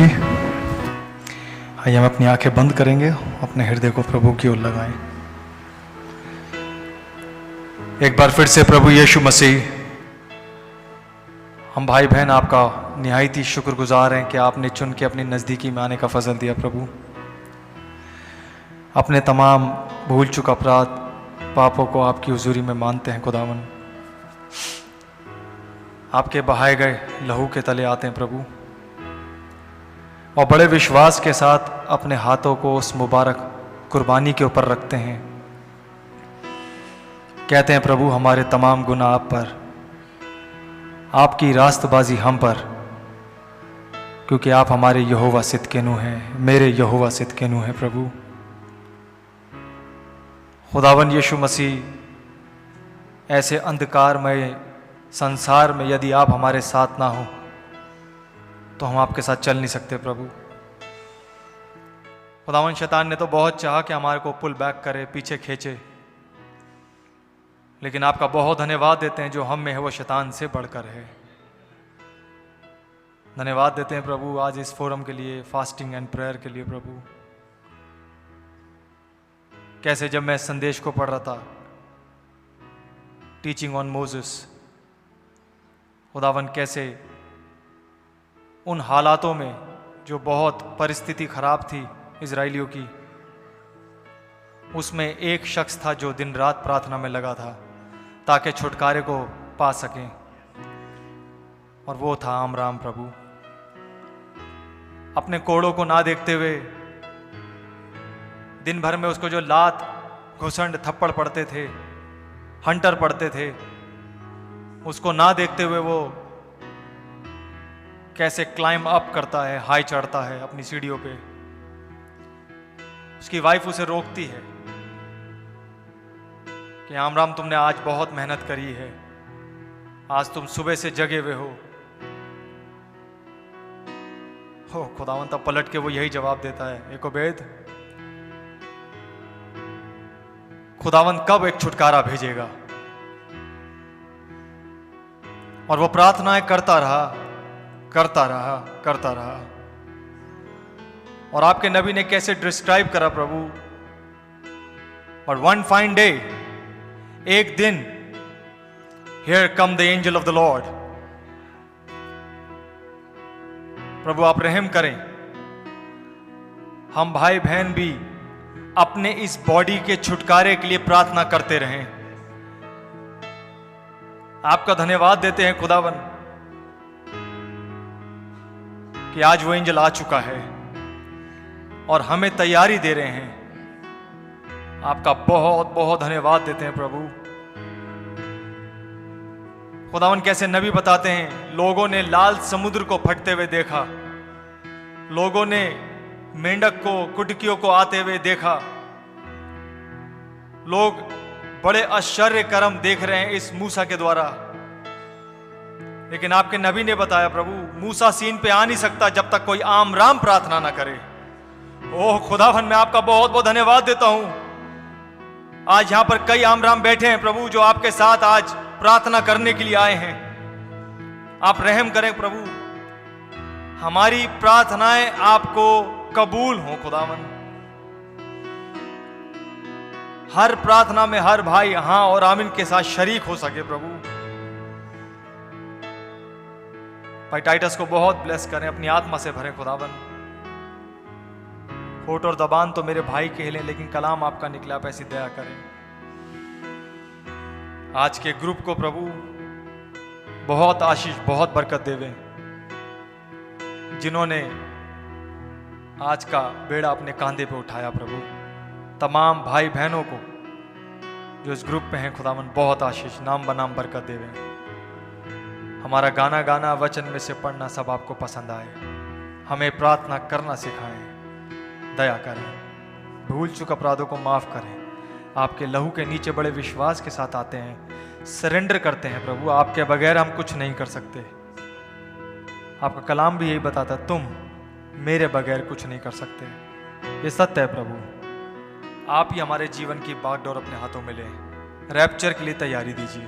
की। आइए हम अपनी आंखें बंद करेंगे, अपने हृदय को प्रभु की ओर लगाएं। एक बार फिर से प्रभु यीशु मसीह, हम भाई बहन आपका निहायत ही शुक्रगुजार हैं कि आपने चुन के अपनी नज़दीकी में आने का फजल दिया। प्रभु, अपने तमाम भूल चुक अपराध पापों को आपकी हुजूरी में मानते हैं। खुदावन, आपके बहाए गए लहू के तले आते हैं प्रभु, और बड़े विश्वास के साथ अपने हाथों को उस मुबारक कुर्बानी के ऊपर रखते हैं। कहते हैं प्रभु, हमारे तमाम गुनाह आप पर, आपकी रास्तबाजी हम पर, क्योंकि आप हमारे यहोवा सिदकेनू हैं, मेरे यहोवा सिदकेनू हैं। प्रभु खुदावन यीशु मसीह, ऐसे अंधकारमय संसार में यदि आप हमारे साथ ना हो तो हम आपके साथ चल नहीं सकते। प्रभु खुदावन, शैतान ने तो बहुत चाहा कि हमारे को पुल बैक करे, पीछे खींचे, लेकिन आपका बहुत धन्यवाद देते हैं जो हम में है वो शैतान से बढ़कर है। धन्यवाद देते हैं प्रभु आज इस फोरम के लिए, फास्टिंग एंड प्रेयर के लिए। प्रभु, कैसे जब मैं संदेश को पढ़ रहा था, टीचिंग ऑन मोसेस, खुदावन कैसे उन हालातों में जो बहुत परिस्थिति खराब थी इजराइलियों की, उसमें एक शख्स था जो दिन रात प्रार्थना में लगा था ताकि छुटकारे को पा सकें, और वो था आमराम। प्रभु, अपने कोड़ों को ना देखते हुए, दिन भर में उसको जो लात घुसंड थप्पड़ पड़ते थे, हंटर पड़ते थे, उसको ना देखते हुए वो कैसे क्लाइम अप करता है, हाई चढ़ता है अपनी सीढ़ियों पे। उसकी वाइफ उसे रोकती है कि आमराम, तुमने आज बहुत मेहनत करी है, आज तुम सुबह से जगे हुए हो। खुदावन तब पलट के वो यही जवाब देता है, एकोबेद, खुदावन कब एक छुटकारा भेजेगा? और वो प्रार्थनाएं करता रहा, करता रहा, करता रहा। और आपके नबी ने कैसे डिस्क्राइब करा प्रभु, और वन फाइन डे, एक दिन, here come the angel of the lord. प्रभु आप रहम करें, हम भाई बहन भी अपने इस बॉडी के छुटकारे के लिए प्रार्थना करते रहें। आपका धन्यवाद देते हैं खुदावन कि आज वो एंजल आ चुका है और हमें तैयारी दे रहे हैं। आपका बहुत बहुत धन्यवाद देते हैं प्रभु। खुदावन कैसे नबी बताते हैं, लोगों ने लाल समुद्र को फटते हुए देखा, लोगों ने मेंढक को, कुटकियों को आते हुए देखा, लोग बड़े आश्चर्य कर्म देख रहे हैं इस मूसा के द्वारा, लेकिन आपके नबी ने बताया प्रभु, मूसा सीन पे आ नहीं सकता जब तक कोई आमराम प्रार्थना ना करे। ओह खुदावन, मैं आपका बहुत बहुत धन्यवाद देता हूं। आज यहां पर कई आमराम बैठे हैं प्रभु, जो आपके साथ आज प्रार्थना करने के लिए आए हैं। आप रहम करें प्रभु, हमारी प्रार्थनाएं आपको कबूल हो खुदावन। हर प्रार्थना में हर भाई हां और आमीन के साथ शरीक हो सके प्रभु। भाई टाइटस को बहुत ब्लेस करें, अपनी आत्मा से भरें खुदावन। होठ और जबान तो मेरे भाई के हिले, लेकिन कलाम आपका निकला, आप ऐसी दया करें। आज के ग्रुप को प्रभु बहुत आशीष, बहुत बरकत देवे, जिन्होंने आज का बेड़ा अपने कांधे पे उठाया प्रभु। तमाम भाई बहनों को जो इस ग्रुप में हैं खुदावन बहुत आशीष, नाम बनाम बरकत देवे। हमारा गाना गाना, वचन में से पढ़ना सब आपको पसंद आए। हमें प्रार्थना करना सिखाएं, दया करें, भूल चुक अपराधों को माफ करें। आपके लहू के नीचे बड़े विश्वास के साथ आते हैं, सरेंडर करते हैं प्रभु। आपके बगैर हम कुछ नहीं कर सकते। आपका कलाम भी यही बताता है, तुम मेरे बगैर कुछ नहीं कर सकते। ये सत्य है प्रभु। आप ही हमारे जीवन की बागडोर अपने हाथों में लें, रैप्चर के लिए तैयारी दीजिए।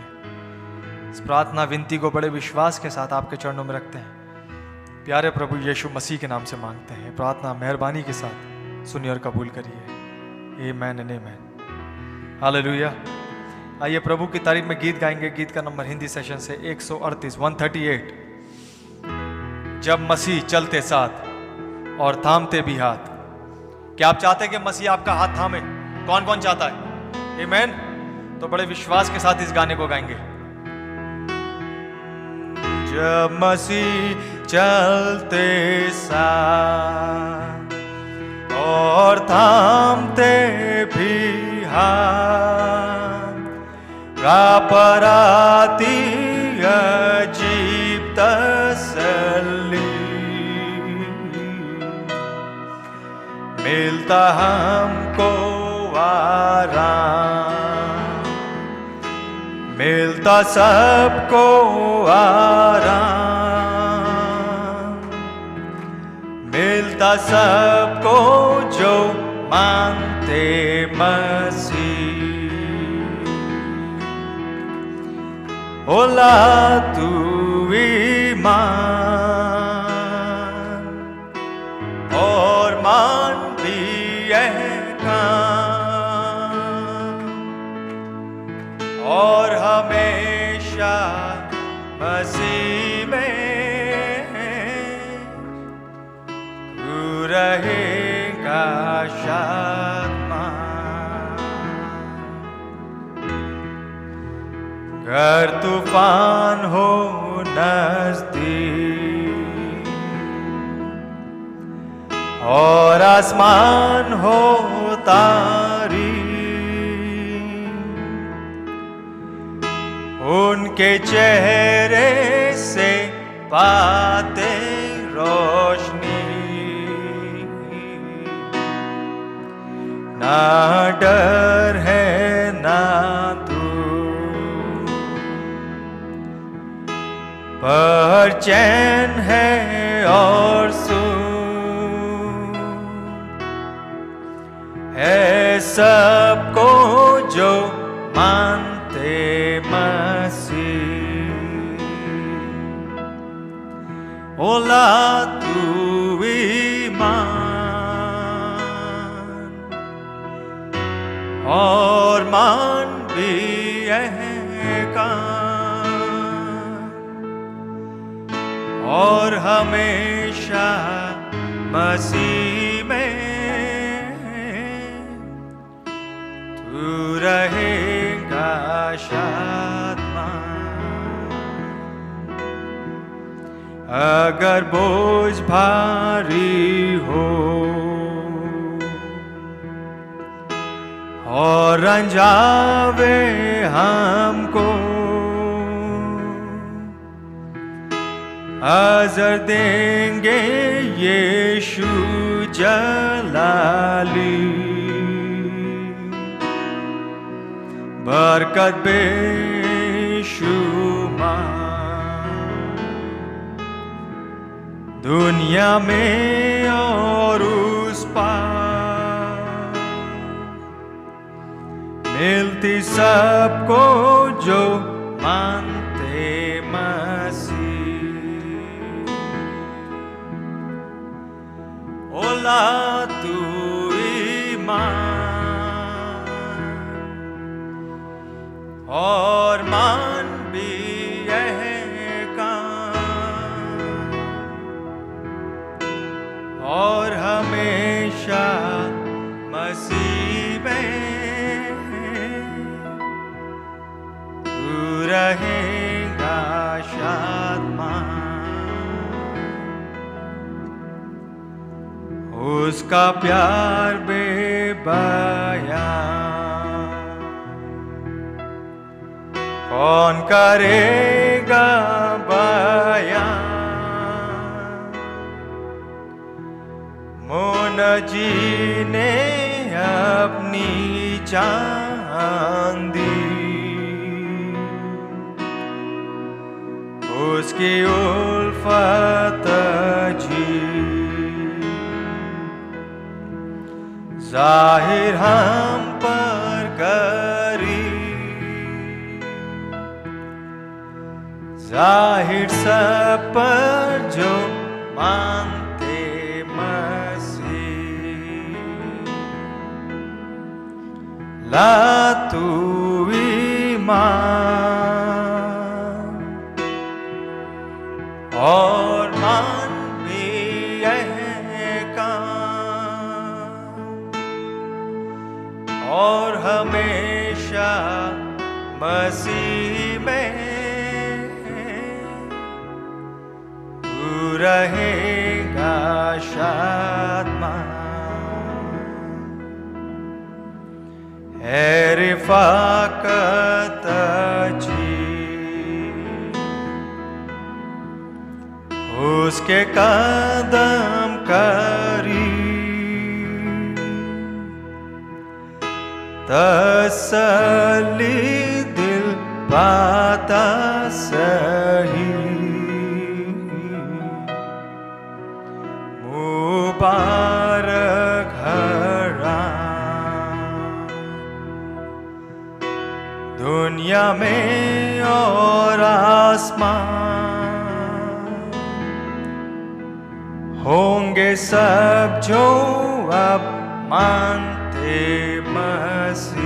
इस प्रार्थना विनती को बड़े विश्वास के साथ आपके चरणों में रखते हैं। प्यारे प्रभु यीशु मसीह के नाम से मांगते हैं। प्रार्थना मेहरबानी के साथ सुनिए और कबूल करिए। आमीन एंड आमीन। हालेलुया। आइए प्रभु की तारीफ में गीत गाएंगे। गीत का नंबर हिंदी सेशन से 138 138। जब मसीह चलते साथ और थामते भी हाथ। क्या आप चाहते हैं कि मसीह आपका हाथ थामे? कौन कौन चाहता है? आमीन। तो बड़े विश्वास के साथ इस गाने को गाएंगे। जब मसीह चलते साथ और थामते भी हाथ, राह पर आती अजीब तसल्ली, मिलता हमको आराम, मिलता सबको आराम, मिलता सबको जो मानते मसीह। होला तू ईमान और मान भी यह काम, और हमेशा मसीह में तू रहेगा शादमान। घर तूफान हो नजदीक और आसमान हो तारी, उनके चेहरे से पाते रोशनी, ना डर है ना तू, पर चैन है और सुख है सबको जो मानते मसीह। होला तू ईमान और मान भी यह काम, और हमेशा मसीह में तू रहेगा शादमान। अगर बोझ भारी हो और रंजावे हमको, अज़र देंगे यीशु जलाली, बरकत बेशुमार दुनिया में और उस पार, मिलती सबको जो मानते मसीह। होला तू ईमान और मान भी यह काम, और हमेशा मसीह में तू रहेगा शादमान। उसका प्यार बेबयां कौन करेगा बयां, मोन जी ने अपनी जान दी, उसकी उल्फत जी जाहिर हम पर करी, जाहिर सब पर जो मानते मसीह, ला तू ईमान और मान भी यह काम, और हमेशा मसीह में तू रहेगा शादमान। है रिफाकत अच्छी उसके कदम करीब, तसल्ली दिल पाता सही, मुबारक हराम दुनिया में और आसमान, होंगे सब जो अब मानते मसीह।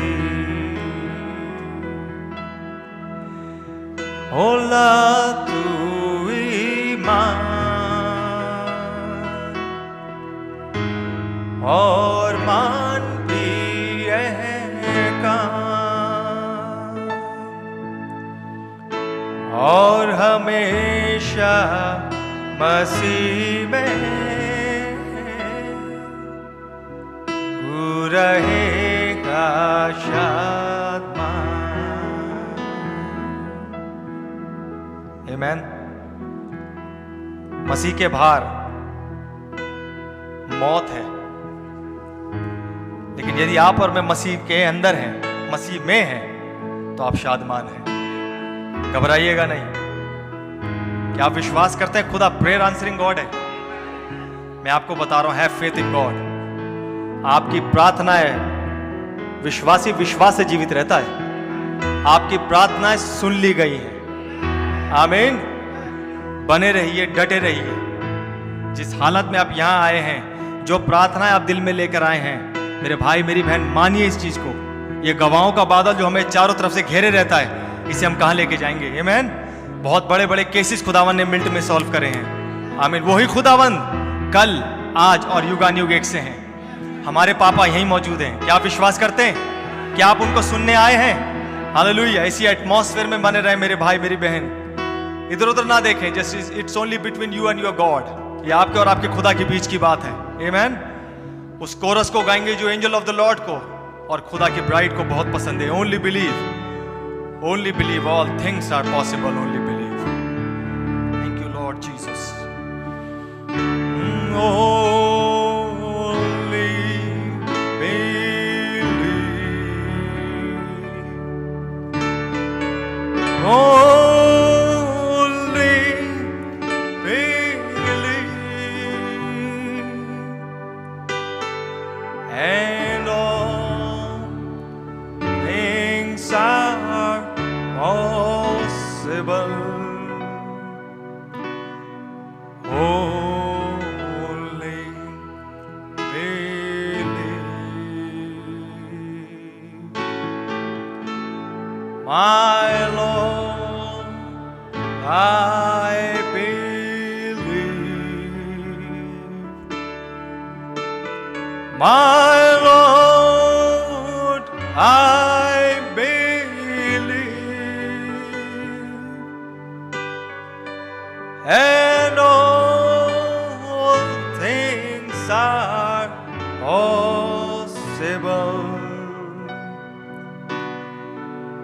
होला तू ईमान और मान भी यह काम, और हमेशा मसीह में तू रहेगा शादमान। आमीन। मसीह के बाहर मौत है, लेकिन यदि आप और मैं मसीह के अंदर हैं, मसीह में हैं, तो आप शादमान हैं। घबराइएगा नहीं। क्या आप विश्वास करते हैं खुदा प्रेयर आंसरिंग गॉड है? मैं आपको बता रहा हूं, हैव फेथ इन गॉड। आपकी प्रार्थनाएं, विश्वासी विश्वास से जीवित रहता है। आपकी प्रार्थनाएं सुन ली गई हैं। आमीन। बने रहिए, डटे रहिए। जिस हालत में आप यहां आए हैं, जो प्रार्थनाएं आप दिल में लेकर आए हैं, मेरे भाई मेरी बहन, मानिए इस चीज को। ये गवाहों का बादल जो हमें चारों तरफ से घेरे रहता है, इसे हम कहां लेके जाएंगे? आमीन। बहुत बड़े बड़े केसेस खुदावन ने मिनट में सॉल्व करे हैं। आमीन। वही खुदावन कल, आज और युगानुयुग एक से हैं। हमारे पापा यहीं मौजूद हैं। क्या आप विश्वास करते हैं? क्या आप उनको सुनने आए हैं? हालेलुया। ऐसी एटमॉस्फेयर में बने रहे मेरे भाई मेरी बहन। इधर उधर ना देखें। Just it's only between you and your God. ये आपके और आपके खुदा के बीच की बात है। आमीन। उस कोरस को गाएंगे जो एंजल ऑफ द लॉर्ड को और खुदा की ब्राइड को बहुत पसंद है। Only believe, only believe, all things are possible, only believe. Thank you Lord Jesus. Only believe, only believe, and all things are possible. Only believe. My Lord, I believe. My Lord, I and all things are possible.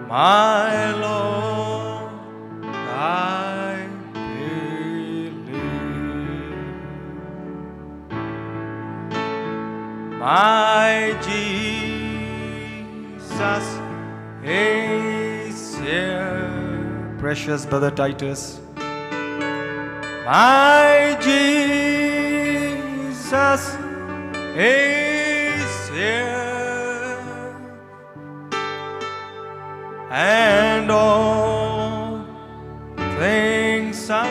My Lord, I believe. My Jesus is here. Precious brother Titus. My Jesus is here, and all things are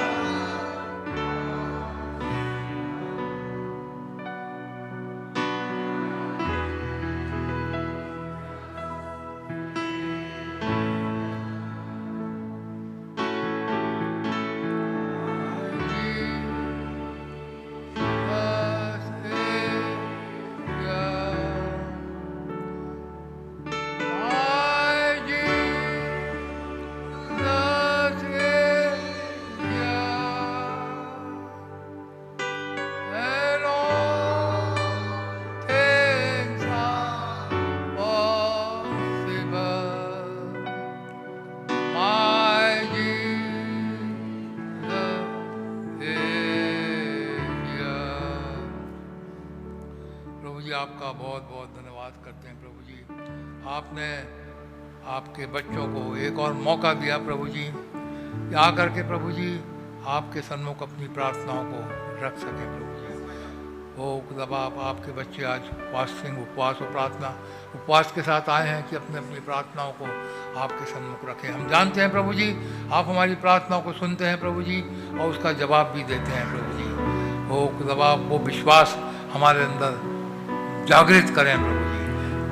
प्रभु जी आपका बहुत बहुत धन्यवाद करते हैं प्रभु जी। आपने आपके बच्चों को एक और मौका दिया प्रभु जी, आकर के प्रभु जी आपके सन्मुख अपनी प्रार्थनाओं को रख सकें प्रभु जी। ओ खुदा बाप, आपके बच्चे आज फास्टिंग, उपवास और प्रार्थना, उपवास के साथ आए हैं कि अपने अपनी प्रार्थनाओं को आपके सन्मुख रखें। हम जानते हैं प्रभु जी आप हमारी प्रार्थनाओं को सुनते हैं प्रभु जी और उसका जवाब भी देते हैं प्रभु जी। ओ खुदा बाप, वो विश्वास हमारे अंदर जागृत करें प्रभु जी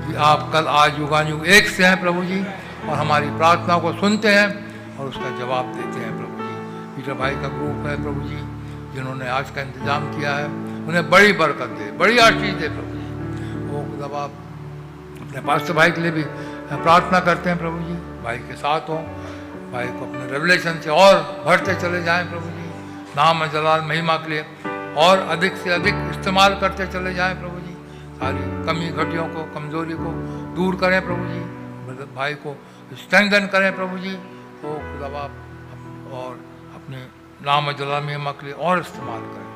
कि आप कल आज युगानुयुग एक से हैं प्रभु जी और हमारी प्रार्थनाओं को सुनते हैं और उसका जवाब देते हैं प्रभु जी। पीटर भाई का ग्रुप है प्रभु जी, जिन्होंने आज का इंतजाम किया है, उन्हें बड़ी बरकत दे, बड़ी आशीष दे प्रभु जी। वो खुदा बाप अपने पास्टर भाई के लिए भी प्रार्थना करते हैं प्रभु जी, भाई के साथ हों, भाई को अपने रेवलेशन से और भरते चले जाएं प्रभु जी, नाम जलाल महिमा के लिए और अधिक से अधिक इस्तेमाल करते चले जाएं प्रभु जी। सारी कमी घटियों को, कमजोरी को दूर करें प्रभु जी, भाई को स्ट्रेंथन करें प्रभु जी। वो खुदा बाप और अपने नाम जलाल महिमा के लिए और इस्तेमाल करें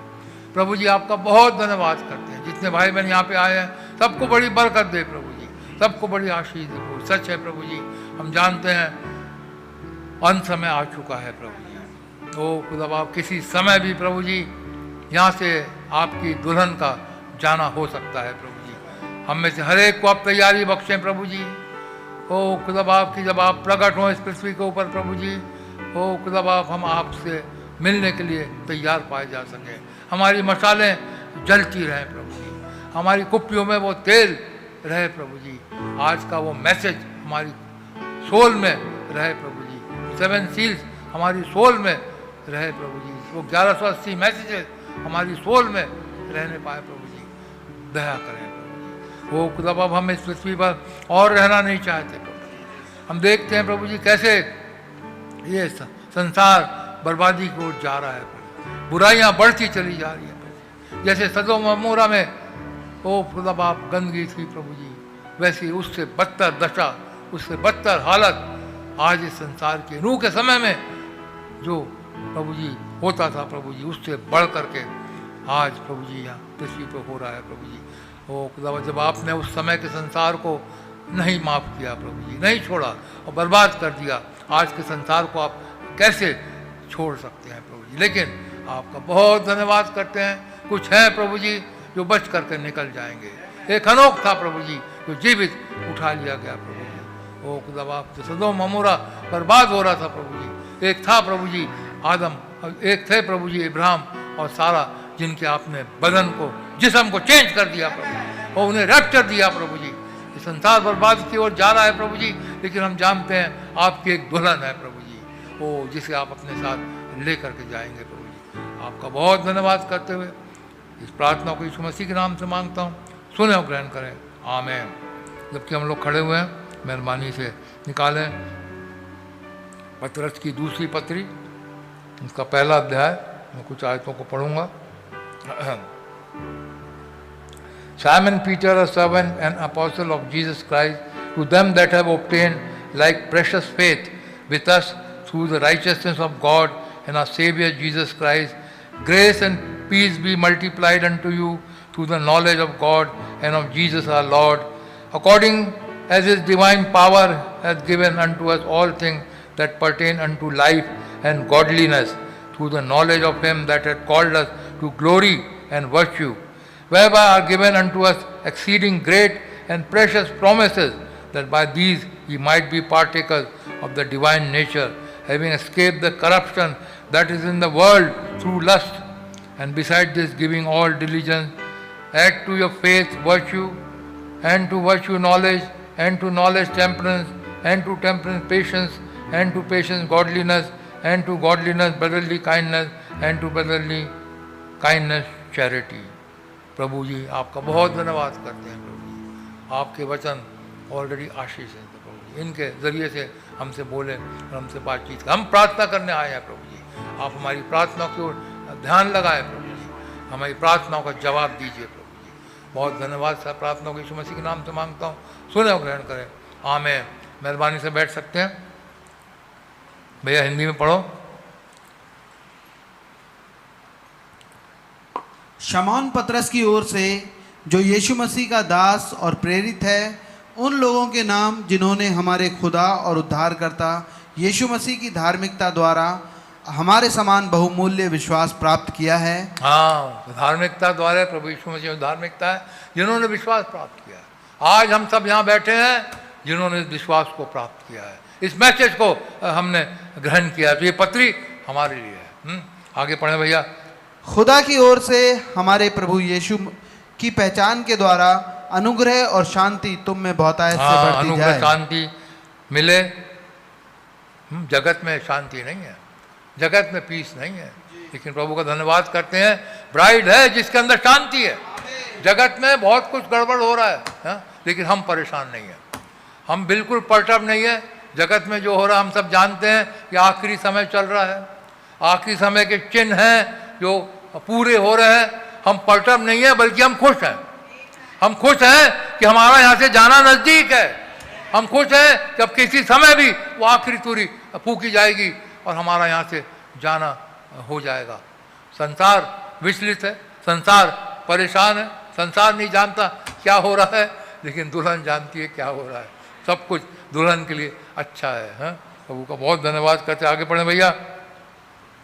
प्रभु जी। आपका बहुत धन्यवाद करते हैं, जितने भाई बहन यहाँ पे आए हैं सबको बड़ी बरकत दे प्रभु जी, सबको बड़ी आशीष दे प्रभु। सच है प्रभु जी, हम जानते हैं अंत समय आ चुका है प्रभु जी। ओ खुदा बाप, किसी समय भी प्रभु जी यहाँ से आपकी दुल्हन का जाना हो सकता है प्रभु जी। हम में से हर एक को आप तैयारी बख्शें प्रभु जी। ओ खुदा बाप की जब आप प्रकट हों इस पृथ्वी के ऊपर प्रभु जी, ओ खुदा बाप हम आपसे मिलने के लिए तैयार पाए जा सकें, हमारी मसालें जलती रहें प्रभु जी, हमारी कुप्पियों में वो तेल रहे प्रभु जी। आज का वो मैसेज हमारी सोल में रहे प्रभु जी, 7 सील्स हमारी सोल में रहे प्रभु जी, वो 1180 मैसेजेस हमारी सोल में रहने पाए प्रभु जी। दया करें प्रभु जी। वो खुदा बाप हम इस पृथ्वी पर और रहना नहीं चाहते प्रभु जी। हम देखते हैं प्रभु जी कैसे ये संसार बर्बादी की ओर जा रहा है प्रभु, बुराइयां बढ़ती चली जा रही है प्रभु। जैसे सदोम और मोरा में ओ खुदा बाप गंदगी थी प्रभु जी, वैसी उससे बदतर दशा, उससे बदतर हालत आज इस संसार के नूह के समय में जो प्रभु जी होता था प्रभु जी, उससे बढ़ करके आज प्रभु जी यहाँ पृथ्वी पर हो रहा है प्रभु जी। ओ खुदा, जब आपने उस समय के संसार को नहीं माफ़ किया प्रभु जी, नहीं छोड़ा और बर्बाद कर दिया, आज के संसार को आप कैसे छोड़ सकते हैं प्रभु जी। लेकिन आपका बहुत धन्यवाद करते हैं, कुछ है प्रभु जी जो बच करके निकल जाएंगे। एक हनोक था प्रभु जी जो जीवित उठा लिया गया प्रभु जी। ओ खुदा बाप, जो सदोम अमोरा बर्बाद हो रहा था प्रभु जी, एक था प्रभु जी आदम, एक थे प्रभु जी इब्राहिम और सारा, जिनके आपने बदन को, जिस्म को चेंज कर दिया प्रभु जी और उन्हें रैप्चर दिया प्रभु जी। ये संसार बर्बाद की ओर जा रहा है प्रभु जी, लेकिन हम जानते हैं आपकी एक दुल्हन है प्रभु जी, वो जिसे आप अपने साथ ले करके जाएंगे प्रभु जी। आपका बहुत धन्यवाद करते हुए इस प्रार्थना को यीशु मसीह के नाम से मांगता हूँ, सुने और ग्रहण करें, आमीन। जबकि हम लोग खड़े हुए हैं, मेहरबानी से निकालें पतरस की दूसरी पत्री, उसका पहला अध्याय, मैं कुछ आयतों को पढ़ूंगा। Simon Peter, a servant and apostle of Jesus Christ, to them that have obtained like precious faith with us through the righteousness of God and our Savior Jesus Christ, grace and peace be multiplied unto you through the knowledge of God and of Jesus our Lord, according as His divine power hath given unto us all things that pertain unto life and godliness, through the knowledge of Him that hath called us to glory and virtue, whereby are given unto us exceeding great and precious promises, that by these ye might be partakers of the divine nature, having escaped the corruption that is in the world through lust. And beside this, giving all diligence, add to your faith virtue, and to virtue knowledge, and to knowledge temperance, and to temperance patience, and to patience godliness, and to godliness brotherly kindness, and to brotherly kindness charity. प्रभु जी आपका बहुत धन्यवाद करते हैं प्रभु जी, आपके वचन already आशीष हैं प्रभु जी, इनके ज़रिए से हमसे बोले और हमसे बातचीत कर, हम प्रार्थना करने आए हैं प्रभु जी। आप हमारी प्रार्थना की ओर ध्यान लगाए प्रभु जी, हमारी प्रार्थनाओं का जवाब दीजिए प्रभु जी। बहुत धन्यवाद सर, प्रार्थना को यीशु मसीह के नाम से मांगता हूँ, सुने और ग्रहण करें, आमीन। मेहरबानी से बैठ सकते हैं। भैया हिंदी में पढ़ो। शमौन पतरस की ओर से जो यीशु मसीह का दास और प्रेरित है, उन लोगों के नाम जिन्होंने हमारे खुदा और उद्धारकर्ता यीशु मसीह की धार्मिकता द्वारा हमारे समान बहुमूल्य विश्वास प्राप्त किया है। हाँ, धार्मिकता द्वारा प्रभु यीशु मसीह में धार्मिकता है जिन्होंने विश्वास प्राप्त किया है। आज हम सब यहाँ बैठे हैं जिन्होंने इस विश्वास को प्राप्त किया है, इस मैसेज को हमने ग्रहण किया, तो ये पत्री हमारे लिए है। आगे पढ़े भैया। खुदा की ओर से हमारे प्रभु यीशु की पहचान के द्वारा अनुग्रह और शांति तुम में बहुतायत से बढ़ती अनुग्रह जाए। शांति मिले। जगत में शांति नहीं है, जगत में पीस नहीं है, लेकिन प्रभु का धन्यवाद करते हैं, ब्राइड है जिसके अंदर शांति है। जगत में बहुत कुछ गड़बड़ हो रहा है, लेकिन हम परेशान नहीं है, हम बिल्कुल परटब नहीं है। जगत में जो हो रहा है हम सब जानते हैं कि आखिरी समय चल रहा है, आखिरी समय के चिन्ह हैं जो पूरे हो रहे हैं। हम परटब नहीं है बल्कि हम खुश हैं। हम खुश हैं कि हमारा यहाँ से जाना नज़दीक है। हम खुश हैं कि अब किसी समय भी वो आखिरी तुरी फूकी जाएगी और हमारा यहाँ से जाना हो जाएगा। संसार विचलित है, संसार परेशान है, संसार नहीं जानता क्या हो रहा है, लेकिन दुल्हन जानती है क्या हो रहा है। सब कुछ दुल्हन के लिए अच्छा है। प्रभु का बहुत धन्यवाद करते। आगे पढ़े भैया।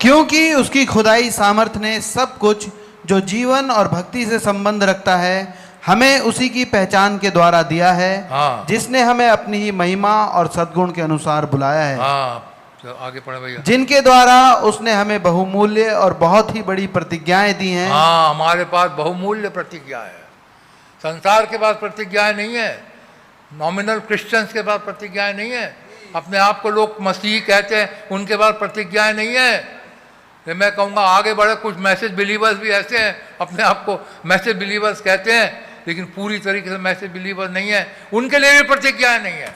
क्योंकि उसकी खुदाई सामर्थ ने सब कुछ जो जीवन और भक्ति से संबंध रखता है हमें उसी की पहचान के द्वारा दिया है। हाँ। जिसने हमें अपनी ही महिमा और सद्गुण के अनुसार बुलाया है। हाँ, तो आगे पढ़े भैया। जिनके द्वारा उसने हमें बहुमूल्य और बहुत ही बड़ी प्रतिज्ञाएं दी हैं। हाँ, हमारे पास बहुमूल्य प्रतिज्ञा है। संसार के पास प्रतिज्ञाएं नहीं है, नॉमिनल क्रिश्चियंस के पास प्रतिज्ञाएं नहीं है, अपने आप को लोग मसीही कहते हैं उनके पास प्रतिज्ञाएं नहीं है। मैं कहूँगा आगे बढ़े, कुछ मैसेज बिलीवर्स भी ऐसे हैं अपने आप को मैसेज बिलीवर्स कहते हैं, लेकिन पूरी तरीके से मैसेज बिलीवर्स नहीं है। उनके लिए भी प्रतिज्ञाएं नहीं है।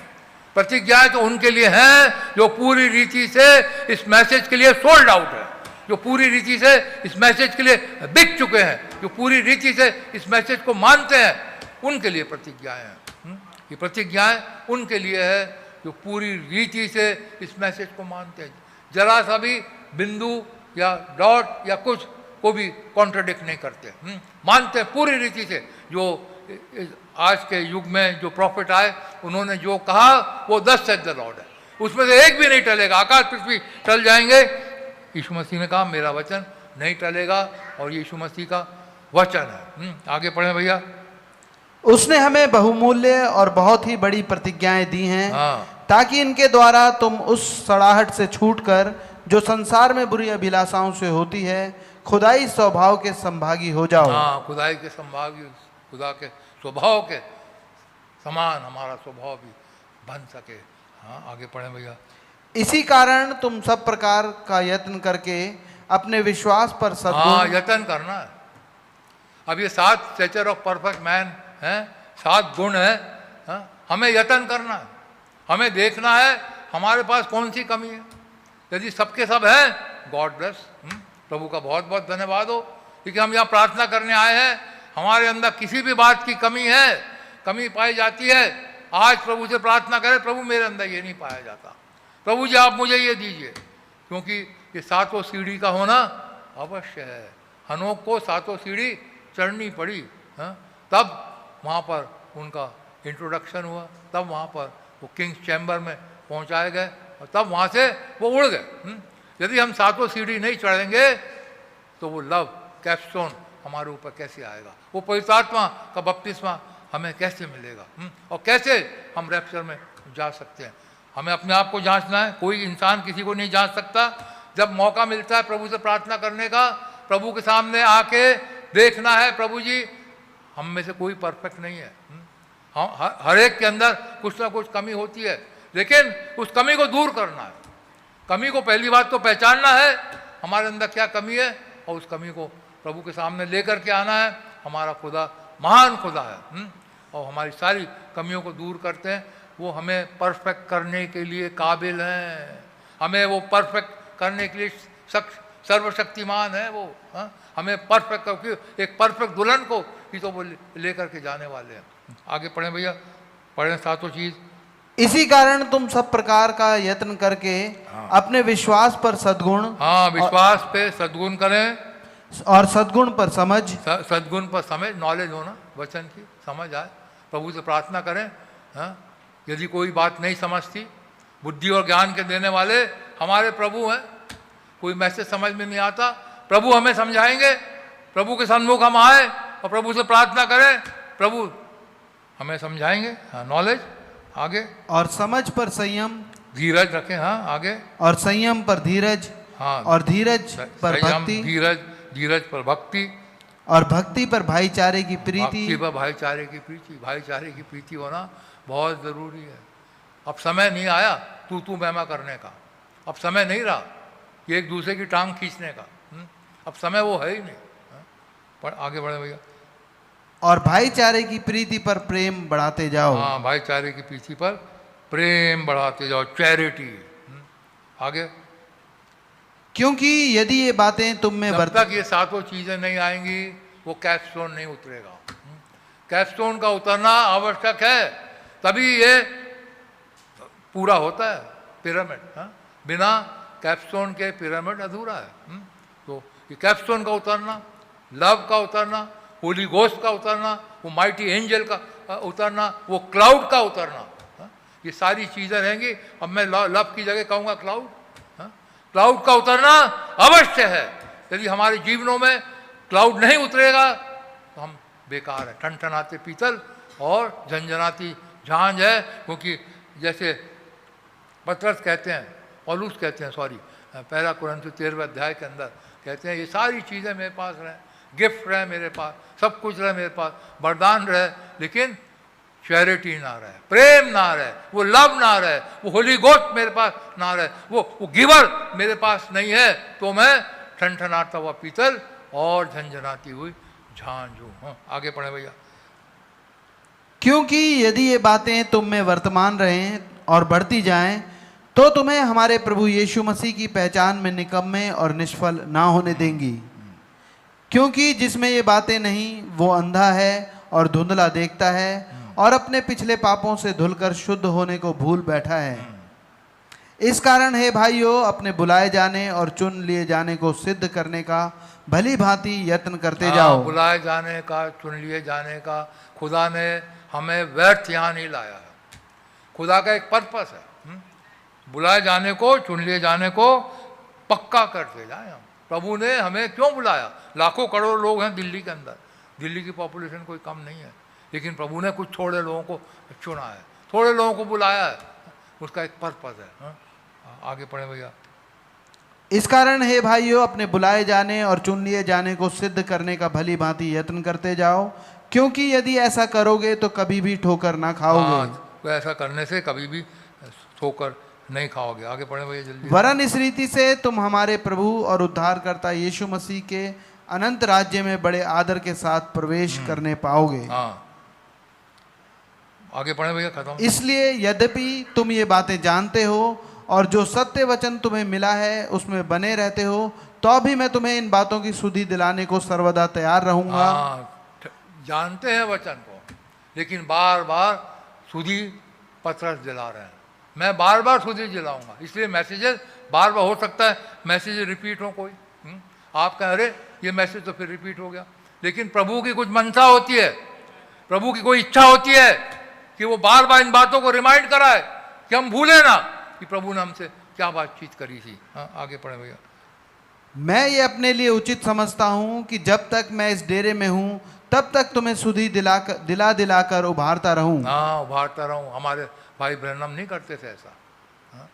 प्रतिज्ञाएं तो उनके लिए हैं जो पूरी रीति से इस मैसेज के लिए सोल्ड आउट है, जो पूरी रीति से इस मैसेज के लिए बिक चुके हैं, जो पूरी रीति से इस मैसेज को मानते हैं, उनके लिए प्रतिज्ञाएं हैं। ये प्रतिज्ञाएं उनके लिए है जो पूरी रीति से इस मैसेज को मानते हैं, जरा सा भी बिंदु या डॉट या कुछ को भी कॉन्ट्रडिक्ट नहीं करते, मानते हैं पूरी रीति से। जो आज के युग में जो प्रॉफिट आए उन्होंने जो कहा वो 10 सेड द लॉर्ड है, उसमें से एक भी नहीं टलेगा। आकाश पृथ्वी टल जाएंगे, यीशु मसीह ने कहा मेरा वचन नहीं टलेगा, और यीशु मसीह का वचन है। आगे पढ़े भैया। उसने हमें बहुमूल्य और बहुत ही बड़ी प्रतिज्ञाएं दी हैं। हाँ। ताकि इनके द्वारा तुम उस सड़ाहट से छूटकर जो संसार में बुरी अभिलाषाओं से होती है खुदाई स्वभाव के संभागी हो जाओ। हाँ, खुदाई के संभागी, खुदा के स्वभाव के समान हमारा स्वभाव भी बन सके। हाँ, आगे पढ़े भैया। इसी कारण तुम सब प्रकार का यत्न करके अपने विश्वास पर सद्गुण। हाँ, यत्न करना है। अब ये 7 स्टेचर ऑफ परफेक्ट मैन हैं, 7 गुण है। हाँ, हमें यत्न करना है, हमें देखना है हमारे पास कौन सी कमी है। यदि सबके सब है, गॉड ब्लेस, प्रभु का बहुत बहुत धन्यवाद हो, क्योंकि हम यहाँ प्रार्थना करने आए हैं। हमारे अंदर किसी भी बात की कमी है, कमी पाई जाती है, आज प्रभु से प्रार्थना करें, प्रभु मेरे अंदर ये नहीं पाया जाता, प्रभु जी आप मुझे ये दीजिए। क्योंकि ये 7 सीढ़ी का होना अवश्य है। हनोक को 7 सीढ़ी चढ़नी पड़ी, तब वहाँ पर उनका इंट्रोडक्शन हुआ, तब वहाँ पर वो किंग्स चैम्बर में पहुँचाए गए, और तब वहाँ से वो उड़ गए। यदि हम 7 सीढ़ी नहीं चढ़ेंगे तो वो लव कैप्स्टोन हमारे ऊपर कैसे आएगा, वो पवित्र आत्मा का बपतिस्मा हमें कैसे मिलेगा, और कैसे हम रैप्चर में जा सकते हैं। हमें अपने आप को जांचना है, कोई इंसान किसी को नहीं जांच सकता। जब मौका मिलता है प्रभु से प्रार्थना करने का, प्रभु के सामने आके देखना है, प्रभु जी हम में से कोई परफेक्ट नहीं है, हर एक के अंदर कुछ ना कुछ कमी होती है, लेकिन उस कमी को दूर करना है। कमी को पहली बात तो पहचानना है हमारे अंदर क्या कमी है, और उस कमी को प्रभु के सामने लेकर के आना है। हमारा खुदा महान खुदा है, और हमारी सारी कमियों को दूर करते हैं। वो हमें परफेक्ट करने के लिए काबिल हैं, हमें वो परफेक्ट करने के लिए सर्वशक्तिमान है वो। हमें परफेक्ट करके एक परफेक्ट दुल्हन को ही तो वो लेकर के जाने वाले हैं। आगे पढ़ें भैया, पढ़ें 7 चीज। इसी कारण तुम सब प्रकार का यत्न करके अपने विश्वास पर सद्गुण। हाँ, विश्वास पे सद्गुण करें, और सद्गुण पर समझ, सद्गुण पर समझ, नॉलेज होना, वचन की समझ आए। प्रभु से प्रार्थना करें। हाँ, यदि कोई बात नहीं समझती, बुद्धि और ज्ञान के देने वाले हमारे प्रभु हैं। कोई मैसेज समझ में नहीं आता, प्रभु हमें समझाएंगे। प्रभु के सन्मुख हम आए और प्रभु से प्रार्थना करें, प्रभु हमें समझाएंगे। हाँ, नॉलेज। आगे, और समझ पर संयम, धीरज रखें। हाँ, आगे, और संयम पर धीरज, हाँ, और धीरज पर संयम, भक्ति, धीरज पर भक्ति, और भक्ति पर भाईचारे की भक्ति प्रीति। पर भाईचारे की प्रीति। भाईचारे की प्रीति होना बहुत ज़रूरी है। अब समय नहीं आया तू मैमा करने का, अब समय नहीं रहा कि एक दूसरे की टांग खींचने का। अब समय वो है ही नहीं। पर आगे बढ़े भैया। और भाईचारे की प्रीति पर प्रेम बढ़ाते जाओ। हाँ, भाईचारे की प्रीति पर प्रेम बढ़ाते जाओ, चैरिटी। आगे, क्योंकि यदि ये बातें तुम में जब तक ये सातों चीजें नहीं आएंगी वो कैपस्टोन नहीं उतरेगा। कैपस्टोन का उतरना आवश्यक है, तभी ये पूरा होता है पिरामिड। बिना कैपस्टोन के पिरामिड अधूरा है। तो ये कैपस्टोन का उतरना, लव का उतरना, होली घोस्ट का उतरना, वो माइटी एंजल का उतरना, वो क्लाउड का उतरना, ये सारी चीजें रहेंगी। अब मैं लव की जगह कहूँगा क्लाउड। क्लाउड का उतरना अवश्य है। यदि हमारे जीवनों में क्लाउड नहीं उतरेगा तो हम बेकार है। ठनठनाते पीतल और झंझनाती झांझ है। क्योंकि जैसे पतरस कहते हैं, पौलुस कहते हैं, सॉरी, पहला कुरिन्थियों 13वें अध्याय के अंदर कहते हैं, ये सारी चीज़ें मेरे पास रहे, गिफ्ट रहे मेरे पास, सब कुछ रहे मेरे पास, वरदान रहे, लेकिन चैरिटी ना रहे, प्रेम ना रहे, वो लव ना रहे, वो होली गोस्ट मेरे पास ना रहे, वो गिवर मेरे पास नहीं है, तो मैं ठनठनाता हुआ पीतल और झंझनाती हुई झांझ हूँ। हाँ, आगे पढ़े भैया। क्योंकि यदि ये बातें तुम में वर्तमान रहें और बढ़ती जाएं, तो तुम्हें हमारे प्रभु यीशु मसीह की पहचान में निकम्मे और निष्फल ना होने देंगी। क्योंकि जिसमें ये बातें नहीं वो अंधा है और धुंधला देखता है और अपने पिछले पापों से धुलकर शुद्ध होने को भूल बैठा है। इस कारण हे भाइयों, अपने बुलाए जाने और चुन लिए जाने को सिद्ध करने का भली भांति यत्न करते जाओ। बुलाए जाने का, चुन लिए जाने का, खुदा ने हमें व्यर्थ यहाँ नहीं लाया है। खुदा का एक पर्पस है। बुलाए जाने को, चुन लिए जाने को पक्का करते जाए हम। प्रभु ने हमें क्यों बुलाया? लाखों करोड़ लोग हैं दिल्ली के अंदर, दिल्ली की पॉपुलेशन कोई कम नहीं है, लेकिन प्रभु ने कुछ थोड़े लोगों को चुना है, थोड़े लोगों को बुलाया है, उसका एक पर्पस है। आगे पढ़े भैया। इस कारण हे भाइयों, अपने बुलाए जाने और चुन लिए जाने को सिद्ध करने का भली भांति यत्न करते जाओ, क्योंकि यदि ऐसा करोगे तो कभी भी ठोकर ना खाओगे। तो ऐसा करने से कभी भी ठोकर नहीं खाओगे। आगे पढ़े भैया जल्दी। वरन इस रीति से तुम हमारे प्रभु और उद्धारकर्ता यीशु मसीह के अनंत राज्य में बड़े आदर के साथ प्रवेश करने पाओगे। हाँ, आगे पढ़े भैया, खत्म। इसलिए यद्यपि तुम ये बातें जानते हो और जो सत्य वचन तुम्हें मिला है उसमें बने रहते हो, तो भी मैं तुम्हें इन बातों की सुधि दिलाने को सर्वदा तैयार रहूंगा। जानते हैं वचन को, लेकिन बार बार सुधि पतरस दिला रहे हैं। मैं बार बार सुधि दिलाऊंगा, इसलिए मैसेजेस बार बार, हो सकता है मैसेज रिपीट हो कोई, आप कहें अरे ये मैसेज तो फिर रिपीट हो गया, लेकिन प्रभु की कुछ मंशा होती है, प्रभु की कोई इच्छा होती है कि वो बार बार इन बातों को रिमाइंड कराए कि हम भूले ना कि प्रभु ने हमसे क्या बातचीत करी थी। हाँ, आगे पढ़े भैया। मैं ये अपने लिए उचित समझता हूँ कि जब तक मैं इस डेरे में हूँ तब तक तुम्हें सुधि दिलाकर उभारता रहूं। हाँ, उभारता रहूं। हमारे भाई ब्रैनम नहीं करते थे ऐसा। हाँ?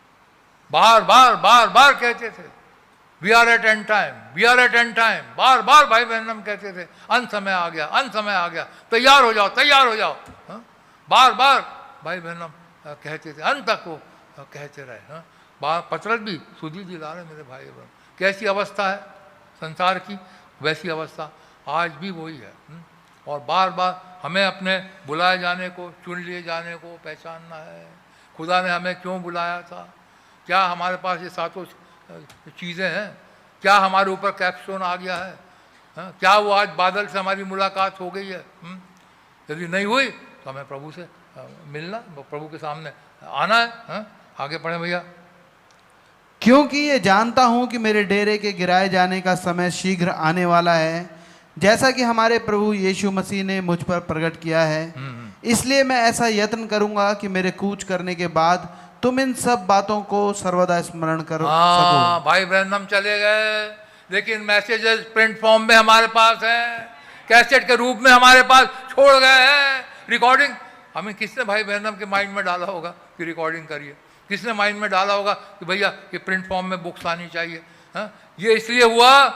बार बार बार बार कहते थे we are at end time, we are at end time. बार बार भाई ब्रैनम कहते थे अंत समय आ गया, अंत समय आ गया, तैयार हो जाओ, तैयार हो जाओ। हाँ? बार बार भाई ब्रैनम कहते थे, अंत तक वो कहते रहे। हाँ? पतरस भी सुधि दिला रहे मेरे भाई ब्रैनम। कैसी अवस्था है संसार की, वैसी अवस्था आज भी वही है। और बार बार हमें अपने बुलाए जाने को, चुन लिए जाने को पहचानना है। खुदा ने हमें क्यों बुलाया था? क्या हमारे पास ये सातों चीज़ें हैं? क्या हमारे ऊपर कैप्स्टोन आ गया है? क्या वो आज बादल से हमारी मुलाकात हो गई है? यदि नहीं हुई तो हमें प्रभु से मिलना, प्रभु के सामने आना है। आगे पढ़े भैया। क्योंकि ये जानता हूं कि मेरे डेरे के गिराए जाने का समय शीघ्र आने वाला है, जैसा कि हमारे प्रभु यीशु मसीह ने मुझ पर प्रकट किया है। इसलिए मैं ऐसा यत्न करूंगा कि मेरे कूच करने के बाद तुम इन सब बातों को सर्वदा स्मरण करो सको। भाई ब्रैनम चले गए, लेकिन मैसेजेस प्रिंट फॉर्म में हमारे पास है, कैसेट के रूप में हमारे पास छोड़ गए हैं। रिकॉर्डिंग हमें किसने भाई ब्रैनम के माइंड में डाला होगा कि रिकॉर्डिंग करिए? किसने माइंड में डाला होगा कि भैया ये प्रिंट फॉर्म में बुक्स आनी चाहिए? ये इसलिए हुआ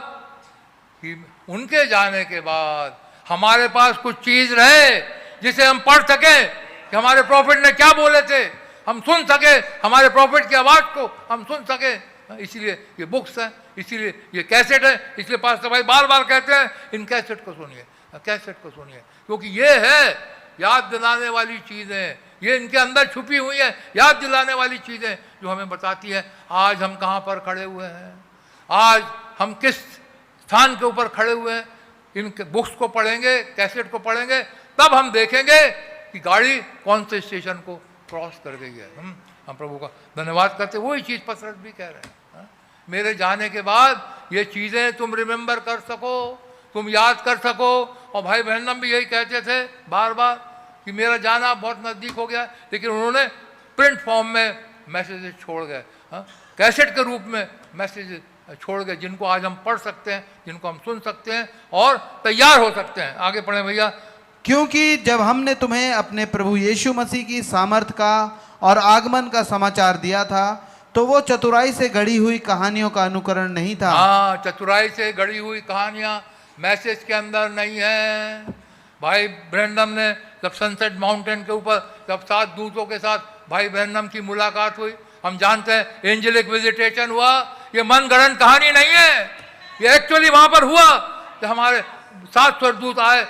कि उनके जाने के बाद हमारे पास कुछ चीज रहे जिसे हम पढ़ सके कि हमारे प्रॉफिट ने क्या बोले थे, हम सुन सके हमारे प्रॉफिट की आवाज को हम सुन सके। इसीलिए ये बुक्स हैं, इसीलिए ये कैसेट है। इसलिए पास्टर भाई बार बार कहते हैं इन कैसेट को सुनिए, कैसेट को सुनिए, क्योंकि ये है याद दिलाने वाली चीजें, ये इनके अंदर छुपी हुई है याद दिलाने वाली चीजें जो हमें बताती है आज हम कहाँ पर खड़े हुए हैं, आज हम किस स्थान के ऊपर खड़े हुए हैं। इन बुक्स को पढ़ेंगे, कैसेट को पढ़ेंगे, तब हम देखेंगे कि गाड़ी कौन से स्टेशन को क्रॉस कर गई है। हम प्रभु का धन्यवाद करते, वही चीज पसरत भी कह रहे हैं। मेरे जाने के बाद ये चीजें तुम रिमेंबर कर सको, तुम याद कर सको। और भाई बहनम भी यही कहते थे बार बार कि मेरा जाना बहुत नजदीक हो गया, लेकिन उन्होंने प्रिंट फॉर्म में मैसेजेस छोड़ गए, कैसेट के रूप में मैसेजेस छोड़ गए, जिनको आज हम पढ़ सकते हैं, जिनको हम सुन सकते हैं और तैयार हो सकते हैं। आगे पढ़े भैया। क्योंकि जब हमने तुम्हें अपने प्रभु यीशु मसीह की सामर्थ का और आगमन का समाचार दिया था, तो वो चतुराई से गढ़ी हुई कहानियों का अनुकरण नहीं था। हाँ, चतुराई से गढ़ी हुई कहानियां मैसेज के अंदर नहीं है। भाई ब्रैनम ने जब सनसेट माउंटेन के ऊपर जब 7 दूतों के साथ भाई ब्रैनम की मुलाकात हुई, हम जानते हैं एंजेलिक विजिटेशन हुआ। ये मनगढ़ंत कहानी नहीं है, ये एक्चुअली वहां पर हुआ कि हमारे 7 स्वर्गदूत आए,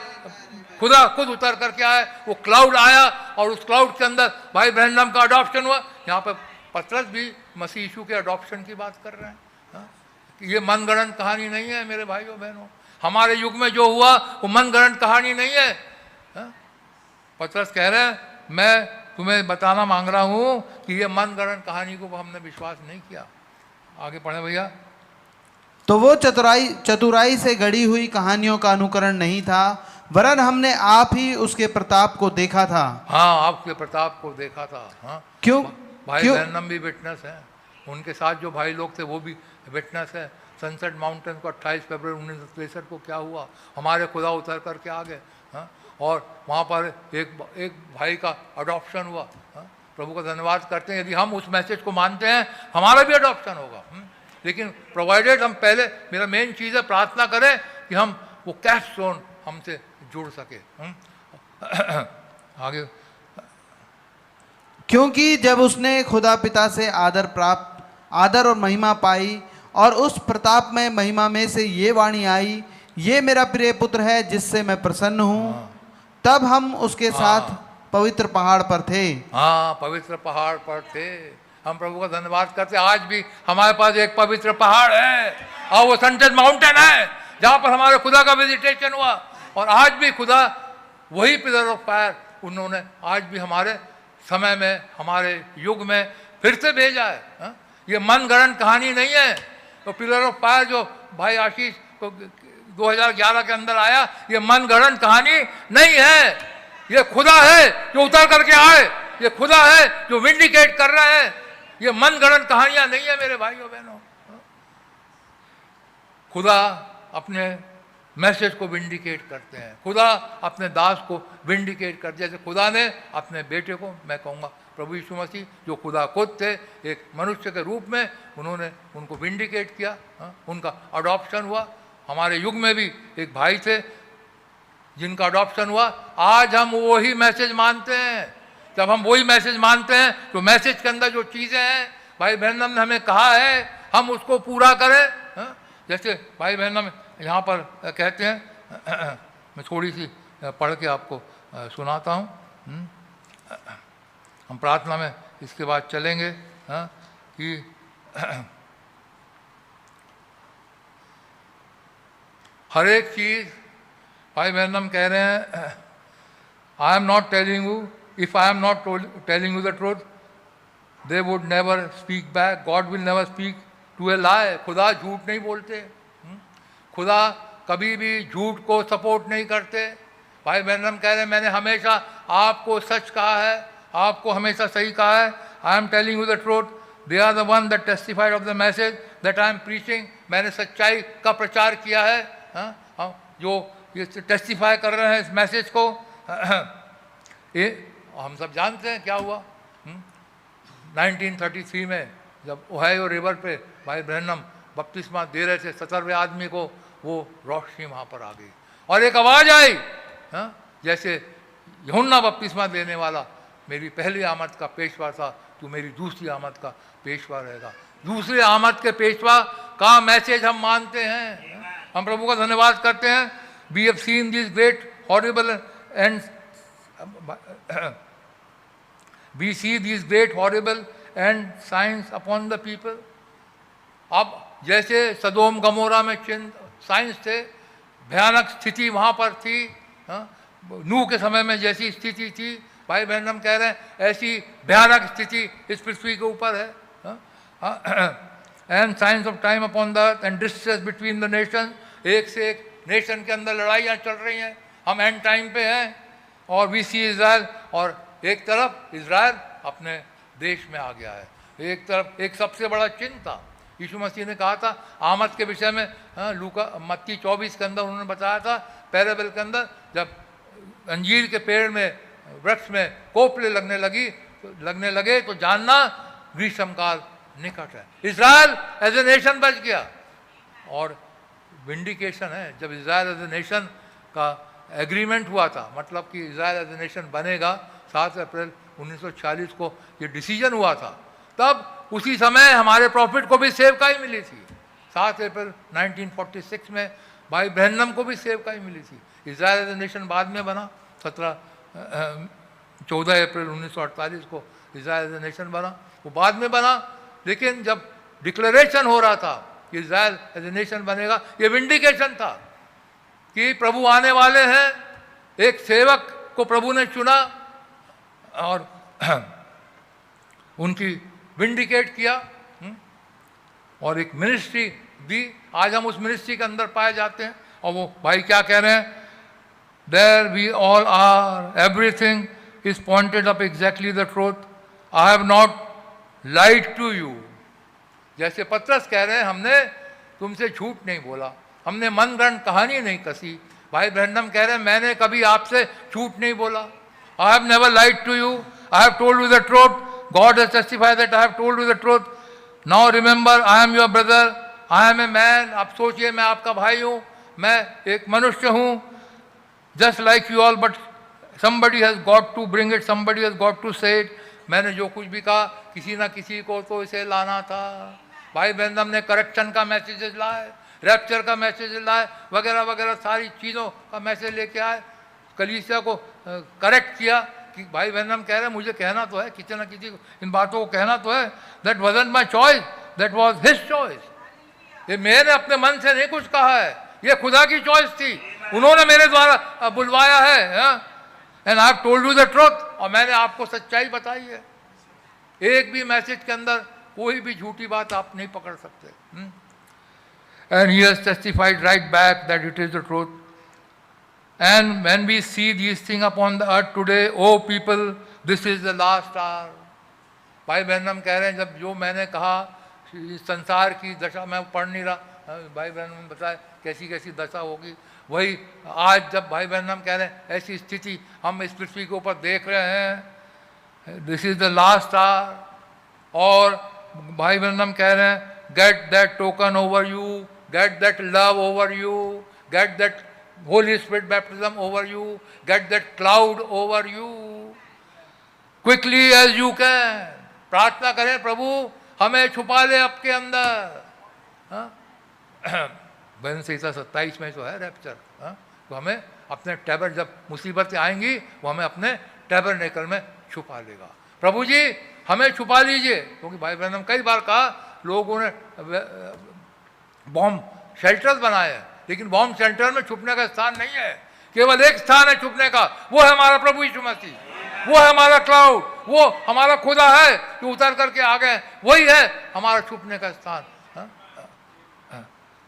खुदा खुद उतर करके आए, वो क्लाउड आया और उस क्लाउड के अंदर भाई ब्रैनम का अडॉप्शन हुआ। यहाँ पर पतरस भी मसीह यीशु के अडॉप्शन की बात कर रहे हैं। ये मनगढ़ंत कहानी नहीं है मेरे भाइयों बहनों, हमारे युग में जो हुआ वो मनगढ़ंत कहानी नहीं है। पतरस कह रहे हैं मैं तुम्हें बताना मांग रहा हूं कि ये मनगढ़ंत कहानी को हमने विश्वास नहीं किया। आगे पढ़े भैया। तो वो चतुराई से गढ़ी हुई कहानियों का अनुकरण नहीं था, वरन हमने आप ही उसके प्रताप को देखा था। हाँ, आपके प्रताप को देखा था। हाँ, क्यों? भाई ब्रैनम भी विटनेस है, उनके साथ जो भाई लोग थे वो भी विटनेस है। सनसेट माउंटेन को 28 फरवरी 1963 को क्या हुआ, हमारे खुदा उतर करके आ गए। हाँ, और वहाँ पर एक भाई का अडॉप्शन हुआ। हाँ, प्रभु का धन्यवाद करते हैं। यदि हम उस मैसेज को मानते हैं हमारा भी अडॉप्शन होगा। लेकिन प्रोवाइडेड हम पहले, मेरा मेन चीज़ है प्रार्थना करें कि हम वो कैपस्टोन हमसे जुड़ सके। आगे। क्योंकि जब उसने खुदा पिता से आदर और महिमा पाई और उस प्रताप में महिमा में से ये वाणी आई, ये मेरा प्रिय पुत्र है जिससे मैं प्रसन्न हूँ, तब हम उसके साथ पवित्र पहाड़ पर थे। हाँ, पवित्र पहाड़ पर थे। हम प्रभु का धन्यवाद करते हैं। आज भी हमारे पास एक पवित्र पहाड़ है और वो सनसेट माउंटेन है जहाँ पर हमारे खुदा का विजिटेशन हुआ। और आज भी खुदा वही पिलर ऑफ फायर उन्होंने आज भी हमारे समय में, हमारे युग में फिर से भेजा है। ये मनगढ़ंत कहानी नहीं है। तो पिलर ऑफ फायर जो भाई आशीष को 2011 के अंदर आया, ये मनगढ़ंत कहानी नहीं है। ये खुदा है जो उतर करके आए, ये खुदा है जो विंडिकेट कर रहा है। ये मनगढ़ंत कहानियां नहीं है मेरे भाइयों बहनों। खुदा अपने मैसेज को विंडिकेट करते हैं, खुदा अपने दास को विंडिकेट कर, जैसे खुदा ने अपने बेटे को, मैं कहूँगा प्रभु यीशु मसीह जो खुदा खुद थे एक मनुष्य के रूप में, उन्होंने उनको विंडिकेट किया। उनका अडॉप्शन हुआ। हमारे युग में भी एक भाई थे जिनका अडॉप्शन हुआ। आज हम वही मैसेज मानते हैं। जब हम वही मैसेज मानते हैं तो मैसेज के अंदर जो चीज़ें हैं भाई बहनम ने हमें कहा है हम उसको पूरा करें। जैसे भाई बहनम यहाँ पर कहते हैं, मैं थोड़ी सी पढ़ के आपको सुनाता हूँ। हम प्रार्थना में इसके बाद चलेंगे कि हर एक चीज़ भाई बहनम कह रहे हैं I am not telling you, if I am not telling you the truth they would never speak back, God will never speak to a lie. खुदा झूठ नहीं बोलते, खुदा कभी भी झूठ को सपोर्ट नहीं करते। भाई ब्रैनम कह रहे हैं मैंने हमेशा आपको सच कहा है, आपको हमेशा सही कहा है। I am telling you the truth, they are the one that testified of the message that I am preaching. मैंने सच्चाई का प्रचार किया है। हम जो ये टेस्टिफाई कर रहे हैं इस मैसेज को, ये हम सब जानते हैं क्या हुआ। 1933 में जब ओहायो रिवर पे भाई ब्रैनम बपतिस्मा दे रहे थे 17वें आदमी को, वो रोशनी वहाँ पर आ गई और एक आवाज़ आई, जैसे यूहन्ना बपतिस्मा देने वाला मेरी पहली आमद का पेशवा था, तू मेरी दूसरी आमद का पेशवा रहेगा। दूसरे आमद के पेशवा का मैसेज हम मानते हैं। हम प्रभु का धन्यवाद करते हैं। We have seen this great horrible and we see this great horrible and signs upon the people. अब जैसे सदोम गमोरा में चिन्ह साइंस थे, भयानक स्थिति वहाँ पर थी, नूह के समय में जैसी स्थिति थी, भाई ब्रैनम कह रहे हैं ऐसी भयानक स्थिति इस पृथ्वी के ऊपर है। And science of time upon the earth and distress between the nation. एक से एक नेशन के अंदर लड़ाइयाँ चल रही हैं। हम एंड टाइम पे हैं। और वी सी इज़राइल, और एक तरफ इज़राइल अपने देश में आ गया है, एक तरफ एक सबसे बड़ा चिन्ह था। यीशु मसीह ने कहा था आमद के विषय में, लूका मत्ती 24 के अंदर उन्होंने बताया था पैराबल के अंदर, जब अंजीर के पेड़ में वृक्ष में कोपले लगने लगे तो जानना ग्रीष्म काल निकट है। इज़राइल एज ए नेशन बच गया। और विंडिकेशन है, जब इज़राइल एज ए नेशन का एग्रीमेंट हुआ था, मतलब कि इज़राइल एज ए नेशन बनेगा 7 अप्रैल 1940 को ये डिसीजन हुआ था, तब उसी समय हमारे प्रॉफिट को भी सेवकाई मिली थी। 7 अप्रैल 1946 में भाई ब्रैनम को भी सेवकाई मिली थी। इज़राइल एज ए नेशन बाद में बना, 14 अप्रैल 1948 को इज़राइल एज ए नेशन बना, वो बाद में बना। लेकिन जब डिक्लेरेशन हो रहा था कि इज़राइल एज ए नेशन बनेगा, ये विंडिकेशन था कि प्रभु आने वाले हैं। एक सेवक को प्रभु ने चुना और उनकी विंडिकेट किया, और एक मिनिस्ट्री दी। आज हम उस मिनिस्ट्री के अंदर पाए जाते हैं। और वो भाई क्या कह रहे हैं, there we all are, everything is pointed up exactly the truth, I have not lied to you. जैसे पतरस कह रहे हैं हमने तुमसे झूठ नहीं बोला, हमने मन गढ़ कहानी नहीं कसी। भाई ब्रैनम कह रहे हैं मैंने कभी आपसे झूठ नहीं बोला। I have never lied to you, I have told you the truth, God has testified that I have told you the truth. Now remember, I am your brother. I am a man. आप सोचिए मैं आपका भाई हूँ, मैं एक मनुष्य हूँ, just like you all, but somebody has got to bring it, somebody has got to say it. मैंने जो कुछ भी कहा किसी ना किसी को तो इसे लाना था। भाई ब्रैनम ने करेक्शन का मैसेज लाए, रैप्चर का मैसेज लाए, वगैरह वगैरह सारी चीज़ों का मैसेज लेके आए, कलीसिया को करेक्ट किया कि भाई ब्रैनम कह रहे हैं मुझे कहना तो है, किसी ना किसी को इन बातों को कहना तो है। That wasn't my choice, that was his choice. ये मैंने अपने मन से नहीं कुछ कहा है, ये खुदा की चॉइस थी, उन्होंने मेरे द्वारा बुलवाया है। And I have told you the truth, और मैंने आपको सच्चाई बताई है। एक भी मैसेज के अंदर कोई भी झूठी बात आप नहीं पकड़ सकते। And he has testified right back that it is the truth. And when we see these things upon the earth today, oh people, this is the last hour. भाई ब्रैनम कह रहे हैं जब जो मैंने कहा इस संसार की दशा, मैं पढ़ नहीं रहा, भाई ब्रैनम ने बताया कैसी कैसी दशा होगी, वही आज जब भाई ब्रैनम कह रहे हैं ऐसी स्थिति हम इस पृथ्वी के ऊपर देख रहे हैं, this is the last hour. और भाई ब्रैनम कह रहे हैं get that token over you, get that love over you, get that Holy Spirit baptism over you, get that cloud over you, quickly as you can. प्रार्थना करें प्रभु हमें छुपा ले आपके अंदर। बहन संहिता 27 में जो है रैप्चर, तो हमें अपने टैबर, जब मुसीबतें आएंगी वो हमें अपने टैबरनेकल में छुपा लेगा। प्रभु जी हमें छुपा लीजिए, क्योंकि भाई ब्रैनम कई बार कहा लोगों ने बॉम्ब शेल्टर्स बनाए हैं, लेकिन बॉम्ब शेल्टर में छुपने का स्थान नहीं है, केवल एक स्थान है छुपने का, वो है हमारा प्रभु यीशु मसीह, वो है हमारा क्लाउड, वो हमारा खुदा है जो उतर करके आ गए, वही है हमारा छुपने का स्थान।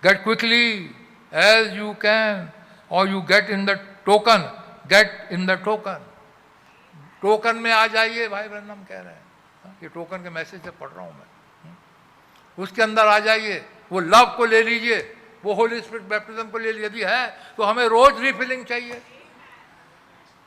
Get quickly as you can, or you get in the token. Get in the token. Token में आ जाइए, भाई ब्रह्मम कह रहे हैं। ये टोकन के मैसेज से पढ़ रहा हूँ मैं। उसके अंदर आ जाइए, वो लव को ले लीजिए, वो होली स्पिरिट बैप्टिज्म को ले लीजिए। यदि है तो हमें रोज रिफिलिंग चाहिए।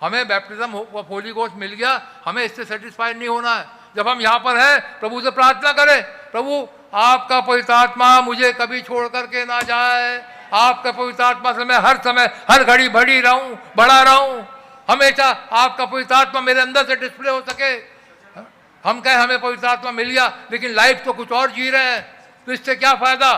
हमें बैप्टिज्म ऑफ होली गोस्ट मिल गया, हमें इससे सेटिस्फाइड नहीं होना है। जब हम यहाँ पर हैं, प्रभु से प्रार्थना करें, प्रभु आपका पवित्र आत्मा मुझे कभी छोड़ करके ना जाए। आपका पवित्र आत्मा से मैं हर समय हर घड़ी बढ़ी रहूं, बढ़ा रहूं। हमेशा आपका पवित्र आत्मा मेरे अंदर से डिस्प्ले हो सके। हम कहें हमें पवित्र आत्मा मिल गया, लेकिन लाइफ तो कुछ और जी रहे हैं, तो इससे क्या फायदा?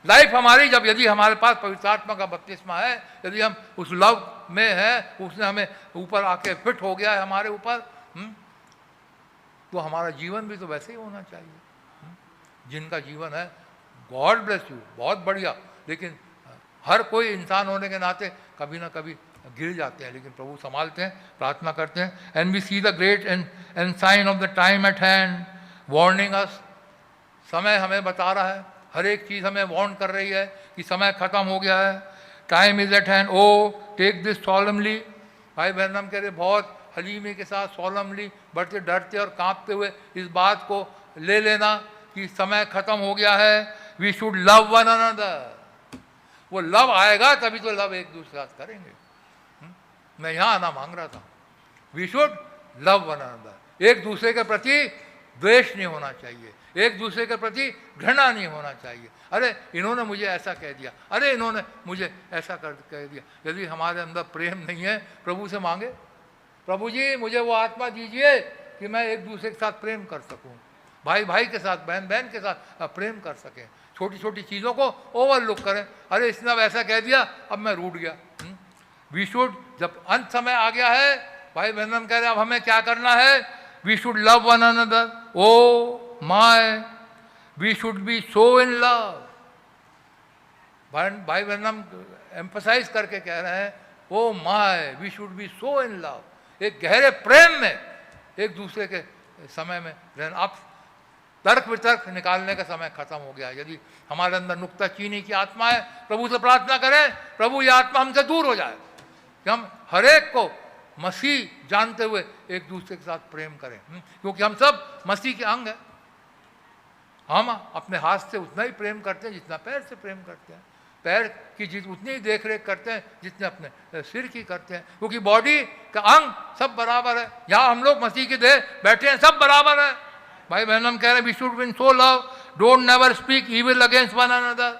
लाइफ हमारी, जब यदि हमारे पास पवित्र आत्मा का बपतिस्मा है, यदि हम उस लव में है, उसने हमें ऊपर आके फिट हो गया है हमारे ऊपर, तो हमारा जीवन भी तो वैसे ही होना चाहिए। जिनका जीवन है, गॉड ब्लेस यू, बहुत बढ़िया, लेकिन हर कोई इंसान होने के नाते कभी ना कभी गिर जाते हैं, लेकिन प्रभु संभालते हैं, प्रार्थना करते हैं। And we see the great and sign of the time at hand, warning us. समय हमें बता रहा है, हर एक चीज़ हमें वार्न कर रही है कि समय खत्म हो गया है। Time is at hand, O take this solemnly. भाई ब्रैनम कह रहे बहुत हलीमी के साथ सॉलमली, बढ़ते डरते और कांपते हुए इस बात को ले लेना कि समय खत्म हो गया है। We should love one another. वो लव आएगा तभी तो लव एक दूसरे के साथ करेंगे। मैं यहाँ आना मांग रहा था। We should love one another. एक दूसरे के प्रति द्वेष नहीं होना चाहिए, एक दूसरे के प्रति घृणा नहीं होना चाहिए। अरे इन्होंने मुझे ऐसा कह दिया, अरे इन्होंने मुझे ऐसा कह दिया। यदि हमारे अंदर प्रेम नहीं है, प्रभु से मांगे, प्रभु जी मुझे वो आत्मा दीजिए कि मैं एक दूसरे के साथ प्रेम कर सकूं, भाई भाई के साथ, बहन बहन के साथ प्रेम कर सकें। छोटी छोटी चीज़ों को ओवरलुक करें। अरे इसने अब ऐसा कह दिया, अब मैं रूठ गया। वी शुड, जब अंत समय आ गया है, भाई बहन कह रहे अब हमें क्या करना है? We should love one another. O my, we should be so in love. भाई बहन एम्फसाइज करके कह रहे हैं, O my, we should be so in love. एक गहरे प्रेम में एक दूसरे के समय में रहना। अब तर्क वितर्क निकालने का समय खत्म हो गया। यदि हमारे अंदर नुक्ता चीनी की आत्मा है, प्रभु से प्रार्थना करें, प्रभु ये आत्मा हमसे दूर हो जाए, कि हम हर एक को मसीह जानते हुए एक दूसरे के साथ प्रेम करें, क्योंकि हम सब मसीह के अंग हैं। हम अपने हाथ से उतना ही प्रेम करते हैं जितना पैर से प्रेम करते हैं। पैर की उतनी ही देख रेख करते हैं जितने अपने सिर की करते हैं, क्योंकि बॉडी का अंग सब बराबर है। यहाँ हम लोग मसीह के देह बैठे हैं, सब बराबर है। भाई बहन हम कह रहे हैं we should win so love, don't never speak evil against one another.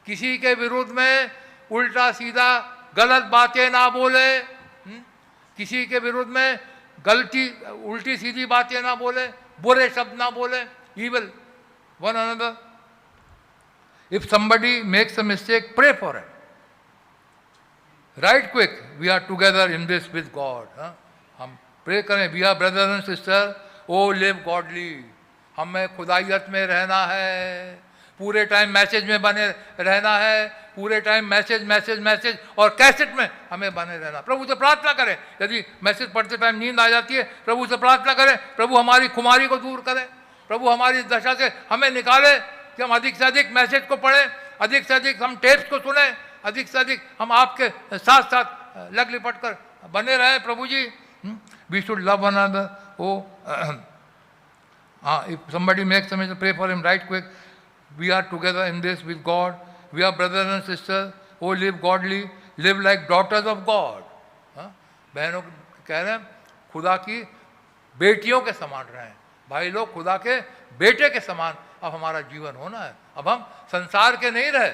किसी के विरुद्ध में उल्टा सीधा गलत बातें ना बोले, किसी के विरुद्ध में उल्टी सीधी बातें ना बोले, बुरे शब्द ना बोले, evil one another. If somebody makes a mistake, pray for it. Right quick, we are together in this with God. हम प्रे करें, we are brothers and sisters, oh live godly. हमें खुदाइयत में रहना है, पूरे टाइम मैसेज में बने रहना है, पूरे टाइम मैसेज और कैसेट में हमें बने रहना। प्रभु से प्रार्थना करें, यदि मैसेज पढ़ते टाइम नींद आ जाती है, प्रभु से प्रार्थना करें, प्रभु हमारी खुमारी को दूर करें, प्रभु हमारी दशा से हमें निकाले कि हम अधिक से अधिक मैसेज को पढ़ें, अधिक से अधिक हम टेप्स को सुने, अधिक से अधिक हम आपके साथ साथ लग लिपट कर बने रहें। प्रभु जी, we should love one another. Oh if somebody makes a mistake, pray for him right quick. We are together in this with God. We are brothers and sisters. Oh live godly, live like daughters of God. बहनों कह रहे हैं खुदा की बेटियों के समान रहें। भाई लोग खुदा के बेटे के समान अब हमारा जीवन होना है। अब हम संसार के नहीं रहे,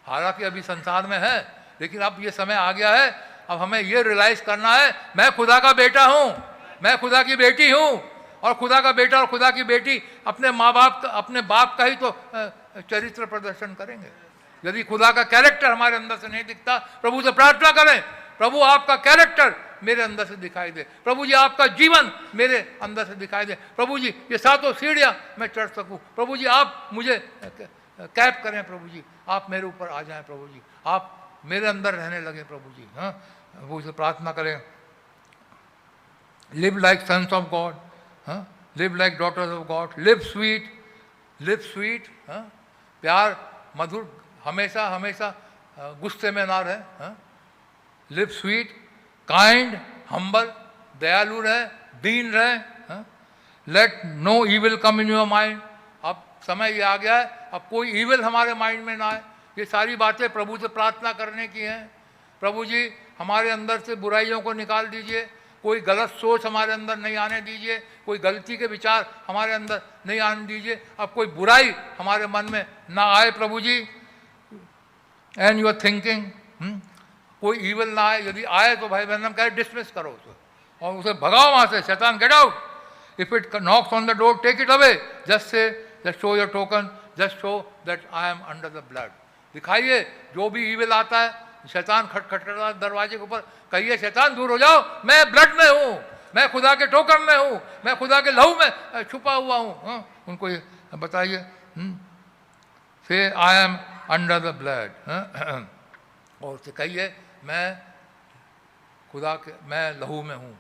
हालांकि अभी संसार में है, लेकिन अब ये समय आ गया है, अब हमें ये रियलाइज करना है मैं खुदा का बेटा हूँ, मैं खुदा की बेटी हूँ। और खुदा का बेटा और खुदा की बेटी अपने माँ बाप, अपने बाप का ही तो चरित्र प्रदर्शन करेंगे। यदि खुदा का कैरेक्टर हमारे अंदर से नहीं दिखता, प्रभु से प्रार्थना करें, प्रभु आपका कैरेक्टर मेरे अंदर से दिखाई दे, प्रभु जी आपका जीवन मेरे अंदर से दिखाई दे, प्रभु जी ये सातों सीढ़ियाँ मैं चढ़ सकूँ, प्रभु जी आप मुझे कैप करें, प्रभु जी आप मेरे ऊपर आ जाएं, प्रभु जी आप मेरे अंदर रहने लगे, प्रभु जी। हाँ, वो से प्रार्थना करें। Live like sons of God, live like daughters of God, live sweet, प्यार मधुर, हमेशा हमेशा गुस्से में ना रहे, लिव स्वीट, काइंड, हम्बल, दयालु रहे, दीन रहे, let no evil come in your mind. अब समय ये आ गया है, अब कोई ईविल हमारे माइंड में ना आए। ये सारी बातें प्रभु से प्रार्थना करने की हैं। प्रभु जी हमारे अंदर से बुराइयों को निकाल दीजिए, कोई गलत सोच हमारे अंदर नहीं आने दीजिए, कोई गलती के विचार हमारे अंदर नहीं आने दीजिए, अब कोई बुराई हमारे मन में ना आए प्रभु जी। एंड यूर थिंकिंग, कोई ईविल ना आए, यदि आए तो भाई बहन हम कहे डिसमिस करो उसे और उसे भगाओ वहाँ से, शैतान get out. If it knocks on the door take it away, just say just show your token, just show that I am under the blood. दिखाइए जो भी ईविल आता है, शैतान खटखटाता दरवाजे के ऊपर, कहिए शैतान दूर हो जाओ, मैं ब्लड में हूँ, मैं खुदा के टोकन में हूँ, मैं खुदा के लहू में छुपा हुआ हूँ। उनको ये बताइए, से आई एम अंडर द ब्लड, और उसे कहिए मैं खुदा के, मैं लहू में हूँ।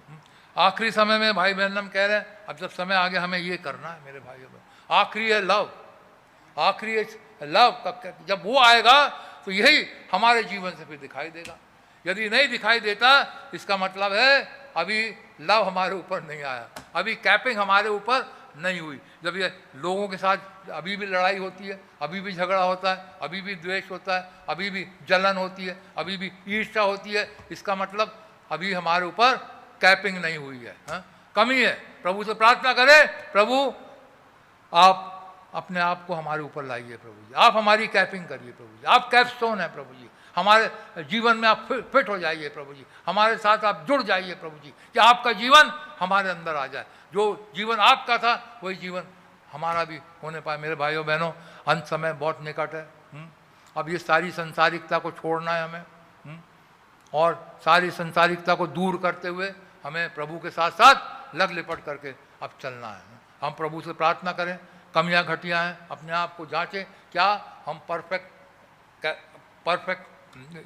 आखिरी समय में भाई बहन हम कह रहे हैं, अब जब समय आ गया हमें ये करना है मेरे भाइयों बहन। आखिरी है लव, आखिरी है लव। जब वो आएगा तो यही हमारे जीवन से फिर दिखाई देगा। यदि नहीं दिखाई देता, इसका मतलब है अभी लव हमारे ऊपर नहीं आया, अभी कैपिंग हमारे ऊपर नहीं हुई। जब ये लोगों के साथ अभी भी लड़ाई होती है, अभी भी झगड़ा होता है, अभी भी द्वेष होता है, अभी भी जलन होती है, अभी भी ईर्ष्या होती है, इसका मतलब अभी हमारे ऊपर कैपिंग नहीं हुई है, कमी है। प्रभु से प्रार्थना करें, प्रभु आप अपने आप को हमारे ऊपर लाइए प्रभु जी, आप हमारी कैपिंग करिए प्रभु जी, आप कैपस्टोन है प्रभु जी, हमारे जीवन में आप फिट हो जाइए प्रभु जी, हमारे साथ आप जुड़ जाइए प्रभु जी, कि आपका जीवन हमारे अंदर आ जाए। जो जीवन आपका था वही जीवन हमारा भी होने पाए। मेरे भाइयों बहनों, अंत समय बहुत निकट है। अब ये सारी संसारिकता को छोड़ना है हमें, और सारी संसारिकता को दूर करते हुए हमें प्रभु के साथ साथ लग लिपट करके अब चलना है। हम प्रभु से प्रार्थना करें, कमियां घटियां हैं अपने आप को जांचें, क्या हम परफेक्ट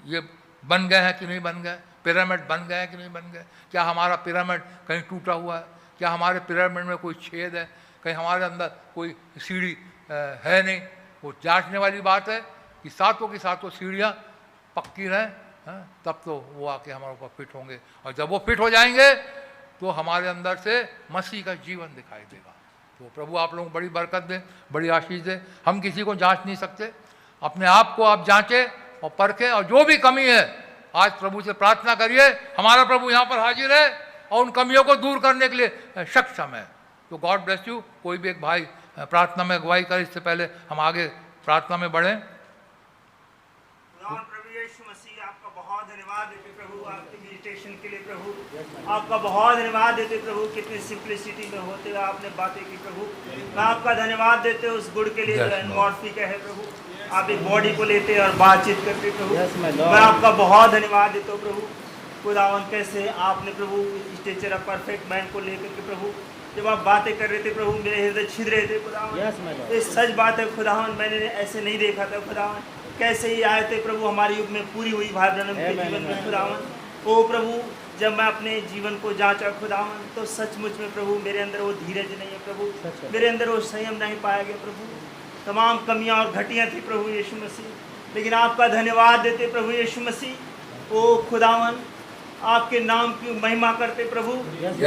ये बन गए हैं कि नहीं बन गए, पिरामिड बन गए हैं कि नहीं बन गए, क्या हमारा पिरामिड कहीं टूटा हुआ है, क्या हमारे पिरामिड में कोई छेद है, कहीं हमारे अंदर कोई सीढ़ी है नहीं। वो जांचने वाली बात है कि सातों की सातों सीढ़ियाँ पक्की रहें, तब तो वो आके हमारे ऊपर फिट होंगे, और जब वो फिट हो जाएंगे तो हमारे अंदर से मसीह का जीवन दिखाई देगा। तो प्रभु आप लोगों को बड़ी बरकत दे, बड़ी आशीष दे। हम किसी को जांच नहीं सकते, अपने आप को आप जांचें और परखें, और जो भी कमी है आज प्रभु से प्रार्थना करिए, हमारा प्रभु यहाँ पर हाजिर है और उन कमियों को दूर करने के लिए सक्षम है। तो गॉड ब्लेस यू। कोई भी एक भाई प्रार्थना में अगुवाई करे, इससे पहले हम आगे प्रार्थना में बढ़ें। प्रभु यीशु मसीह आपका बहुत धन्यवाद देते प्रभु, आपके मेडिटेशन के लिए प्रभु, आपका बहुत धन्यवाद देते प्रभु, कितनी सिंप्लिसिटी में होते हुए आपने बातें की प्रभु। मैं आपका धन्यवाद देते उस गुड़ के लिए जो एनमॉर्फी का है प्रभु, आप एक बॉडी को लेते और बातचीत करते प्रभु। मैं आपका बहुत धन्यवाद देता हूँ प्रभु। खुदावन कैसे आपने प्रभु स्टेचर ऑफ परफेक्ट मैन को लेकर के प्रभु जब आप बातें कर रहे थे प्रभु, मेरे हृदय छिद रहे थे खुदावन। ये सच बात है खुदावन, मैंने ऐसे नहीं देखा था खुदावन, कैसे ही आए थे प्रभु हमारे युग में पूरी हुई भाई ब्रनम के जीवन में खुदावन। ओ प्रभु, जब मैं अपने जीवन को जांचा खुदावन, तो सचमुच में प्रभु मेरे अंदर वो धीरज नहीं है प्रभु, मेरे अंदर वो संयम नहीं पाया गया प्रभु। तमाम कमियां और घटियां थी प्रभु यीशु मसीह, लेकिन आपका धन्यवाद देते प्रभु यीशु मसीह। ओ खुदावन, आपके नाम की महिमा करते प्रभु, क्योंकि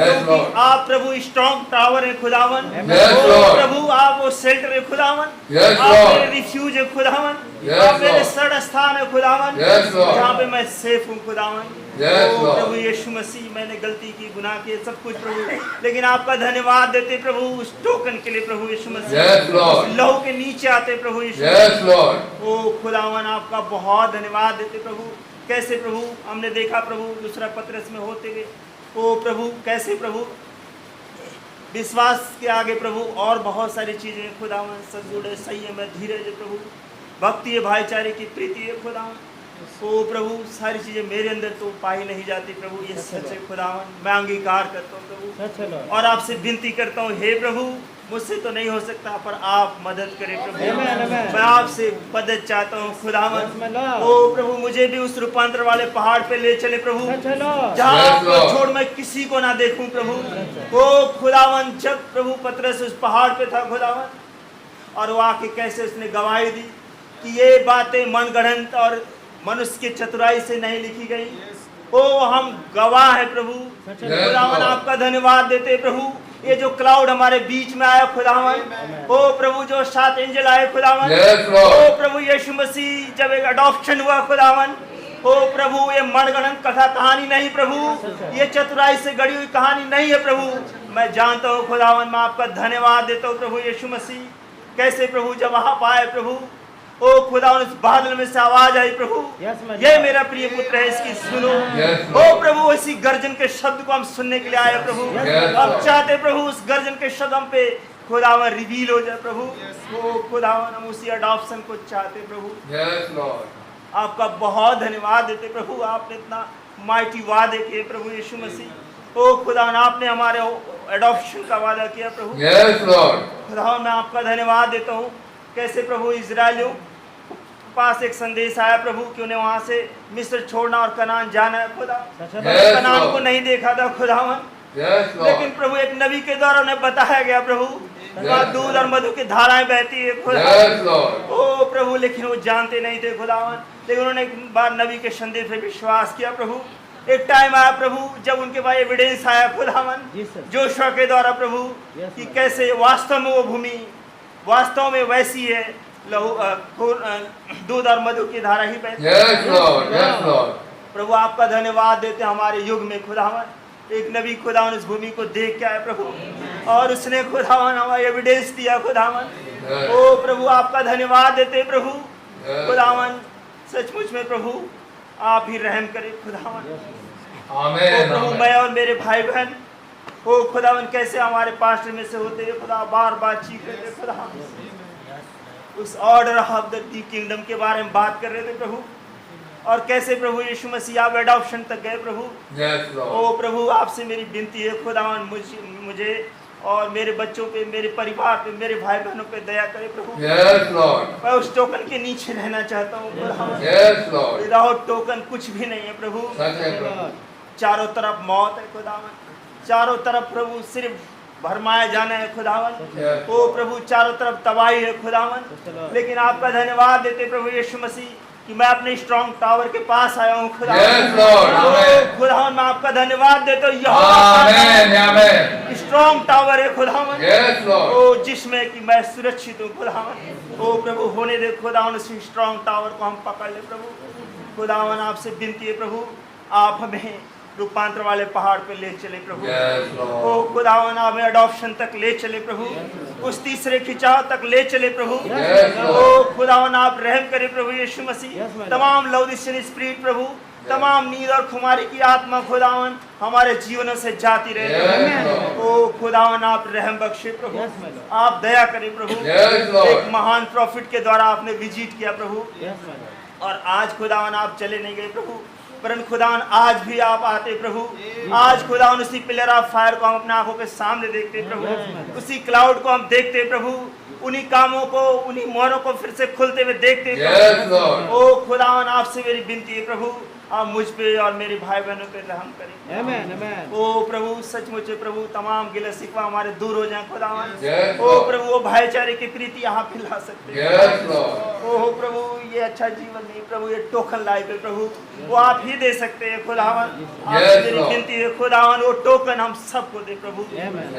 आप प्रभु स्ट्रॉन्ग टावर है खुदावन। ओ प्रभु, आप वो शेल्टर है खुदावन, आप मेरे रिफ्यूज है खुदावन, आप मेरे शरण स्थान है खुदावन, जहाँ पे मैं सेफ हूँ खुदावन। ओ प्रभु यीशु मसीह, मैंने गलती की, गुनाह किए, सब कुछ प्रभु, लेकिन आपका धन्यवाद देते प्रभु उस टोकन के लिए प्रभु यीशु मसीह, लहू के नीचे आते प्रभु यीशु मसीह। ओ खुदावन, आपका बहुत धन्यवाद देते प्रभु। कैसे प्रभु हमने देखा प्रभु दूसरा पत्रस में होते हुए, ओ प्रभु कैसे प्रभु विश्वास के आगे प्रभु और बहुत सारी चीज़ें खुदावन, सद्गुण है, संयम है, धीरज है प्रभु, भक्ति है, भाईचारे की प्रीति है खुदावन। ओ प्रभु सारी चीज़ें मेरे अंदर तो पाई नहीं जाती प्रभु, ये सच है खुदावन। मैं अंगीकार करता हूँ प्रभु और आपसे विनती करता हूँ, हे प्रभु मुझसे तो नहीं हो सकता, पर आप मदद करें प्रभु। मैं आपसे मदद चाहता हूँ खुदावन। ओ प्रभु, मुझे भी उस रूपांतर वाले पहाड़ पे ले चले प्रभु, जहाँ आपको छोड़ मैं किसी को ना देखूं प्रभु। ओ खुदावन, जब प्रभु पतरस उस पहाड़ पे था खुदावन, और वो आके कैसे उसने गवाही दी, कि ये बातें मनगढ़ंत और मनुष्य की चतुराई से नहीं लिखी गई। ओ हम गवाह है प्रभु। खुदावन आपका धन्यवाद देते प्रभु। ये जो क्लाउड हमारे बीच में आया खुदावन, ओ प्रभु जो 7 एंजल आए खुदावन, ओ प्रभु यीशु मसीह जब एक अडॉप्शन हुआ खुदावन, ओ प्रभु ये मनगढ़ंत कथा कहानी नहीं प्रभु, ये चतुराई से गढ़ी हुई कहानी नहीं है प्रभु। मैं जानता हूँ खुदावन, मैं आपका धन्यवाद देता हूँ प्रभु यीशु मसीह। कैसे प्रभु जब वहां पाए प्रभु, ओ खुदावन उस बादल में से आवाज आई प्रभु, ये मेरा प्रिय पुत्र है इसकी सुनो। ओ प्रभु इसी गर्जन के शब्द को हम सुनने के लिए आए प्रभु। हम चाहते प्रभु उस गर्जन के शब्द हम पे खुदावन रिवील हो जाए प्रभु। ओ खुदावन हम उसी अडॉप्शन को चाहते प्रभु। आपका बहुत धन्यवाद देते प्रभु। आपने इतना माइटी वादे किए प्रभु यीशु मसीह। ओ खुदावन आपने हमारे अडॉप्शन का वादा किया प्रभु। खुदावन मैं आपका धन्यवाद देता हूँ। कैसे प्रभु इजराइलियों पास एक संदेश आया प्रभु कि उन्हें वहां से मिस्र छोड़ना और कनान जाना है खुदा। कनान को नहीं देखा था खुदावन, लेकिन प्रभु एक नबी के द्वारा उन्हें बताया गया प्रभु, वहाँ दूध और मधु की धाराएं बहती है खुदा। ओ प्रभु लेकिन वो जानते नहीं थे खुदावन, लेकिन उन्होंने एक बार नबी के संदेश पे विश्वास किया प्रभु। एक टाइम आया प्रभु जब उनके पास एविडेंस आया खुदावन जोशुआ के द्वारा प्रभु कि कैसे वास्तव में वो भूमि वास्तव में वैसी है, लहू दूध और मधु की धारा ही बहती है। प्रभु आपका धन्यवाद देते हमारे युग में खुदावन एक नबी खुदावन उस भूमि को देख के आए प्रभु, और उसने खुदावन हमारा एविडेंस दिया खुदावन। ओ प्रभु आपका धन्यवाद देते प्रभु। खुदावन सचमुच में प्रभु आप ही रहम करें खुदावन। आमीन। प्रभु मैं और मेरे भाई बहन ओ खुदावन कैसे हमारे पास्टर में से होते हुए खुदा बार बार चीख रहे थे खुदा, उस ऑर्डर ऑफ द किंगडम के बारे में बात कर रहे थे प्रभु, और कैसे प्रभु यीशु मसीह आप एडॉप्शन तक गए प्रभु। ओ प्रभु आपसे मेरी विनती है खुदावन मुझे और मेरे बच्चों पे, मेरे परिवार पे, मेरे भाई बहनों पे दया करे प्रभु। मैं उस टोकन के नीचे रहना चाहता हूँ खुदावन। विदाउट टोकन कुछ भी नहीं है प्रभु। चारों तरफ मौत है खुदावन, चारों तरफ प्रभु सिर्फ भरमाया जाना है खुदावन। ओ प्रभु चारों तरफ तबाही है खुदावन, लेकिन आपका धन्यवाद देते प्रभु यीशु मसीह कि मैं अपने स्ट्रॉन्ग टावर के पास आया हूँ खुदावन। खुदावन मैं आपका धन्यवाद देता हूँ, स्ट्रॉन्ग टावर है खुदावन, ओ जिसमें कि मैं सुरक्षित हूँ खुदावन। ओ प्रभु होने दे खुदावन उस स्ट्रॉन्ग टावर को हम पकड़ ले प्रभु। खुदावन आपसे विनती है प्रभु आप हमें रूपांतर वाले पहाड़ पे ले चले प्रभु। ओ खुदावन हमें अडॉप्शन तक ले चले प्रभु, उस तीसरे खिंचाव तक ले चले प्रभु। ओ खुदावन आप रहम करें प्रभु यीशु मसीह। तमाम लौदिशियन स्पिरिट प्रभु, तमाम नींद और खुमारी की आत्मा खुदावन हमारे जीवनों से जाती रहे। ओ खुदावन आप रहम बख्शे प्रभु, आप दया करें प्रभु। एक महान प्रॉफिट के द्वारा आपने विजिट किया प्रभु, और आज खुदावन आप चले नहीं गए प्रभु, परंतु खुदावन आज भी आप आते प्रभु। आज खुदावन उसी पिलर ऑफ फायर को हम अपने आंखों के सामने देखते प्रभु, उसी क्लाउड को हम देखते प्रभु, उन्हीं कामों को, उन्हीं मोहरों को फिर से खुलते हुए देखते प्रभु। ओ खुदावन आपसे मेरी विनती है प्रभु आप मुझ पे और मेरे भाई बहनों पे रहम करें। आमीन आमीन। ओ प्रभु सचमुच प्रभु तमाम गिला शिकवा हमारे दूर हो जाए खुदावन। ओ प्रभु वो भाईचारे की प्रीति यहाँ पे ला सकते हैं। ओ प्रभु ये अच्छा जीवन नहीं प्रभु, ये टोकन लाइफ है प्रभु, वो आप ही दे सकते हैं खुदावन। आपसे मेरी विनती है खुदावन वो टोकन हम सबको दे प्रभु,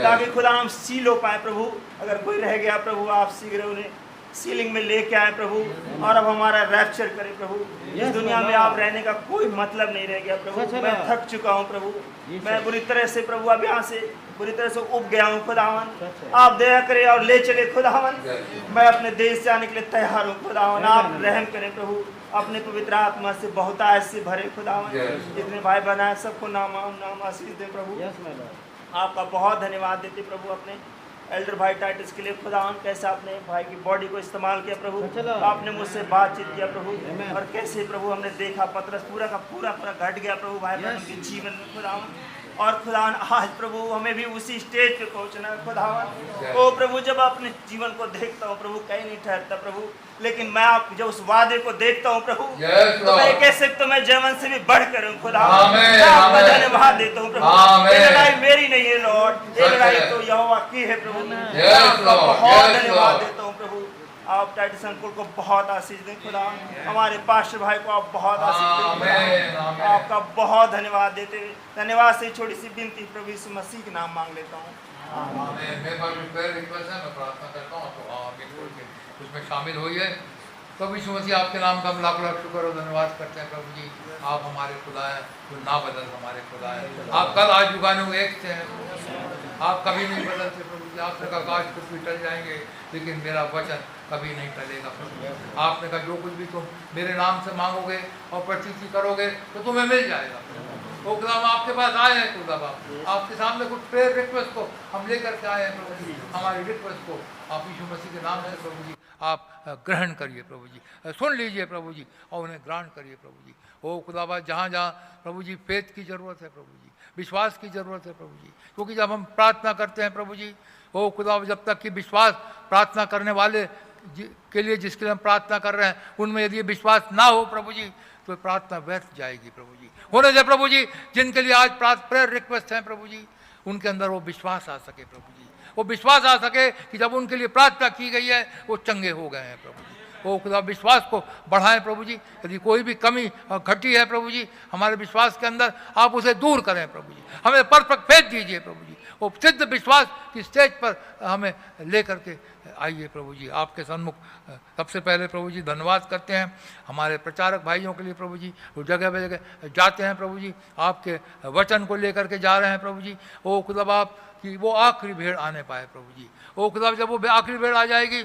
ताकि खुदा हम सील हो पाए प्रभु। अगर कोई रह गया प्रभु आप शीघ्र उन्हें सीलिंग में लेके आए प्रभु, और अब हमारा रैप्चर करे प्रभु। इस दुनिया में आप रहने का कोई मतलब नहीं रह गया प्रभु। मैं थक चुका हूँ प्रभु, मैं बुरी तरह से प्रभु अब यहाँ से बुरी तरह से उब गया हूँ खुदावन। आप दया करें और ले चले खुदावन। मैं अपने देश से आने के लिए तैयार हूँ खुदावन। आप रहम करें प्रभु, अपने पवित्र आत्मा से बहुतायत से भरे खुदावन। जितने भाई बहन हैं सबको नाम आशीष दे प्रभु। आपका बहुत धन्यवाद देते प्रभु अपने एल्डर भाई टाइटस के लिए खुदावन। कैसे आपने भाई की बॉडी को इस्तेमाल किया प्रभु, आपने मुझसे बातचीत किया प्रभु, और कैसे प्रभु हमने देखा पतरस पूरा का पूरा घट गया प्रभु भाई बहन के जीवन में खुदावन। और खुदावन आज प्रभु हमें भी उसी स्टेज पे पहुंचना है खुदावन। ओ प्रभु जब अपने जीवन को देखता हूँ प्रभु कहीं नहीं ठहरता प्रभु, लेकिन मैं आप जब उस वादे को देखता हूँ प्रभु तो मैं कह सकता हूँ मैं जयवंत से भी बढ़कर हूँ खुदावन। मैं आपका धन्यवाद देता हूँ प्रभु। ये लड़ाई मेरी नहीं है लॉर्ड, ये लड़ाई तो यहोवा की है प्रभु। मैं आपका बहुत धन्यवाद देता हूँ प्रभु। आप टाइटस अंकुल को बहुत आशीष दें खुदा। हमारे पास्टर भाई को आप बहुत आशीष दें खुदा। आपका बहुत धन्यवाद देते हुए धन्यवाद से छोटी सी विनती प्रभु यीशु मसीह के नाम मांग लेता हूँ। मेरे पास भी प्रेयर रिक्वेस्ट है, मैं प्रार्थना करता हूँ तो आप उसमें शामिल होइए। प्रभु यीशु मसीह आपके नाम का हम लाख लाख शुक्र और धन्यवाद करते हैं प्रभु जी। आप हमारे खुदा हैं, जो ना बदल हमारे खुदा है। आप कल आज जुगानों में एक थे, आप कभी नहीं बदलते प्रभु जी। आपने कहा काश कुछ भी टल जाएंगे लेकिन मेरा वचन कभी नहीं टलेगा प्रभु जी। आपने कहा जो कुछ भी तुम मेरे नाम से मांगोगे और प्रतिष्ठित करोगे तो तुम्हें मिल जाएगा। वो खुदा हम आपके पास आए हैं खुदा बाप, आपके सामने कुछ प्रेयर रिक्वेस्ट को हम लेकर के आए हैं प्रभु जी। हमारी रिक्वेस्ट को आप यीशु मसीह के नाम से प्रभु जी आप ग्रहण करिए प्रभु जी, सुन लीजिए प्रभु जी और उन्हें ग्रहण करिए प्रभु जी। ओ खुदाबा जहाँ जहाँ प्रभु जी फेथ की ज़रूरत है प्रभु जी, विश्वास की ज़रूरत है प्रभु जी, क्योंकि जब हम प्रार्थना करते हैं प्रभु जी, ओ खुदा जब तक कि विश्वास प्रार्थना करने वाले के लिए जिसके लिए हम प्रार्थना कर रहे हैं उनमें यदि विश्वास ना हो प्रभु जी तो प्रार्थना व्यर्थ जाएगी प्रभु जी। होने दे प्रभु जी जिनके लिए आज प्रेयर रिक्वेस्ट हैं प्रभु जी, उनके अंदर वो विश्वास आ सके प्रभु जी, वो विश्वास आ सके कि जब उनके लिए प्रार्थना की गई है वो चंगे हो गए हैं प्रभु जी। वो खुदा विश्वास को बढ़ाएं प्रभु जी। यदि कोई भी कमी घटी है प्रभु जी हमारे विश्वास के अंदर, आप उसे दूर करें प्रभु जी। हमें परफेक्ट फेथ दीजिए प्रभु जी। वो सिद्ध विश्वास की स्टेज पर हमें लेकर के आइए प्रभु जी आपके सन्मुख। सबसे पहले प्रभु जी धन्यवाद करते हैं हमारे प्रचारक भाइयों के लिए प्रभु जी, वो जगह पे जगह जाते हैं प्रभु जी, आपके वचन को लेकर के जा रहे हैं प्रभु जी। ओ खुदा बाप कि वो आखिरी भेड़ आने पाए प्रभु जी। ओ खुदा जब वो आखिरी भेड़ आ जाएगी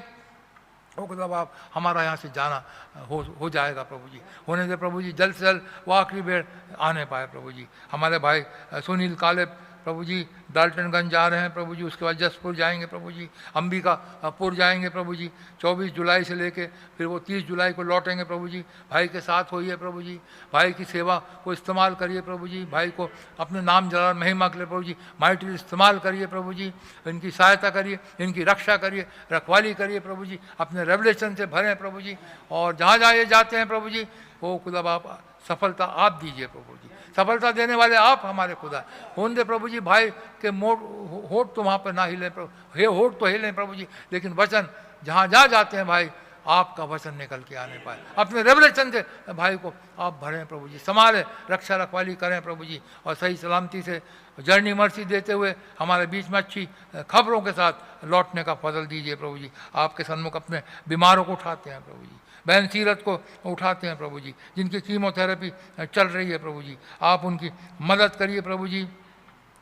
ओ खुदा बाप हमारा यहाँ से जाना हो जाएगा प्रभु जी। होने से प्रभु जी जल्द से जल्द वो आखिरी भेड़ आने पाए प्रभु जी। हमारे भाई सुनील काले प्रभु जी डाल्टनगंज जा रहे हैं प्रभु जी, उसके बाद जसपुर जाएंगे प्रभु जी, अंबिकापुर जाएंगे प्रभु जी। 24 जुलाई से लेके फिर वो 30 जुलाई को लौटेंगे प्रभु जी। भाई के साथ होइए प्रभु जी, भाई की सेवा को इस्तेमाल करिए प्रभु जी, भाई को अपने नाम जलाल महिमा के लिए प्रभु जी माइटली इस्तेमाल करिए प्रभु जी। इनकी सहायता करिए, इनकी रक्षा करिए, रखवाली करिए प्रभु जी, अपने रेवलेशन से भरें प्रभु जी। और जहाँ जहाँ ये जाते हैं प्रभु जी वो खुदा बाप सफलता आप दीजिए प्रभु जी। सफलता देने वाले आप हमारे खुदा। होने दे प्रभु जी भाई के होठ तो वहाँ पर ना हिले प्रभु, होठ तो हिले प्रभु जी, लेकिन वचन जहाँ जहाँ जाते हैं भाई आपका वचन निकल के आने पाए। अपने रेवलेशन से भाई को आप भरें प्रभु जी, संभालें, रक्षा रखवाली करें प्रभु जी। और सही सलामती से जर्नी मर्सी देते हुए हमारे बीच में अच्छी खबरों के साथ लौटने का फजल दीजिए प्रभु जी। आपके सन्मुख अपने बीमारों को उठाते हैं प्रभु जी, बहन सीरत को उठाते हैं प्रभु जी, जिनकी कीमोथेरेपी चल रही है प्रभु जी, आप उनकी मदद करिए प्रभु जी।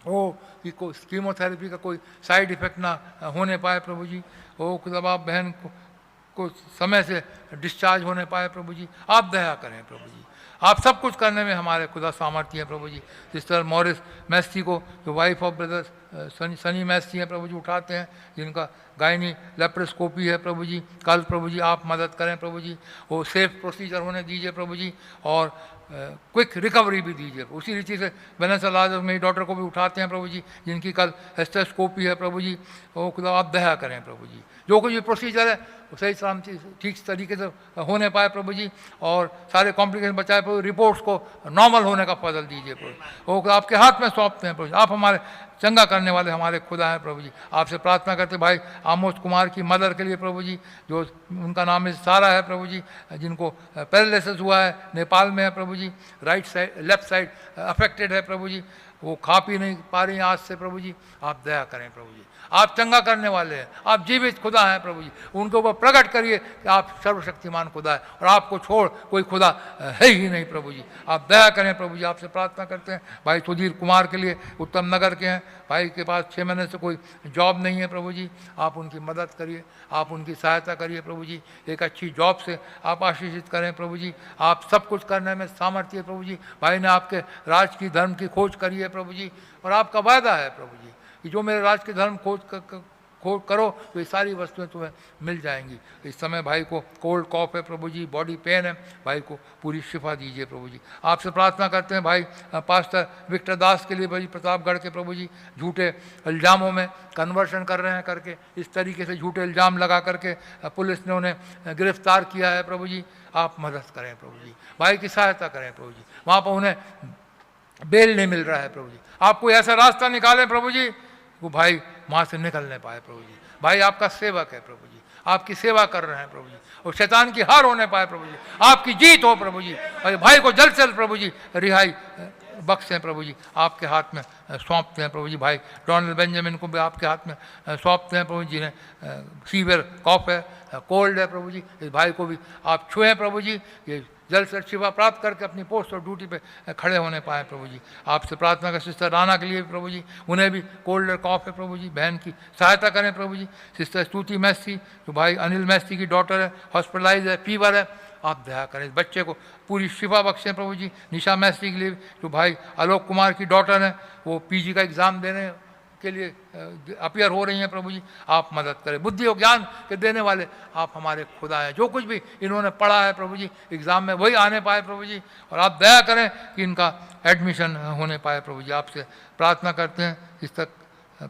ओ कि कोई कीमोथेरेपी का कोई साइड इफ़ेक्ट ना होने पाए प्रभु जी। ओ खुदा बाप बहन को समय से डिस्चार्ज होने पाए प्रभु जी। आप दया करें प्रभु जी, आप सब कुछ करने में हमारे खुदा सामर्थ्य है प्रभु जी। सिस्टर मॉरिस मैस्सी को जो वाइफ ऑफ ब्रदर सनी मैस्सी हैं प्रभु जी उठाते हैं, जिनका गायनी लेप्रोस्कोपी है प्रभु जी। कल प्रभु जी आप मदद करें प्रभु जी, वो सेफ प्रोसीजर होने दीजिए प्रभु जी और क्विक रिकवरी भी दीजिए। उसी रीति से वेनेसा लाजर मेरी डॉटर को भी उठाते हैं प्रभु जी, जिनकी कल हेस्टेस्कोपी है प्रभु जी। वो खुदा आप दया करें प्रभु जी, जो कुछ भी प्रोसीजर है वो सही सलामती ठीक तरीके से होने पाए प्रभु जी और सारे कॉम्प्लिकेशन बचाए प्रभु। रिपोर्ट्स को नॉर्मल होने का फजल दीजिए प्रभु। वो आपके हाथ में सौंपते हैं प्रभु जी, आप हमारे चंगा करने वाले हमारे खुदा हैं प्रभु जी। आपसे प्रार्थना करते भाई आमोद कुमार की मदर के लिए प्रभु जी, जो उनका नाम है सारा है प्रभु जी, जिनको पैरालिसिस हुआ है, नेपाल में है प्रभु जी, right side left side affected है प्रभु जी, वो खा पी नहीं पा रही आज से प्रभु जी। आप दया करें प्रभु जी, आप चंगा करने वाले हैं, आप जीवित खुदा हैं प्रभु जी। उनके ऊपर प्रकट करिए कि आप सर्वशक्तिमान खुदा है और आपको छोड़ कोई खुदा है ही नहीं प्रभु जी। आप दया करें प्रभु जी, आपसे प्रार्थना करते हैं भाई सुधीर कुमार के लिए, उत्तम नगर के हैं, भाई के पास 6 महीने से कोई जॉब नहीं है प्रभु जी। आप उनकी मदद करिए, आप उनकी सहायता करिए प्रभु जी, एक अच्छी जॉब से आप आशीषित करें प्रभु जी। आप सब कुछ करने में सामर्थ्य है प्रभु जी। भाई ने आपके राज की धर्म की खोज करी है प्रभु जी, और आपका वायदा है प्रभु जी कि जो मेरे राज के धर्म खोज करो तो ये सारी वस्तुएं तुम्हें मिल जाएंगी। इस समय भाई को कोल्ड कॉफ है प्रभु जी, बॉडी पेन है, भाई को पूरी शिफा दीजिए प्रभु जी। आपसे प्रार्थना करते हैं भाई पास्टर विक्टर दास के लिए भाई प्रतापगढ़ के प्रभु जी, झूठे इल्ज़ामों में कन्वर्शन कर रहे हैं करके, इस तरीके से झूठे इल्ज़ाम लगा करके पुलिस ने उन्हें गिरफ्तार किया है प्रभु जी। आप मदद करें प्रभु जी, भाई की सहायता करें प्रभु जी। वहाँ पर उन्हें बेल नहीं मिल रहा है प्रभु जी, आप कोई ऐसा रास्ता निकालें प्रभु जी वो भाई वहाँ से निकलने पाए प्रभु जी। भाई आपका सेवक है प्रभु जी, आपकी सेवा कर रहे हैं प्रभु जी, और शैतान की हार होने पाए प्रभु जी, आपकी जीत हो प्रभु जी, और भाई को जल्द से जल्द प्रभु जी रिहाई बख्शें प्रभु जी, आपके हाथ में सौंपते हैं प्रभु जी। भाई डोनाल्ड बेंजामिन को भी आपके हाथ में सौंपते हैं प्रभु जी, जिन्हें फीवर कॉफ है, कोल्ड है प्रभु जी, इस भाई को भी आप छुएं प्रभु जी, ये जल्द से शिफा प्राप्त करके अपनी पोस्ट और ड्यूटी पे खड़े होने पाए प्रभु जी। आपसे प्रार्थना कर सिस्टर राना के लिए प्रभु जी, उन्हें भी कोल्ड और कॉफ है प्रभु जी, बहन की सहायता करें प्रभु जी। सिस्टर स्तुति मैस्त्री जो भाई अनिल मैस्त्री की डॉटर है, हॉस्पिटलाइज है, फीवर है, आप दया करें, इस बच्चे को पूरी शिफा बख्शें प्रभु जी। निशा मैस्त्री के लिए जो भाई आलोक कुमार की डॉटर है, वो पीजी का एग्ज़ाम देने के लिए अपियर हो रही हैं प्रभु जी, आप मदद करें। बुद्धि और ज्ञान के देने वाले आप हमारे खुदा हैं, जो कुछ भी इन्होंने पढ़ा है प्रभु जी एग्ज़ाम में वही आने पाए प्रभु जी, और आप दया करें कि इनका एडमिशन होने पाए प्रभु जी। आपसे प्रार्थना करते हैं, इस तक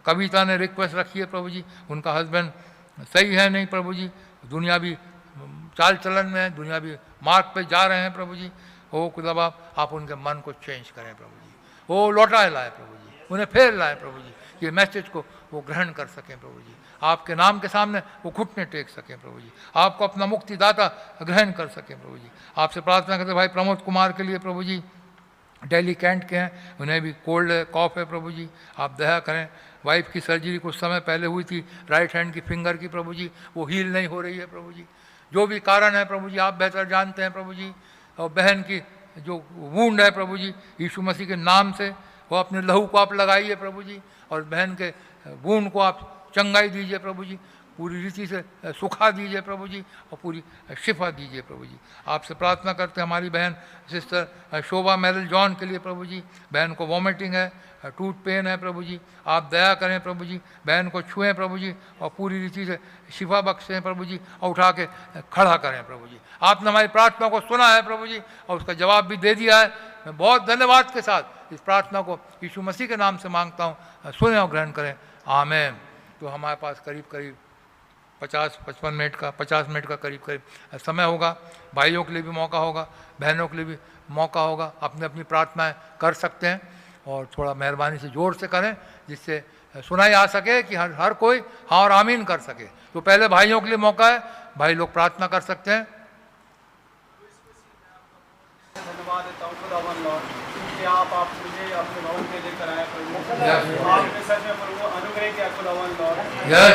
कविता ने रिक्वेस्ट रखी है प्रभु जी, उनका हस्बैंड सही है नहीं प्रभु जी, दुनियावी चाल चलन में है, दुनियावी मार्ग पे जा रहे हैं प्रभु जी। ओ खुदा बाप, आप उनके मन को चेंज करें प्रभु जी, वो लौटाए लाए प्रभु जी, उन्हें फेर लाए प्रभु जी, ये मैसेज को वो ग्रहण कर सकें प्रभु जी, आपके नाम के सामने वो घुटने टेक सकें प्रभु जी, आपको अपना मुक्तिदाता ग्रहण कर सकें प्रभु जी। आपसे प्रार्थना करते भाई प्रमोद कुमार के लिए प्रभु जी, दिल्ली कैंट के हैं, उन्हें भी कोल्ड है, कॉफ है प्रभु जी, आप दया करें। वाइफ की सर्जरी कुछ समय पहले हुई थी, राइट हैंड की फिंगर की प्रभु जी, वो हील नहीं हो रही है प्रभु जी, जो भी कारण है प्रभु जी आप बेहतर जानते हैं प्रभु जी। और बहन की जो वूंड है प्रभु जी, यीशु मसीह के नाम से वो अपने लहू को आप लगाइए प्रभु जी, और बहन के वूंड को आप चंगाई दीजिए प्रभु जी, पूरी रीति से सुखा दीजिए प्रभु जी, और पूरी शिफा दीजिए प्रभु जी। आपसे प्रार्थना करते हैं हमारी बहन सिस्टर शोभा मेरल जॉन के लिए प्रभु जी, बहन को वॉमिटिंग है, टूथ पेन है प्रभु जी, आप दया करें प्रभु जी, बहन को छुएं प्रभु जी, और पूरी रीति से शिफा बख्शें प्रभु जी, और उठा के खड़ा करें प्रभु जी। आपने हमारी प्रार्थना को सुना है प्रभु जी, और उसका जवाब भी दे दिया है। मैं बहुत धन्यवाद के साथ इस प्रार्थना को यीशु मसीह के नाम से मांगता हूँ, सुने और ग्रहण करें, आमीन। तो हमारे पास करीब करीब 50 मिनट का करीब समय होगा, भाइयों के लिए भी मौका होगा, बहनों के लिए भी मौका होगा, अपने अपनी प्रार्थनाएं कर सकते हैं, और थोड़ा मेहरबानी से जोर से करें जिससे सुनाई आ सके कि हर कोई हाँ और आमीन कर सके। तो पहले भाइयों के लिए मौका है, भाई लोग प्रार्थना कर सकते हैं। धन्यवाद देता हूँ खुदावन लॉर्ड कि आप मुझे अपने भवन में लेकर आए प्रभु, आपने सच में प्रभु अनुग्रह किया खुदावन लॉर्ड,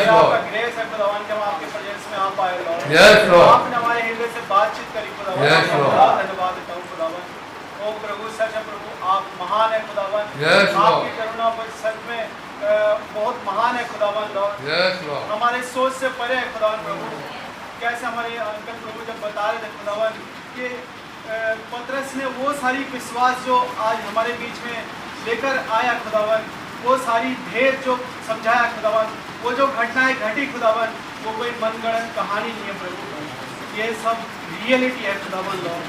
आपका ग्रेस है खुदावन कि हम आपके प्रेजेंस में आप आए लॉर्ड, आपने हमारे हृदय से बातचीत करी खुदावन, धन्यवाद देता हूँ खुदावन। ओ प्रभु सच है प्रभु, आप महान है खुदावन, आपकी करुणा पर सच में बहुत महान है खुदावन लॉर्ड, हमारे सोच से परे है खुदावन प्रभु। कैसे हमारे अंकल प्रभु जब बता रहे थे खुदावन कि पतरस ने वो सारी विश्वास जो आज हमारे बीच में लेकर आया खुदावन, वो सारी भेद जो समझाया खुदावन, वो जो घटनाएं घटी खुदावन, वो कोई मनगढ़ंत कहानी नहीं है प्रभु, ये सब रियलिटी है खुदावन लॉर्ड,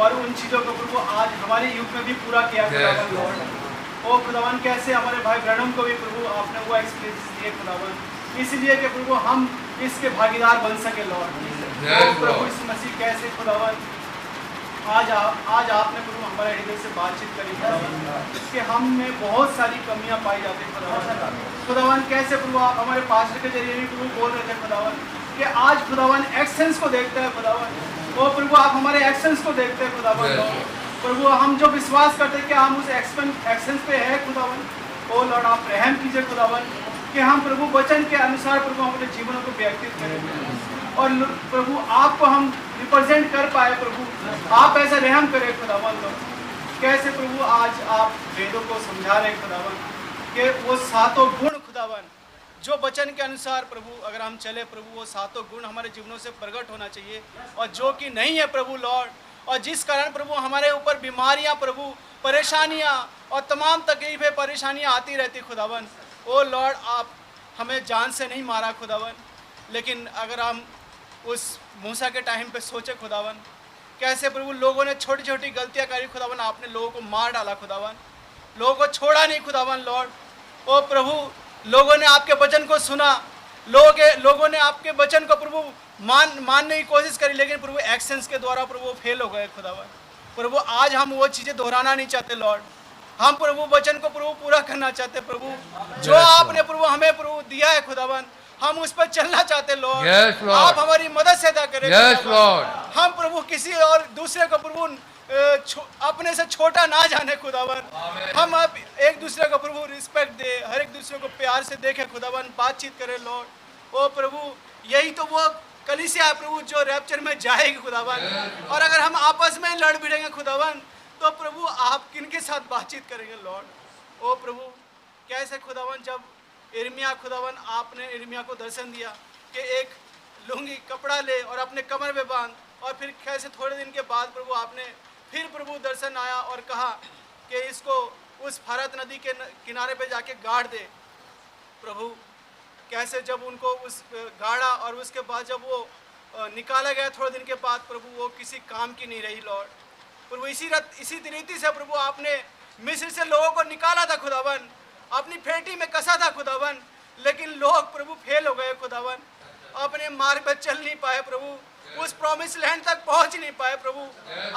और उन चीज़ों को प्रभु आज हमारे युग में भी पूरा किया खुदावन लॉर्ड। ओ खुदावन कैसे हमारे भाई ब्रैनम को भी प्रभु आपने वो एक्सपीरियंस दिए खुदावन, इसलिए कि प्रभु हम इसके भागीदार बन सके लॉर्ड। प्रभु इस मसीह कैसे खुदावन आज आपने प्रभु हमारे हृदय से बातचीत करी खुदावन कि हम में बहुत सारी कमियां पाई जाती है खुदावन। कैसे प्रभु आप हमारे पास्टर के जरिए भी प्रभु बोल रहे थे खुदावन कि आज खुदावन एक्शंस को देखते हैं खुदावन, वो प्रभु आप हमारे एक्शंस को देखते हैं खुदावन प्रभु, हम जो विश्वास करते हैं कि हम उस एक्शंस पे है खुदावन, ओ लॉर्ड आप रहम कीजिए खुदावन कि हम प्रभु वचन के अनुसार प्रभु अपने जीवनों को व्यतीत करें, और प्रभु आपको हम रिप्रेजेंट कर पाए प्रभु, आप ऐसा रहम करें खुदावन। कैसे प्रभु आज आप वेदों को समझा रहे खुदावन कि वो सातों गुण खुदावन जो वचन के अनुसार प्रभु अगर हम चले प्रभु, वो सातों गुण हमारे जीवनों से प्रकट होना चाहिए, और जो कि नहीं है प्रभु लॉर्ड, और जिस कारण प्रभु हमारे ऊपर बीमारियां प्रभु, परेशानियां और तमाम तकलीफें परेशानियां आती रहती खुदावन। ओ लॉर्ड आप हमें जान से नहीं मारा खुदावन, लेकिन अगर हम उस मूसा के टाइम पे सोचे खुदावन, कैसे प्रभु लोगों ने छोटी छोटी गलतियां करी खुदावन, आपने लोगों को मार डाला खुदावन, लोगों को छोड़ा नहीं खुदावन लॉर्ड। ओ प्रभु लोगों ने आपके वचन को सुना, लोगों ने आपके वचन को प्रभु मानने की कोशिश करी, लेकिन प्रभु एक्शंस के द्वारा प्रभु फेल हो गए खुदावन। प्रभु आज हम वो चीज़ें दोहराना नहीं चाहते लॉर्ड, हम प्रभु वचन को प्रभु पूरा करना चाहते प्रभु, जो आपने प्रभु हमें प्रभु दिया है खुदावन, हम उस पर चलना चाहते लॉर्ड। Yes, Lord. आप हमारी मदद सहायता करें Yes, खुदावन। Lord. हम प्रभु किसी और दूसरे को प्रभु अपने से छोटा ना जाने खुदावन। हम अब एक दूसरे को प्रभु रिस्पेक्ट दे, हर एक दूसरे को प्यार से देखे खुदावन, बातचीत करें लॉर्ड। ओ प्रभु यही तो वो कलीसिया है प्रभु जो रैप्चर में जाएगी खुदावन। और अगर हम आपस में लड़ भिड़ेंगे खुदावन तो प्रभु आप किनके साथ बातचीत करेंगे लॉर्ड। ओ प्रभु कैसे खुदावन, जब इर्मिया खुदावन आपने इर्मिया को दर्शन दिया कि एक लुंगी कपड़ा ले और अपने कमर में बांध, और फिर कैसे थोड़े दिन के बाद प्रभु आपने फिर प्रभु दर्शन आया और कहा कि इसको उस फरात नदी के किनारे पे जाके गाड़ दे। प्रभु कैसे जब उनको उस गाड़ा और उसके बाद जब वो निकाला गया थोड़े दिन के बाद प्रभु वो किसी काम की नहीं रही लॉर्ड। प्रभु इसी रीति से प्रभु आपने मिस्र से लोगों को निकाला था खुदावन, अपनी फेटी में कसा था खुदावन, लेकिन लोग प्रभु फेल हो गए खुदावन, अपने मार्ग पर चल नहीं पाए प्रभु, उस प्रॉमिस लैंड तक पहुंच नहीं पाए प्रभु,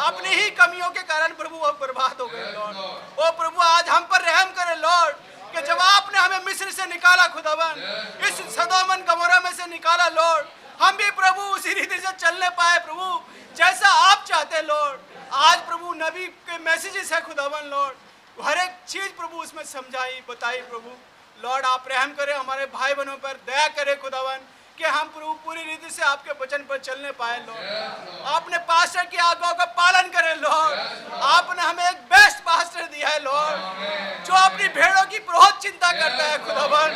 अपनी ही कमियों के कारण प्रभु वो बर्बाद हो गए लॉर्ड। ओ प्रभु आज हम पर रहम करे लॉर्ड कि जब आपने हमें मिस्र से निकाला खुदावन, इस सदोम गमोरा में से निकाला लॉर्ड, हम भी प्रभु उसी रीति से चलने पाए प्रभु जैसा आप चाहते लॉर्ड। आज प्रभु नबी के मैसेजेस है खुदावन लॉर्ड, हर एक चीज प्रभु उसमें समझाई बताई प्रभु लॉर्ड। आप रहम करें हमारे भाई बहनों पर, दया करें खुदावन कि हम प्रभु पूरी रीति से आपके वचन पर चलने पाए लॉर्ड। आपने पास्टर की आज्ञाओं का पालन करें लॉर्ड। आपने हमें एक बेस्ट पास्टर दिया है लॉर्ड जो अपनी भेड़ों की बहुत चिंता करता है खुदावन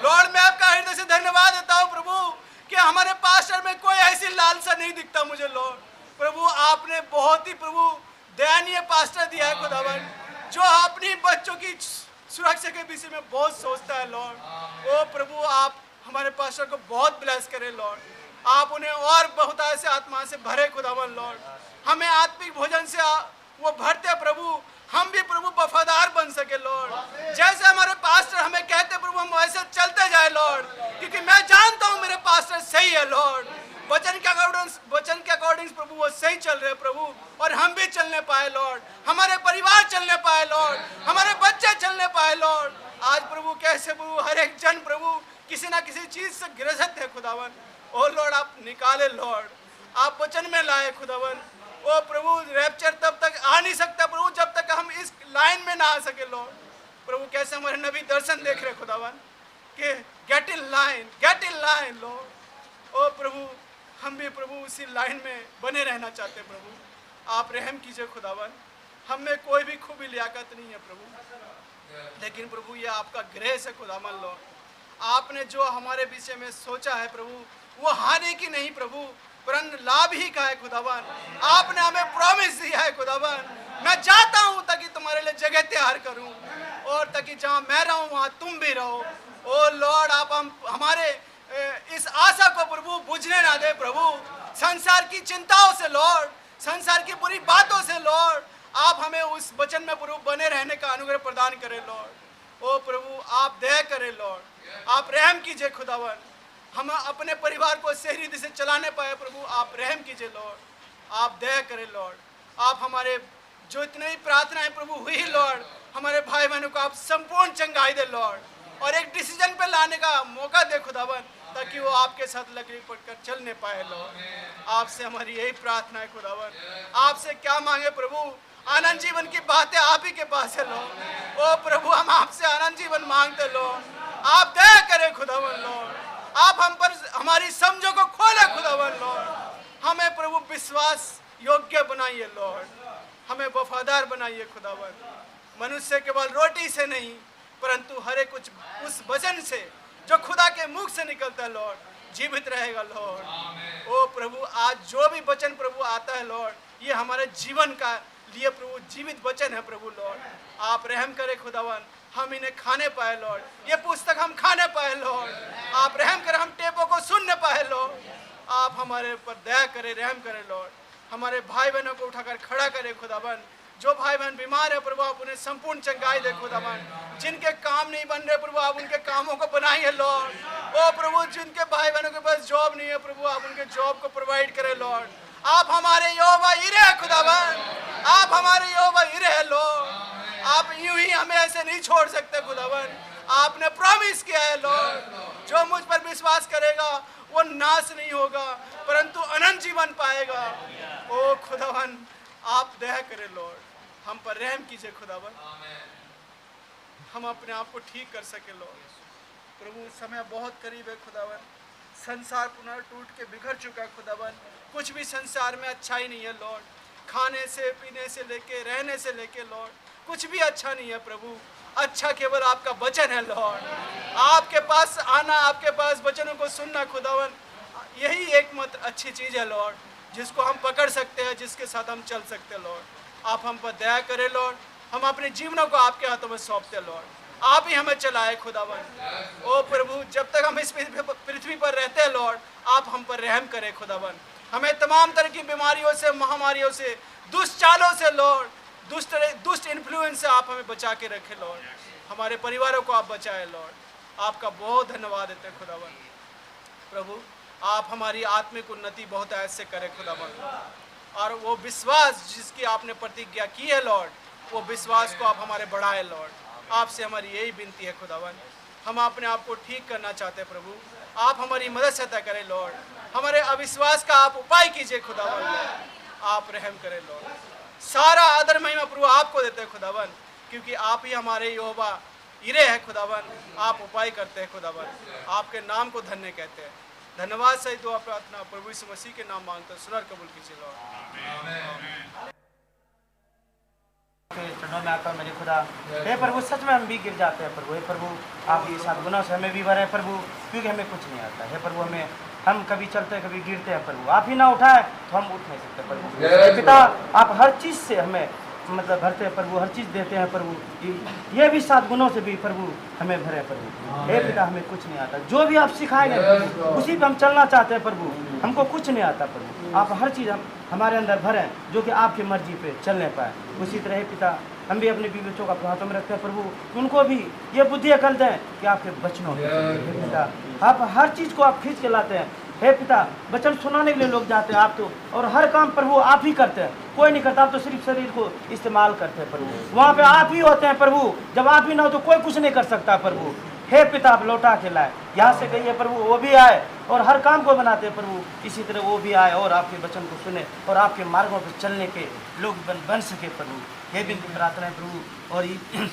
लॉर्ड। मैं आपका हृदय से धन्यवाद देता हूँ प्रभु कि हमारे पास्टर में कोई ऐसी लालसा नहीं दिखता मुझे लॉर्ड। प्रभु आपने बहुत ही प्रभु दयनीय पास्टर दिया है खुदावन जो अपनी बच्चों की सुरक्षा के विषय में बहुत सोचता है लॉर्ड। ओ प्रभु आप हमारे पास्टर को बहुत ब्लेस करें लॉर्ड, आप उन्हें और बहुत ऐसे आत्मा से भरे खुदावन लॉर्ड। हमें आत्मिक भोजन से वो भरते प्रभु, हम भी प्रभु वफादार बन सके लॉर्ड। जैसे हमारे पास्टर हमें कहते प्रभु हम वैसे चलते जाए लॉर्ड, क्योंकि मैं जानता हूँ मेरे पास्टर सही है लॉर्ड। वचन के अकॉर्डिंग प्रभु वो सही चल रहे प्रभु, और हम भी चलने पाए लॉर्ड, हमारे परिवार चलने पाए लॉर्ड, हमारे बच्चे चलने पाए लॉर्ड। आज प्रभु कैसे प्रभु हर एक जन प्रभु किसी ना किसी चीज से ग्रसित है खुदावन। ओ लॉर्ड आप निकाले लॉर्ड, आप वचन में लाए खुदावन। ओ प्रभु रैप्चर तब तक आ नहीं सकता प्रभु जब तक हम इस लाइन में ना आ सके लॉर्ड। प्रभु कैसे हमारे नबी दर्शन देख रहे खुदावन कि गेट इन लाइन लॉर्ड। ओ प्रभु हम भी प्रभु उसी लाइन में बने रहना चाहते प्रभु। आप रहम कीजिए खुदावन, हम में कोई भी खूबी लियाकत नहीं है प्रभु, लेकिन प्रभु ये आपका ग्रेस है खुदावन लॉर्ड। आपने जो हमारे विषय में सोचा है प्रभु वो हानि की नहीं प्रभु परंतु लाभ ही का है खुदावन। आपने हमें प्रॉमिस दिया है खुदावन, मैं चाहता हूँ ताकि तुम्हारे लिए जगह तैयार करूँ और ताकि जहाँ मैं रहूँ वहाँ तुम भी रहो। ओ लॉर्ड आप हमारे इस आशा को प्रभु बुझने ना दे प्रभु, संसार की चिंताओं से लॉर्ड, संसार की बुरी बातों से लॉर्ड, आप हमें उस वचन में प्रभु बने रहने का अनुग्रह प्रदान करें लॉर्ड। ओ प्रभु आप दया करें लॉर्ड, आप रहम कीजिए खुदावन, हम अपने परिवार को सही रीति से चलाने पाए प्रभु आप रहम कीजिए लॉर्ड, आप दया करें लॉर्ड। आप हमारे जो इतने ही प्रार्थनाएं प्रभु हुई लॉर्ड, हमारे भाई बहनों को आप संपूर्ण चंगाई दे लॉर्ड, और एक डिसीजन पे लाने का मौका दे खुदावन ताकि वो आपके साथ लकड़ी पड़कर चलने पाए लॉर्ड। आपसे हमारी यही प्रार्थना है खुदावन, आपसे क्या मांगे प्रभु, आनंद जीवन की बातें आप ही के पास है लॉर्ड। ओ प्रभु हम आपसे आनंद जीवन मांगते लॉर्ड, आप दया करें खुदावन लॉर्ड, आप हम पर हमारी समझों को खोले खुदावन लॉर्ड, हमें प्रभु विश्वास योग्य बनाइए लॉर्ड, हमें वफादार बनाइए खुदावन। मनुष्य केवल रोटी से नहीं परंतु हर एक कुछ उस वचन से जो खुदा के मुख से निकलता है लॉर्ड जीवित रहेगा लॉर्ड। ओ प्रभु आज जो भी वचन प्रभु आता है लॉर्ड, ये हमारे जीवन का लिए प्रभु जीवित वचन है प्रभु लॉर्ड। आप रहम करें खुदावन, हम इन्हें खाने पाए लॉर्ड, ये पुस्तक हम खाने पाए लॉर्ड, आप रहम करें हम टेपों को सुनने पाए लॉर्ड, आप हमारे ऊपर दया करें रहम करें लॉर्ड। हमारे भाई बहनों को उठाकर खड़ा करें खुदावन, जो भाई बहन बीमार है प्रभु आप उन्हें संपूर्ण चंगाई दे खुदावन, जिनके काम नहीं बन रहे प्रभु आप उनके कामों को बनाइए लॉर्ड। ओ प्रभु जिनके भाई बहनों के पास जॉब नहीं है प्रभु आप उनके जॉब को प्रोवाइड करें लॉर्ड। आप हमारे यहोवा यिरे है खुदावन, आप हमारे यहोवा यिरे है लॉर्ड, आप यूं ही हमें ऐसे नहीं छोड़ सकते खुदावन, आपने प्रॉमिस किया है लॉर्ड, जो मुझ पर विश्वास करेगा वो नाश नहीं होगा परंतु अनंत जीवन पाएगा। ओ खुदावन आप दया करें लॉर्ड, हम पर रहम कीजिए खुदावन, हम अपने आप को ठीक कर सके लॉर्ड। प्रभु समय बहुत करीब है खुदावन, संसार पुनः टूट के बिखर चुका है खुदावन, कुछ भी संसार में अच्छा ही नहीं है लॉर्ड, खाने से पीने से लेके रहने से लेके लॉर्ड कुछ भी अच्छा नहीं है प्रभु। अच्छा केवल आपका वचन है लॉर्ड, आपके पास आना, आपके पास वचनों को सुनना खुदावन, यही एकमात्र अच्छी चीज़ है लॉर्ड जिसको हम पकड़ सकते हैं, जिसके साथ हम चल सकते हैं लॉर्ड। आप हम पर दया करें लॉर्ड, हम अपने जीवनों को आपके हाथों में सौंपते हैं लॉर्ड, आप ही हमें चलाए खुदावन। ओ प्रभु जब तक हम इस पृथ्वी पर रहते हैं लॉर्ड आप हम पर रहम करें खुदावन, हमें तमाम तरह की बीमारियों से, महामारियों से, दुष्ट चालों से लॉर्ड, दुष्ट इन्फ्लुएंस से आप हमें बचा के रखें लॉर्ड, हमारे परिवारों को आप बचाए लॉर्ड। आपका बहुत धन्यवाद देते हैं खुदावन। प्रभु आप हमारी आत्मिक उन्नति बहुत ऐसे करें खुदावन, और वो विश्वास जिसकी आपने प्रतिज्ञा की है लॉर्ड, वो विश्वास को आप हमारे बढ़ाए लॉर्ड। आपसे हमारी यही विनती है खुदावन, हम अपने आप को ठीक करना चाहते हैं प्रभु, आप हमारी मदद सहायता करें लॉर्ड, हमारे अविश्वास का आप उपाय कीजिए खुदावन, आप रहम करें लॉर्ड। सारा आदर महिमा प्रभु आपको देते हैं खुदावन, क्योंकि आप ही हमारे यहोवा इरे है खुदावन, आप उपाय करते हैं खुदावन, आपके नाम को धन्य कहते हैं। धन्यवाद सहित दुआ प्रार्थना प्रभु यीशु मसीह के नाम मांगते हैं, सुनर कबूल कीजिए लॉर्ड। चरणों में आकर मेरे खुदा, हे प्रभु सच में हम भी गिर जाते हैं प्रभु, हे प्रभु आप ये सात गुनाहों से हमें भी भरे प्रभु, क्योंकि हमें कुछ नहीं आता है प्रभु, हम कभी चलते हैं कभी गिरते हैं प्रभु, आप ही ना उठाए तो हम उठ नहीं सकते प्रभु। पिता आप हर चीज़ से हमें मतलब भरते हैं प्रभु, हर चीज़ देते हैं प्रभु, ये भी 7 गुणों से भी प्रभु हमें भरे प्रभु। हे पिता हमें कुछ नहीं आता, जो भी आप सिखाएंगे उसी पे हम चलना चाहते हैं प्रभु, हमको कुछ नहीं आता प्रभु, आप हर चीज़ हमारे अंदर भरें जो कि आपकी मर्जी पे चलने पाए। उसी तरह पिता हम भी अपने बीवी बच्चों को अपने हाथों में रखते हैं प्रभु, उनको भी ये बुद्धि अकल दें कि आपके वचनों में पिता आप हर चीज़ को आप खींच के लाते हैं। हे पिता वचन सुनाने के लिए लोग जाते हैं आप तो, और हर काम प्रभु आप ही करते हैं, कोई नहीं करता, आप तो सिर्फ शरीर को इस्तेमाल करते हैं प्रभु, वहाँ पे आप ही होते हैं प्रभु, जब आप ही ना हो तो कोई कुछ नहीं कर सकता प्रभु। हे पिता आप लौटा के लाए, यहाँ से कहिए प्रभु वो भी आए और हर काम को बनाते हैं प्रभु, इसी तरह वो भी आए और आपके वचन को सुने और आपके मार्गों पर चलने के लोग बन सके प्रभु। हे बिनती प्रार्थना है प्रभु, और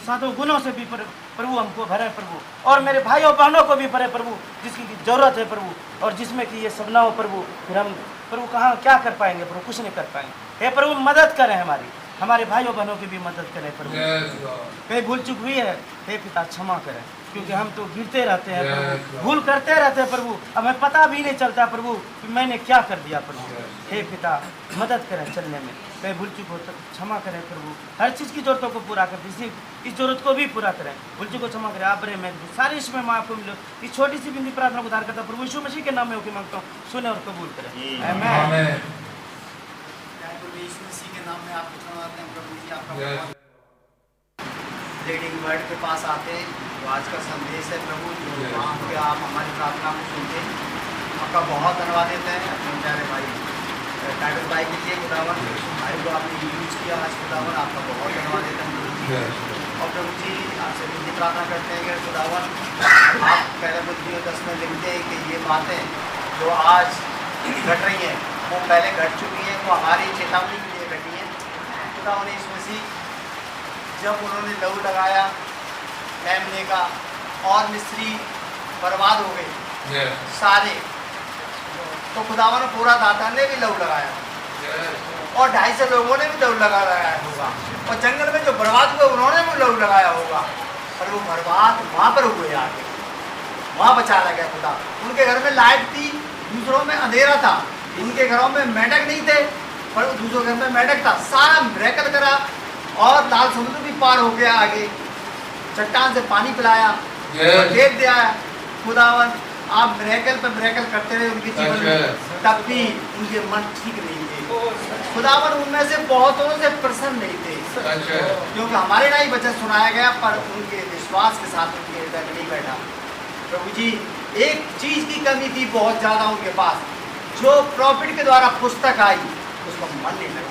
7 गुणों से भी प्रभु हमको भरे प्रभु, और मेरे भाइयों बहनों को भी भरे प्रभु, जिसकी ज़रूरत है प्रभु, और जिसमें कि ये सब ना हो प्रभु, फिर हम प्रभु कहाँ क्या कर पाएंगे प्रभु, कुछ नहीं कर पाएंगे। हे प्रभु मदद करें, हमारे भाइयों बहनों की भी मदद करें प्रभु, कहीं भूल चूक हुई है हे पिता क्षमा करें, क्योंकि हम तो गिरते रहते हैं प्रभु, भूल करते रहते हैं प्रभु, हमें पता भी नहीं चलता प्रभु कि मैंने क्या कर दिया प्रभु। हे पिता मदद करें चलने में, कहीं भूल चूक हो तो क्षमा करें प्रभु, हर चीज़ की ज़रूरतों को पूरा करें, इस ज़रूरत को भी पूरा करें, भूल चूक को क्षमा करें, आप बड़े मैं सारी इसमें मैं आपको मिलो। इस छोटी सी बिंदी प्रार्थना को उधार करता प्रभु यीशु मसीह के नाम में होकर मांगता हूँ, सुने और कबूल करें आमीन। यीशु मसीह के नाम में आपको धन्यवाद दें प्रभु जी, आपका रीडिंग वर्ड के पास आते हैं, तो आज का संदेश है प्रभु जो वहाँ पे आप हमारी प्रार्थना को सुनते हैं, आपका बहुत धन्यवाद देते हैं। अपने प्यारे भाई टाइटल भाई के लिए खुदावन, भाई को आपने यूज किया आज खुदावन, आपका बहुत धन्यवाद देते हैं। और प्रभु जी आपसे विनती प्रार्थना करते हैं कि खुदावन आप पहले बुद्धियों 10 में लिखते हैं कि ये बातें जो आज घट रही हैं वो पहले घट चुकी हैं, वो हमारी चेतावनी के लिए घटी हैं खुदावन। यीशु मसीह जब उन्होंने लहू लगाया मेमने का और मिस्री बर्बाद हो गए सारे, तो खुदावन पूरा दाता ने भी लहू लगाया और 250 लोगों ने भी लहू लगाया होगा, और जंगल में जो बर्बाद हुए उन्होंने भी लहू लगाया होगा, पर वो बर्बाद वहाँ पर हुए आगे, वहाँ बचा लगा खुदा। उनके घर में लाइट थी, दूसरों में अंधेरा था, उनके घरों में मेंढक नहीं थे पर दूसरों घर में मेंढक था, सारा मिरेकल करा और लाल समुद्र भी पार हो गया, आगे चट्टान से पानी पिलाया, खेत दिया खुदावन। आप मिरेकल पर मिरेकल करते रहे उनके जीवन में, तब भी उनके मन ठीक नहीं थे खुदावन, उनमें से बहुतों से प्रसन्न नहीं थे, क्योंकि हमारे ना ही वचन सुनाया गया पर उनके विश्वास के साथ उनके हृदय में नहीं बैठा। प्रभु जी एक चीज की कमी थी बहुत ज्यादा उनके पास, जो प्रॉफिट के द्वारा पुस्तक आई उसको मन नहीं लगा,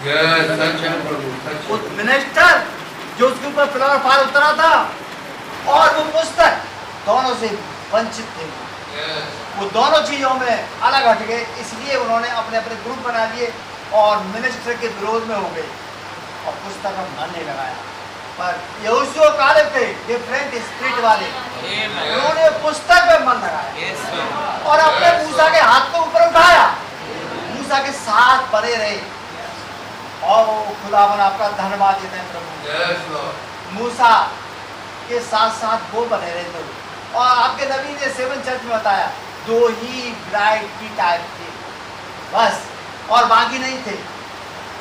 वो मिनिस्टर जो उसके ऊपर फ्लावर फाल उतरा था और वो पुस्तक दोनों से वंचित थे, वो दोनों चीज़ों में अलग हट गए, इसलिए उन्होंने अपने अपने ग्रुप बना लिए और मिनिस्टर के विरोध में हो गए और पुस्तक में मन नहीं लगाया। पर यहोशू कालेब थे डिफरेंट स्पिरिट वाले, उन्होंने पुस्तक में मन लगाया और अपने मूसा के हाथ को ऊपर उठाया, मूसा के साथ बने रहे। और खुदावन आपका धन्यवाद देते हैं प्रभु। मूसा के साथ साथ वो बने रहे थे और आपके नबी ने 7 चर्च में बताया 2 ही ब्राइड की टाइप थे बस, और बाकी नहीं थे।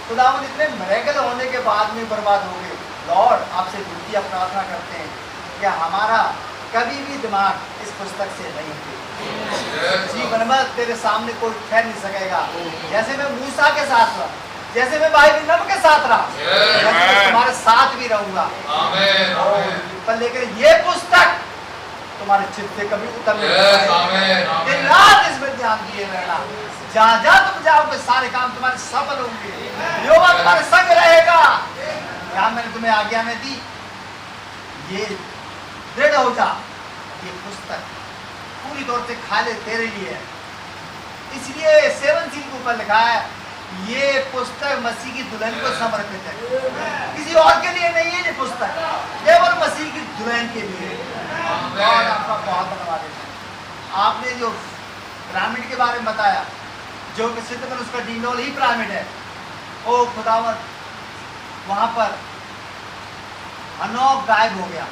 खुदावन इतने मिरेकल होने के बाद में बर्बाद हो गए। लॉर्ड आपसे विनती प्रार्थना करते हैं कि हमारा कभी भी दिमाग इस पुस्तक से नहीं थे। जीवन में तेरे सामने कोई ठहर नहीं सकेगा। जैसे मैं मूसा के साथ रहा, जैसे मैं भाई बिन्नम के साथ रहा, वैसे मैं तुम्हारे साथ भी रहूंगा। पर लेकिन ये पुस्तक तुम्हारे चित्त से कभी उतर नहीं। दिन रात इसमें ध्यान दिए रहना, जहाँ जहाँ तुम जाओगे सारे काम तुम्हारे सफल होंगे, यहोवा तुम्हारे संग रहेगा। क्या मैंने तुम्हें आज्ञा में दी, ये दृढ़ हो जा। ये पुस्तक पूरी तौर से खाली तेरे लिए है, इसलिए 7 सील के ऊपर लिखा है ये पुस्तक मसीह की दुल्हन को समर्पित है, किसी और के लिए नहीं है। ये पुस्तक केवल मसीह की दुल्हन के लिए। और आपका बहुत धन्यवाद है। आपने जो पिरामिड के बारे में बताया, जो कि सिद्ध में उसका डीनोल ही पिरामिड है। ओ खुदावन, वहां पर हनोक गायब हो गया।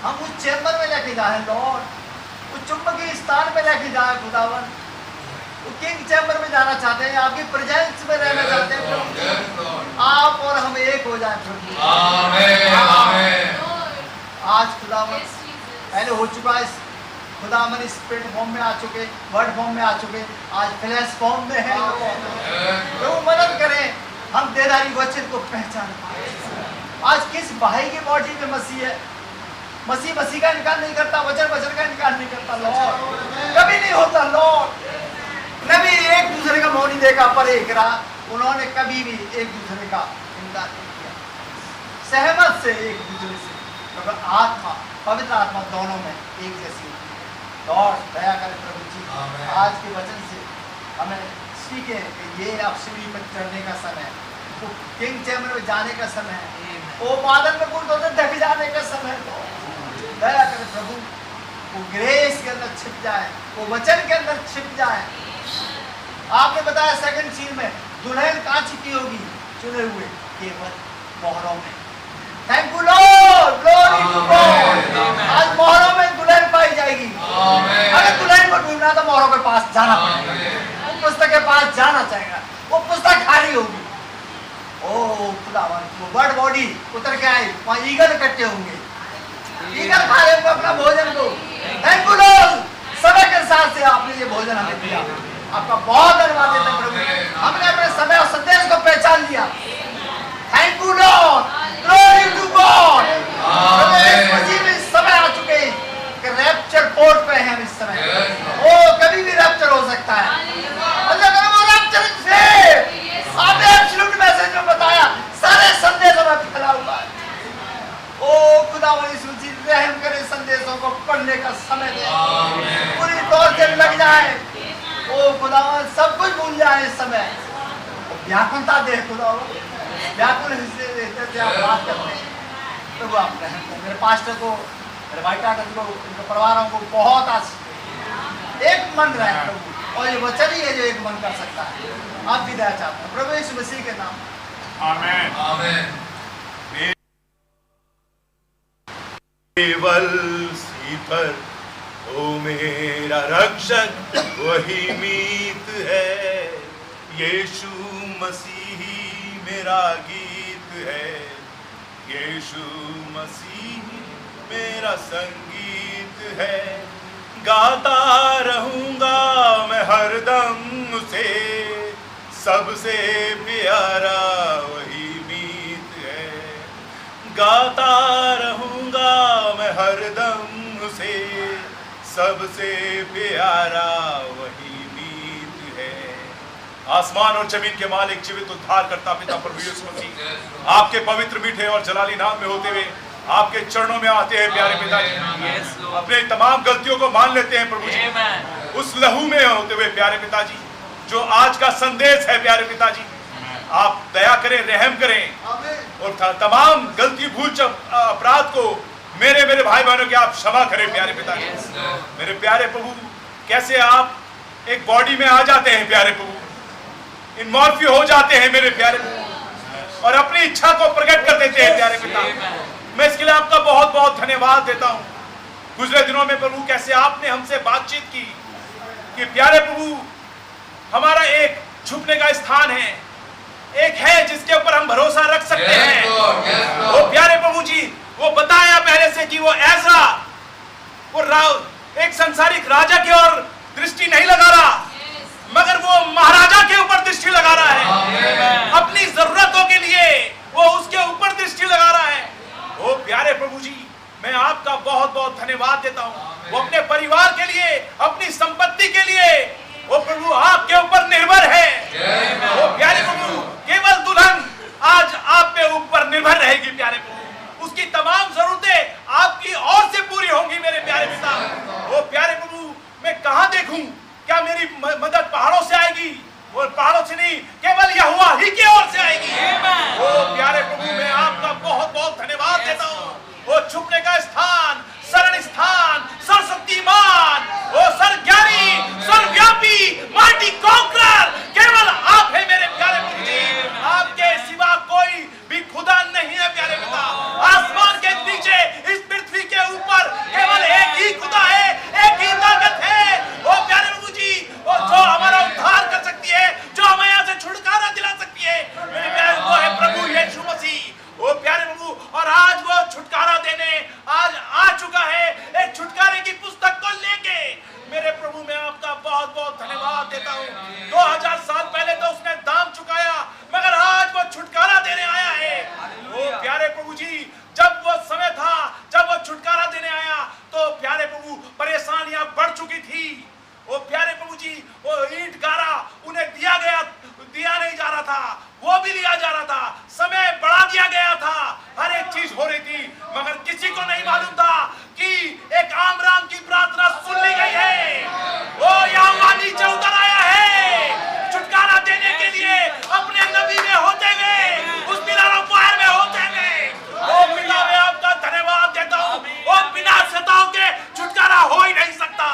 हम उस चैम्बर में लेके जाए लॉर्ड, उस चुंबकीय स्थान में लेके जाए खुदावन, किंग चैम्बर में जाना चाहते हैं, आपकी प्रेजेंस में रहना चाहते हैं। आप और हम एक हो जाए प्रभु। आज खुदावन पहले हो चुका है, खुदावन इस स्पिरिट फॉर्म में आ चुके, वर्ड फॉर्म में आ चुके, आज फ्लैश फॉर्म में है। प्रभु मदद करें, हम देदारी वचन को पहचान पाए। आज किस भाई की बॉडी में मसीह है, मसीह मसीह का इनकार नहीं करता, वचन वचन का इनकार नहीं करता लॉर्ड, कभी नहीं होता लॉर्ड। नबी एक दूसरे का मुंह नहीं देखा पर एक रहा, उन्होंने कभी भी एक दूसरे का इनकार नहीं किया, सहमत से एक दूसरे से, क्योंकि आत्मा पवित्र आत्मा दोनों में एक जैसी। लॉर्ड दया करें प्रभु जी, आज के वचन से हमें सीखे कि ये अब सीढ़ी पर चढ़ने का समय है, वो किंग चैम्बर में जाने का समय है, वो बादल में बुलडोजर ढक जाने का समय है। दया करें प्रभु, वो ग्रेस के अंदर छिप जाए, वो वचन के अंदर छिप जाए। आपने बताया 2 सील में दुल्हन कहाँ छिपी होगी, चुने हुए केवल मोहरों में। Thank you Lord, glory to God. आज मोहरों में दुल्हन पाई जाएगी। अगर दुल्हन को ढूंढना तो मोहरों के पास जाना पड़ेगा, वो पुस्तक के पास जाना चाहेगा, वो पुस्तक खाली होगी। ओ खुदावन, वो बर्ड बॉडी उतर के आई, वहाँ ईगल इकट्ठे होंगे, ईगल खा लेंगे अपना भोजन को। थैंक यू लॉर्ड, समय के साथ से आपने ये भोजन हमें दिया, आपका बहुत धन्यवाद देते हैं प्रभु। हमने अपने समय और संदेश को पहचान लिया। Thank you Lord, glory to God. मसीह में इस समय आ चुके हैं कि रैप्चर पोर्ट पे हैं हम इस समय। ओ कभी भी रैप्चर हो सकता है, अल्लाह करे वो रैप्चर से आपने एब्सोल्यूट मैसेज में बताया, सारे संदेशों में फैला हुआ है। ओ खुदावन यीशु जी, रहम करे, संदेशों को पढ़ने का समय दे, पूरी तौर से लग जाए। ओ खुदावन, सब कुछ भूल जाए इस समय, व्याकुलता दे खुदावन, व्याकुल हृदय से आप बात करते हैं प्रभु। आप रहम करें, मेरे पास्टर को, मेरे भाई टाटर को, उनके परिवारों को बहुत आशीष, एक मन रहे प्रभु, और ये वचन ही है जो एक मन कर सकता है। आप भी दया चाहते हैं प्रभु यीशु मसीह के नाम, आमीन आमीन। केवल सी पर ओ मेरा रक्षक वही मीत है, यीशु मसीह मेरा गीत है, यीशु मसीह मेरा संगीत है। गाता रहूंगा मैं हरदम उसे, सबसे प्यारा वही मीत है। गाता रहूंगा मैं हरदम उसे, सबसे प्यारा वही मीत है। आसमान और जमीन के मालिक, जीवित उद्धार करता पिता प्रभु यीशु मसीह, आपके पवित्र मीठे और जलाली नाम में होते हुए आपके चरणों में आते हैं प्यारे पिताजी, अपने तमाम गलतियों को मान लेते हैं प्रभु जी, उस लहू में होते हुए प्यारे पिताजी जो आज का संदेश है प्यारे पिताजी, आप दया करें, रहम करें और तमाम गलती भूल अपराध को मेरे भाई बहनों के आप क्षमा करें प्यारे पिताजी। मेरे प्यारे प्रभु, कैसे आप एक बॉडी में आ जाते हैं प्यारे प्रभु, इन्वॉल्व हो जाते हैं मेरे प्यारे प्रभु और अपनी इच्छा को प्रकट कर देते हैं प्यारे पिता। मैं इसके लिए आपका बहुत बहुत धन्यवाद देता हूं। गुजरे दिनों में प्रभु कैसे आपने हमसे बातचीत की कि प्यारे प्रभु हमारा एक छुपने का स्थान है, एक है जिसके ऊपर हम भरोसा रख सकते हैं। वो प्यारे प्रभु जी वो बताया पहले से कि वो ऐसा वो एक संसारिक राजा की ओर दृष्टि नहीं लगा रहा, मगर वो महाराजा के ऊपर दृष्टि लगा रहा है। अपनी जरूरतों के लिए वो उसके ऊपर दृष्टि लगा रहा है। ओ प्यारे प्रभु जी, मैं आपका बहुत बहुत धन्यवाद देता हूँ। वो अपने परिवार के लिए, अपनी संपत्ति के लिए वो प्रभु आपके ऊपर निर्भर है। वो प्यारे प्रभु केवल दुल्हन आज आप पे ऊपर निर्भर रहेगी प्यारे प्रभु, उसकी तमाम जरूरतें आपकी ओर से पूरी होंगी मेरे प्यारे पिता। वो प्यारे प्रभु मैं कहां देखूं, क्या मेरी मदद पहाड़ों से आएगी? और पहाड़ों से नहीं, केवल यहोवा ही की ओर से आएगी। ओ प्यारे प्रभु मैं आपका बहुत बहुत धन्यवाद देता हूँ। वो छुपने का स्थान, शरण स्थान, सर्वशक्तिमान, वो सर्वज्ञानी, सर्वव्यापी, माइटी कॉन्करर केवल आप है मेरे प्यारे प्रभु जी। आपके सिवा कोई भी खुदा नहीं है प्यारे पिता। आसमान के नीचे, इस पृथ्वी के ऊपर केवल एक ही खुदा है, एक ही ताकत है। वो प्यारे प्रभु जी वो जो हमारा उद्धार कर सकती है, जो हमें यहाँ से छुटकारा दिला सकती है मेरे प्यारे, वो है प्रभु यीशु मसीह। वो प्यारे प्रभु और आज वो छुटकारा देने आज आ चुका है, एक छुटकारे की पुस्तक को लेके। मेरे प्रभु मैं आपका बहुत बहुत धन्यवाद देता हूँ। 2000 साल पहले तो उसने दाम चुकाया, मगर आज वो छुटकारा देने आया है। वो प्यारे प्रभु जी जब वो समय था, जब वो छुटकारा देने आया तो प्यारे प्रभु परेशानियां बढ़ चुकी थी। वो प्यारे प्रभु जी वो ईंट गारा उन्हें दिया नहीं जा रहा था, वो भी लिया जा रहा था, समय बढ़ा दिया गया था, हर एक चीज हो रही थी, मगर किसी को नहीं मालूम था कि एक आमराम की प्रार्थना सुन ली गई है। वो यहोवा नीचे उतर आया है छुटकारा देने के लिए, अपने नबी में होते हुए, उस पिलर ऑफ फायर में होते हुए। ओ पिता मैं आपका धन्यवाद देता हूँ। वो बिना सताओं के छुटकारा हो ही नहीं सकता।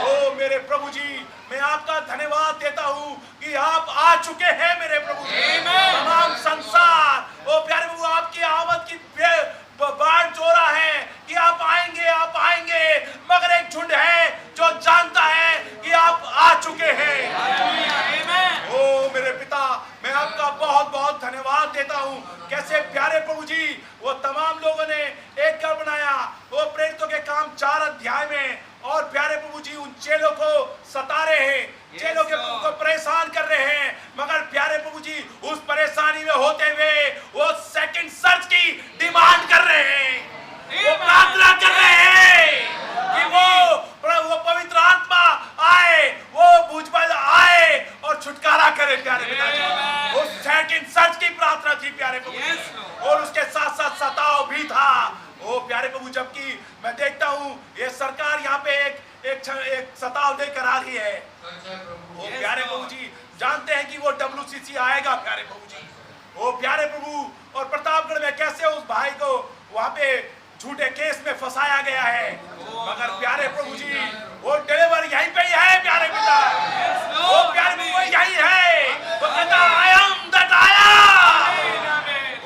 ओ मेरे प्रभु जी मैं आपका धन्यवाद देता हूँ कि आप आ चुके हैं मेरे प्रभु जी। तमाम संसार ओ प्यारे प्रभु आपकी आमद की बाट जो रहा है कि आप आएंगे, मगर एक झुंड है जो जानता है कि आप आ चुके हैं। ओ मेरे पिता मैं आपका बहुत बहुत धन्यवाद देता हूँ। कैसे प्यारे प्रभु जी वो तमाम लोगों ने एक घर बनाया, वो प्रेरितों के काम 4 अध्याय में, और प्यारे प्रभु जी उन चेलों को सता रहे हैं, चेलों के प्रभु को परेशान कर रहे हैं, मगर प्यारे प्रभु जी उस परेशानी में होते हुए वो सेकंड सर्च की डिमांड कर रहे हैं, वो प्रार्थना कर रहे हैं कि वो पवित्र आत्मा आए, वो भुजबल आए और छुटकारा करे प्यारे पिताजी। वो सेकंड सर्च की प्रार्थना थी प्यारे प्रभु जी, और उसके साथ साथ सताव भी था। ओ प्यारे प्रभु जबकि मैं देखता हूँ ये सरकार यहाँ पे एक सताव लेकर आ रही है। ओ प्यारे प्रभु जी जानते हैं कि वो WCC आएगा प्यारे प्रभु जी। ओ प्यारे प्रभु और प्रतापगढ़ में कैसे उस भाई को वहाँ पे झूठे केस में फंसाया गया है, मगर प्यारे प्रभु जी वो डिलीवर यहीं पे ही है प्यारे पिता। वो प्यारे प्रभु वो यहीं है, वो कहता I am that I am।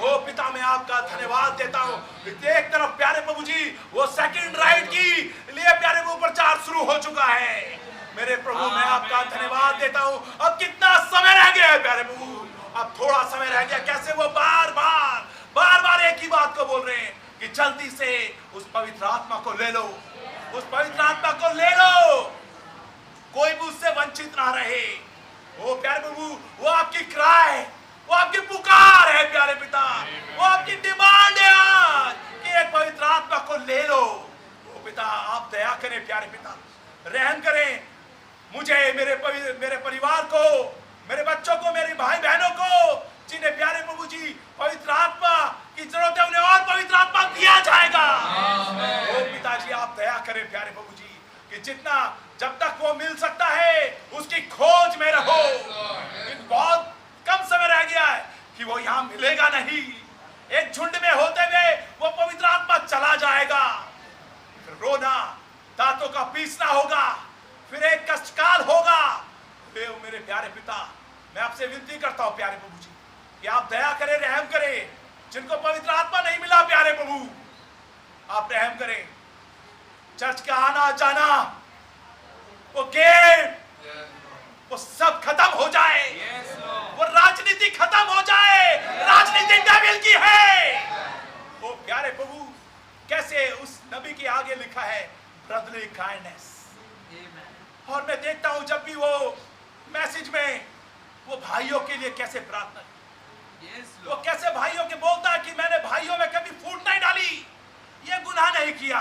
ओ पिता मैं आपका धन्यवाद देता हूँ। एक तरफ प्यारे प्रभु जी वो सेकंड राइट की लिए प्यारे प्रभु प्रचार शुरू हो चुका है। मेरे प्रभु मैं आपका धन्यवाद देता हूँ। अब कितना समय रह गया है प्यारे प्रभु, अब थोड़ा समय रह गया। कैसे वो बार बार एक ही बात को बोल रहे हैं कि जल्दी से उस पवित्र आत्मा को ले लो, उस पवित्र आत्मा को ले लो, कोई भी उससे वंचित ना रहे। ओ प्यारे प्रभु वो आपकी क्राई, वो आपकी पुकार है प्यारे पिता, वो आपकी डिमांड है आज कि एक पवित्र आत्मा को ले लो। ओ पिता आप दया करें प्यारे पिता, रहम करें मुझे, मेरे परिवार को, मेरे बच्चों को, मेरे भाई बहनों को, जिन्हें प्यारे प्रभु जी पवित्र आत्मा की जरूरत है उन्हें और पवित्र आत्मा दिया जाएगा। ओ पिताजी आप दया करें प्यारे प्रभु जी कि जितना जब तक वो मिल सकता है उसकी खोज में रहो। बहुत कम समय रह गया है कि वो यहाँ मिलेगा नहीं। एक झुंड में होते हुए वो पवित्र आत्मा चला जाएगा। फिर रोना, दांतों का पीसना होगा, फिर एक कष्टकाल होगा। मेरे प्यारे पिता मैं आपसे विनती करता हूं प्यारे प्रभु जी कि आप दया करें, रहम करें। जिनको पवित्र आत्मा नहीं मिला प्यारे प्रभु आप रहम करें। चर्च का आना जाना, वो गेम, वो सब खत्म हो जाए। वो राजनीति खत्म हो जाए। राजनीति डेविल की है। वो प्यारे प्रभु कैसे उस नबी के आगे लिखा है ब्रदरली काइंडनेस। और मैं देखता हूं जब भी वो मैसेज में वो भाइयों के लिए कैसे प्रार्थना, वो कैसे भाइयों के बोलता है कि मैंने भाइयों में कभी फूट नहीं डाली, ये गुनाह नहीं किया।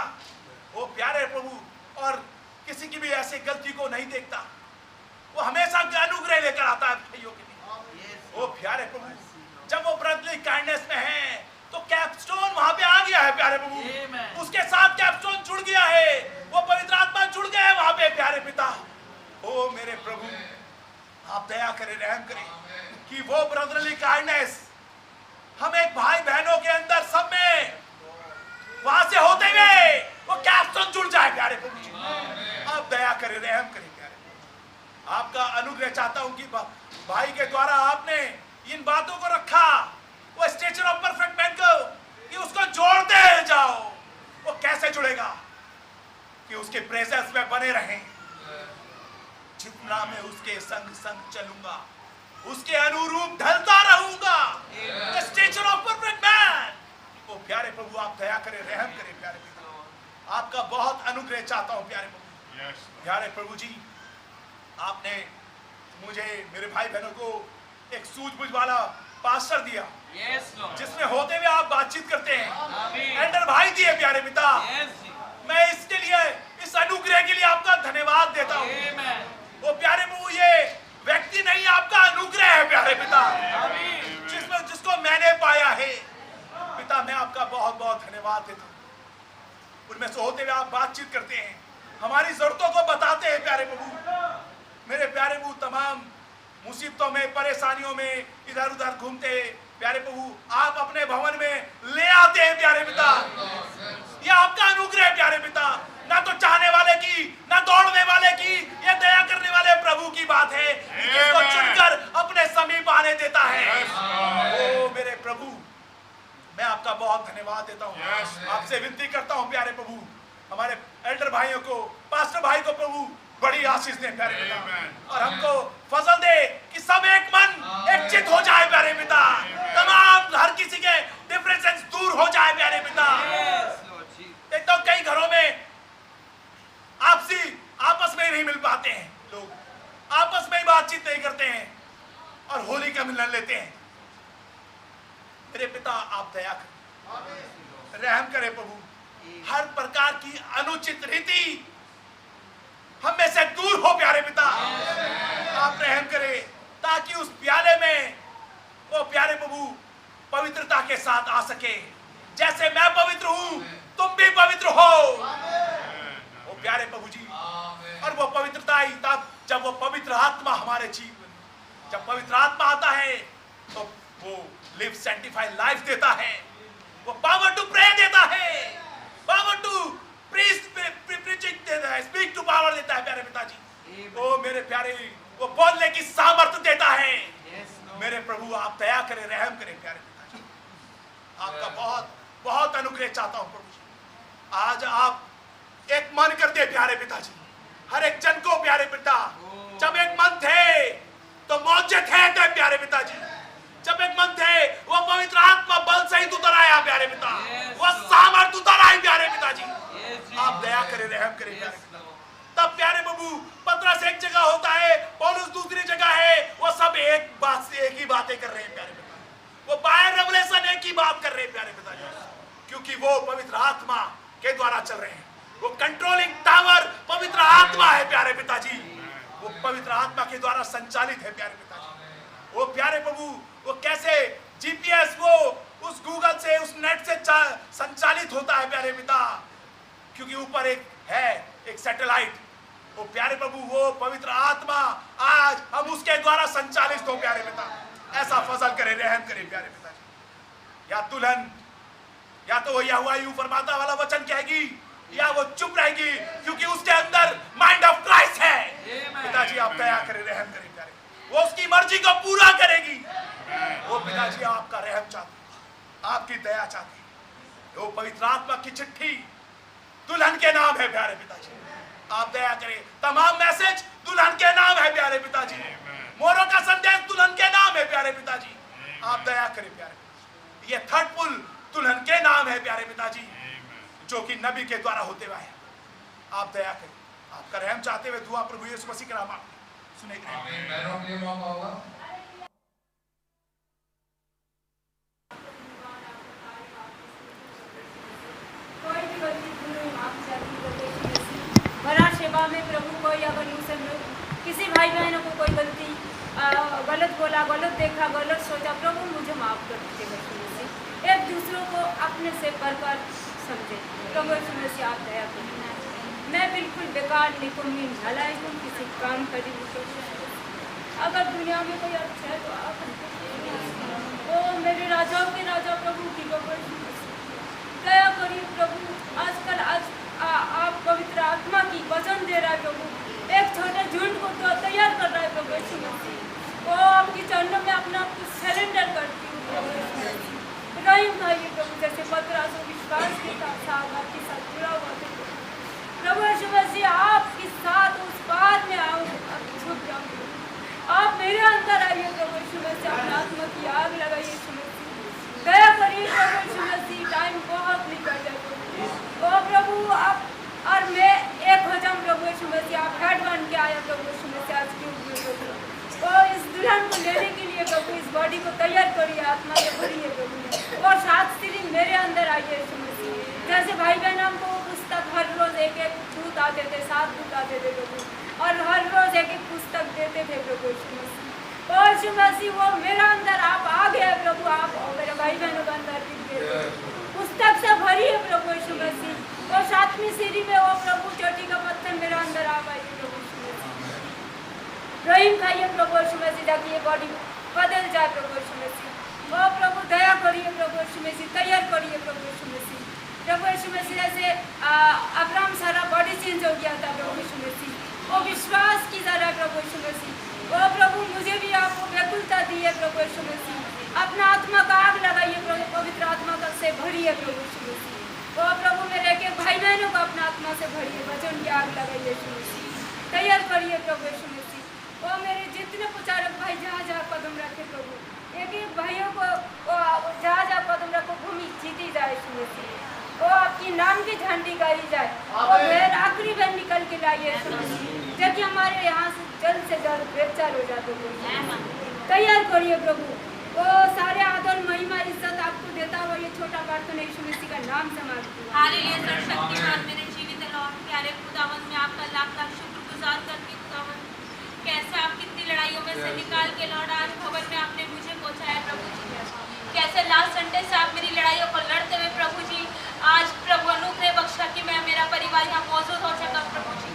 वो प्यारे प्रभु और किसी की भी ऐसी गलती को नहीं देखता। वो हमेशा अनुग्रह लेकर आता है भाइयों के लिए। वो प्यारे प्रभु जब वो ब्रदरली काइंडनेस में है तो कैपस्टोन वहां पे आ गया है प्यारे प्रभु। उसके साथ कैपस्टोन जुड़ गया है। वो पवित्र आत्मा जुड़ गया है वहां पे प्यारे पिता। ओ मेरे प्रभु आप दया करें, रहम करें कि वो ब्रदरली काइंडनेस हम एक भाई बहनों के अंदर सब में वहां से होते हुए वो कैप्शन जुड़ जाए प्यारे प्रभु जी। आप दया करें, रहम करें प्यारे। आपका अनुग्रह चाहता हूं कि भाई के द्वारा आपने इन बातों को रखा, वो स्टेचर ऑफ परफेक्ट मैन को कि उसको जोड़ते जाओ। वो कैसे जुड़ेगा कि उसके प्रेजेंस में बने रहें। जितना मैं उसके संग संग चलूंगा उसके अनुरूप ढलता रहूंगा। Stature of perfect man. Oh प्यारे प्रभु आप दया करें, रहम करें प्यारे पिता। आपका बहुत अनुग्रह चाहता हूं प्यारे प्रभु। प्यारे प्रभु जी आपने मुझे मेरे भाई बहनों को एक सूझबूझ वाला पास्टर दिया जिसमें होते हुए आप बातचीत करते हैं। एल्डर भाई दिए प्यारे पिता। मैं इसके लिए, इस अनुग्रह के लिए आपका धन्यवाद देता हूँ। वो प्यारे प्रभु ये व्यक्ति नहीं आपका अनुग्रह है प्यारे पिता, जिसको मैंने पाया है पिता। मैं आपका बहुत बहुत धन्यवाद देता हूँ। उनमें से होते हुए आप बातचीत करते हैं, हमारी जरूरतों को बताते हैं प्यारे प्रभु। मेरे प्यारे प्रभु तमाम मुसीबतों में, परेशानियों में इधर उधर घूमते प्यारे प्रभु आप अपने भवन में ले आते हैं प्यारे पिता। ये आपका अनुग्रह है प्यारे पिता। ना तो चाहने वाले की, ना दौड़ने वाले की, ये दया करने वाले प्रभु की बात है जिसको चुनकर अपने समीप आने देता है। ओ मेरे प्रभु मैं आपका बहुत धन्यवाद देता हूँ। आपसे विनती करता हूँ प्यारे प्रभु हमारे एल्डर भाइयों को, पास्टर भाई को प्रभु बड़ी आशीष दे प्यारे पिता। और हमको फजल दे कि सब एक मन एक चित हो जाए प्यारे पिता। तमाम हर किसी के डिफरेंसेस दूर हो जाए प्यारे पिता। एक तो कई घरों में आपस में ही नहीं मिल पाते हैं, लोग आपस में ही बातचीत नहीं करते हैं और होली का मिलन लेते हैं। मेरे पिता आप दया करें, रहम करें प्रभु। हर प्रकार की अनुचित रीति हम में से दूर हो प्यारे पिता। आप रहम करें ताकि उस प्याले में वो प्यारे प्रभु पवित्रता के साथ आ सके। जैसे मैं पवित्र हूं तुम भी पवित्र हो वो प्यारे प्रभु जी। और वो पवित्रता ही तब जब वो पवित्र आत्मा हमारे जीवन, जब पवित्र आत्मा आता है तो वो लिव सैंक्टिफाइड लाइफ देता है। वो पावर टू प्रे देता है, पावर टू प्रीचिंग देता है, स्पीक टू पावर देता है प्यारे पिताजी। ओ मेरे प्यारे वो बोलने की सामर्थ्य देता है। मेरे प्रभु आप दया करें, रहम करें प्यारे पिताजी। आपका बहुत बहुत अनुग्रह चाहता हूं प्रभु जी। आज आप एक मन करते प्यारे पिताजी, हर एक जन को प्यारे पिता। जब एक मन थे तो मौजे थे प्यारे पिताजी। जब एक मन थे वो पवित्र आत्मा बल सहित उतर आया प्यारे पिता। वो सामर्थ उतर आई प्यारे पिताजी। आप दया करें, रहम करें प्यारे पिता। तब प्यारे प्रभु पतरस एक जगह होता है, पौलुस दूसरी जगह है। वो सब एक बात से एक ही बातें कर रहे हैं प्यारे पिता। वो बायर रेवलेशन एक ही बात कर रहे हैं प्यारे पिताजी, क्योंकि वो पवित्र आत्मा के द्वारा चल रहे हैं। वो कंट्रोलिंग टावर पवित्र आत्मा है प्यारे पिताजी। वो पवित्र आत्मा के द्वारा संचालित है प्यारे पिताजी। वो प्यारे प्रभु वो कैसे जीपीएस उस गूगल से, उस नेट से संचालित होता है प्यारे पिता, क्योंकि ऊपर एक सैटेलाइट, वो प्यारे प्रभु, वो पवित्र आत्मा आज हम उसके द्वारा संचालित हो प्यारे पिता। ऐसा फजल करे, रहम करे प्यारे पिता जी। या दुल्हन, या तो वो यहोवा यूं फरमाता वाला वचन कहेगी, या वो चुप रहेगी, क्योंकि उसके अंदर माइंड ऑफ क्राइस्ट है। पिताजी आप दया करें, रहम करें प्यारे, वो उसकी मर्जी को पूरा करेगी। वो पिताजी आपका रहम चाहती, आपकी दया चाहती। वो पवित्र आत्मा की चिट्ठी दुल्हन के नाम है प्यारे पिताजी, आप दया करें। तमाम मैसेज दुल्हन के नाम है प्यारे पिताजी, मोरों का संदेश दुल्हन के नाम है प्यारे पिताजी, आप दया करें प्यारे। ये थर्ड पुल दुल्हन के नाम है प्यारे पिताजी, जो कि नबी के द्वारा होते हुए है। आप दया करें, आपका रहम चाहते हुए दुआ प्रभु यीशु मसीह के नाम में सुनेंगे। भरा सेवा में प्रभु कोई अगर मुझसे किसी भाई बहनों को कोई गलती गलत बोला, गलत देखा, गलत सोचा, प्रभु मुझे माफ़ कर दीजिए। एक दूसरों को अपने से बढ़कर समझे प्रभु यीशु आप दया करें। मैं बिल्कुल बेकार निकुम्मी नालायक हूँ, किसी काम करी अगर दुनिया में कोई अच्छा है तो आप वो मेरे राजाओं के राजा प्रभु की दया करिए प्रभु। आजकल आप पवित्र आत्मा की वचन दे रहा है प्रभु, एक छोटे झुंड को तो तैयार कर रहा है प्रभु यीशु मसीह। वो आपकी चरणों में अपना आप कुछ सरेंडर करती हूँ प्रभु यीशु मसीह। रहीम भाई प्रभु, जैसे पतरस विश्वास के साथ आपके साथ जुड़ा हुआ थे प्रभु यीशु मसीह, आपके साथ उस पार में आओ, छुप जाऊँ। आप मेरे अंदर आइए प्रभु यीशु मसीह, अपनी आत्मा की आग लगाइए यीशु मसीह, दया करिए प्रभु यीशु मसीह। टाइम बहुत निकल जाए प्रभु, ओ प्रभु आप और मैं एक हो जाऊँ प्रभु यीशु मसीह। आप हेड बन के आया प्रभु यीशु मसीह आज के उपयोग और इस दुल्हन को लेने के लिए प्रभु इस बॉडी को तैयार करिए, आत्मा से भरिए प्रभु, और साथ सीरी मेरे अंदर आइए यीशु मसीह। जैसे भाई बहन हमको पुस्तक हर रोज एक एक दूत आते थे, 7 दूत आते थे प्रभु, और हर रोज एक एक पुस्तक देते थे प्रभु यीशु मसीह। और यीशु मसीह वो मेरा अंदर आप आ गए प्रभु, आप मेरे भाई बहनों का अंदर पुस्तक से भरी है प्रभु यीशु मसीह। और 7वीं सीढ़ी में वो प्रभु चोटी का पत्थर मेरा अंदर आ पाइए प्रभु यीशु मसीह। रहीम खाइए प्रभु यीशु मसीह, ताकि ये बॉडी बदल जाए प्रभु यीशु मसीह। ओ प्रभु दया करिए प्रभु यीशु मसीह, तैयार करिए प्रभु यीशु मसीह। प्रभु यीशु मसीह जैसे अब्राहम सारा बॉडी चेंज हो गया था प्रभु यीशु मसीह, वो विश्वास की तरह प्रभु यीशु मसीह। ओ प्रभु मुझे भी आपको व्याकुलता दी है प्रभु यीशु मसीह, अपना आत्मा का आग लगाइए प्रभु, पवित्र आत्मा का से भरिए प्रभु यीशु मसीह। ओ प्रभु मेरे के भाई बहनों को अपना आत्मा से भरिए, वचन की आग लगाइए यीशु मसीह, तैयार करिए प्रभु यीशु मसीह। ओ मेरे जितने प्रचारक भाई जहाँ जहाँ कदम रखे प्रभु, एक एक भाइयों को जहाँ जहाँ कदम रखो भूमि जीती जाए यीशु मसीह। ओ आपकी नाम की झंडी गाड़ी जाए, और फिर आखिरी बहन निकल के लाइए यीशु मसीह, ताकि हमारे यहाँ से जल्द ग्रेप्तार हो जाते प्रभु, तैयार करिए प्रभु। वो सारे आदर महिमा इज्जत आपको देता हुआ ये छोटा प्रार्थना यीशु मसीह का नाम से मांगती हूं। हालेलुया। सर्वशक्तिमान मेरे जीवित लॉर्ड प्यारे खुदावंद, मैं आपका लाख लाख शुक्रगुजार करती हूँ खुदावंद, कैसे आप कितनी लड़ाइयों में से निकाल के लॉर्ड आज भवन में आपने मुझे पहुँचाया प्रभु जी। कैसे लास्ट संडे से आप मेरी लड़ाइयों को लड़ते हुए प्रभु जी आज प्रभु अनुग्रह बख्शा कि मैं मेरा परिवार यहाँ मौजूद हो सका प्रभु जी।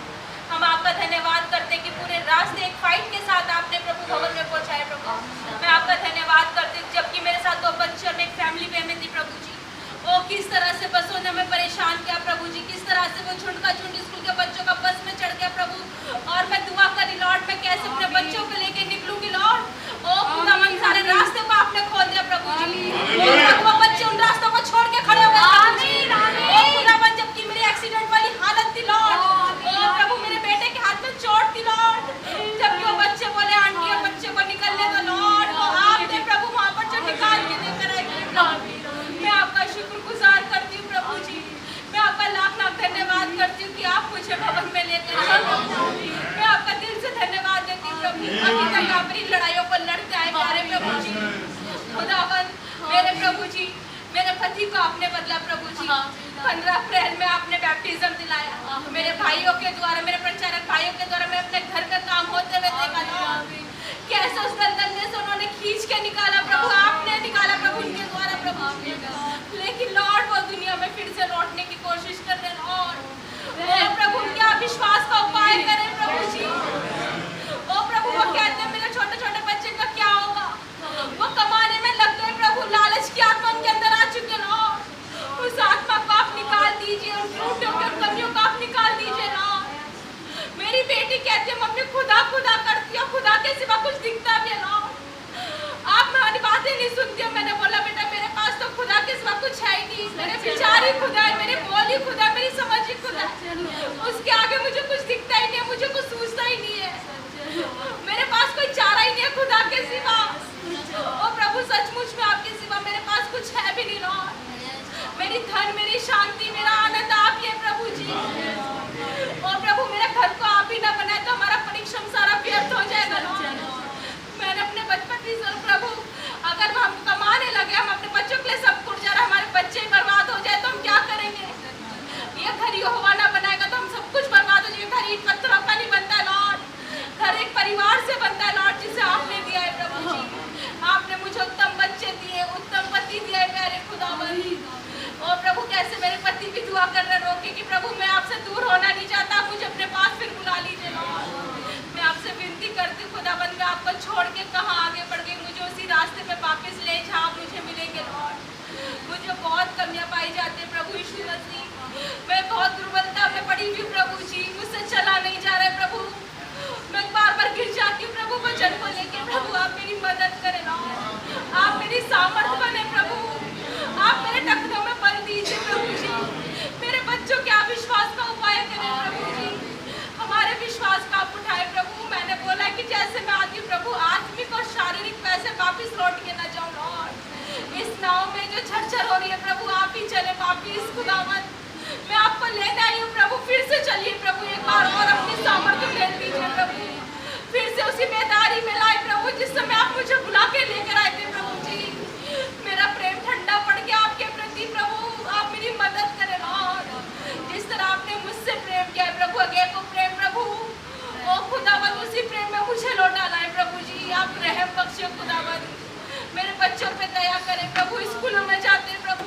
हम आपका धन्यवाद करते हैं कि पूरे रास्ते एक फाइट के साथ आपने प्रभु भवन में पहुँचाया प्रभु। मैं आपका धन्यवाद करती हूँ, जबकि मेरे साथ 2 बच्चे और एक फैमिली में थी प्रभु जी। वो किस तरह से बसों ने हमें परेशान किया प्रभु जी, किस तरह से वो झुंड का झुंड स्कूल के बच्चों का बस में चढ़ गया प्रभु। और मैं दुआ करी लॉर्ड, मैं कैसे अपने बच्चों को लेके निकलूंगी लॉर्ड। ओ खुदावंद सारे रास्ते को आपने खोल दिया प्रभु जी, वो बच्चे उन रास्तों को छोड़ के खड़े हो गए खुदावंद, जबकि मेरी एक्सीडेंट वाली हालत थी लॉर्ड। ओ प्रभु मेरे बेटे के हाथ में चोट थी लॉर्ड, जबकि वो बच्चे बोले आंटी और बच्चे को निकलने दो लॉर्ड, वो आपने प्रभु वहाँ पर जो निकाल के देकर आए। मैं आपका शुक्रगुजार करती हूँ प्रभु जी, मैं आपका लाख लाख धन्यवाद करती हूँ कि आप मुझे भवन में लेकर आए। मैं आपका दिल से धन्यवाद देती हूँ प्रभु, अभी तक आप मेरी लड़ाइयों पर लड़ते आए प्यारे प्रभु जी। खुदावंद मेरे प्रभु जी, मेरे पति को आपने बदला प्रभु जी। 15 अप्रैल में आपने बैप्टिज्म दिलाया मेरे भाइयों के द्वारा, मेरे प्रचारक भाइयों के द्वारा। मैं अपने घर का काम होते हुए देखा कैसे उस गंदगी से उन्होंने खींच के निकाला प्रभु, आपने निकाला प्रभु उनके द्वारा प्रभु। कहती हूँ मम्मी खुदा खुदा करती हूँ, खुदा के सिवा कुछ दिखता भी है लॉर्ड। आप हमारी बातें नहीं सुनती हो। मैंने बोला बेटा मेरे पास तो खुदा के सिवा कुछ है ही नहीं, मेरे विचार ही खुदा है, मेरे बोल ही खुदा है, मेरी समझ ही खुदा है, उसके आगे मुझे कुछ दिखता ही नहीं है, मुझे कुछ सूझता ही नहीं है, मेरे पास कोई चारा ही नहीं है खुदा के सिवा। ओ प्रभु सचमुच में आपके सिवा मेरे पास कुछ है भी नहीं लॉर्ड। मेरी धन, मेरी शांति, मेरा आनंद आप ही है प्रभु जी। और प्रभु मेरे घर को आप ही ना बनाए तो हमारा परिश्रम सारा व्यर्थ हो जाएगा लॉर्ड। मैंने अपने बचपन से प्रभु अगर हम कमाने लगे, हम अपने बच्चों के लिए सब कुछ जा रहा, हमारे बच्चे बर्बाद हो जाए तो हम क्या करेंगे? ये घर यहोवा ना बनाएगा तो हम सब कुछ बर्बाद हो जाएगा। घर ईंट पत्थरों का नहीं बनता लॉर्ड, घर एक परिवार से बनता है लॉर्ड, जिसे आपने दिया है प्रभु जी। आपने मुझे उत्तम बच्चे दिए, उत्तम पति दिया है प्यारे खुदावंद। और प्रभु कैसे मेरे पति भी दुआ कर रहे रोके कि प्रभु मैं आपसे दूर होना नहीं चाहता, मुझे अपने पास फिर बुला लीजिए लॉर्ड। मैं आपसे विनती करती हूँ खुदावंद, मैं आपको छोड़ के कहाँ आगे बढ़ गई, मुझे उसी रास्ते पे वापस ले जहाँ आप मुझे मिलेंगे लॉर्ड। मुझे बहुत कमियाँ पाई जाती है प्रभु यीशु मसीह, मैं बहुत दुर्बलता में पड़ी हुई हूँ प्रभु जी, मुझसे चला नहीं जा रहा है प्रभु, मैं बार बार गिर जाती हूँ प्रभु वचन को लेके। प्रभु आप मेरी मदद करें लॉर्ड, आप मेरी सामर्थ्य बने प्रभु, आप मेरे टखनों में बल दीजिए प्रभु जी। मेरे बच्चों के आप विश्वास का उपाय करें प्रभु जी, हमारे विश्वास का आप उठाए प्रभु। मैंने बोला कि जैसे मैं आती हूँ प्रभु आत्मिक और शारीरिक पैसे वापिस लौट के न जाऊँ लॉर्ड। इस नाव में जो झरझर हो रही है प्रभु आप ही चले वापिस खुदावंद, मैं आपको लेने आई हूँ प्रभु, फिर से चलिए प्रभु, एक बार और अपनी सामर्थ्य ले लीजिए प्रभु, फिर से उसी बेदारी में लाए प्रभु जिस समय आप मुझे बुला के लेकर आए थे प्रभु जी। मेरा प्रेम ठंडा पड़ गया आपके प्रति प्रभु, आप मेरी मदद करें लॉर्ड। जिस तरह आपने मुझसे प्रेम किया है प्रभु, अगे को प्रेम प्रभु, ओ खुदावंद उसी प्रेम में मुझे लौटा लाए प्रभु जी। आप रहम बख्शे खुदावंद, मेरे बच्चों पे दया करें प्रभु, स्कूलों में जाते हैं प्रभु,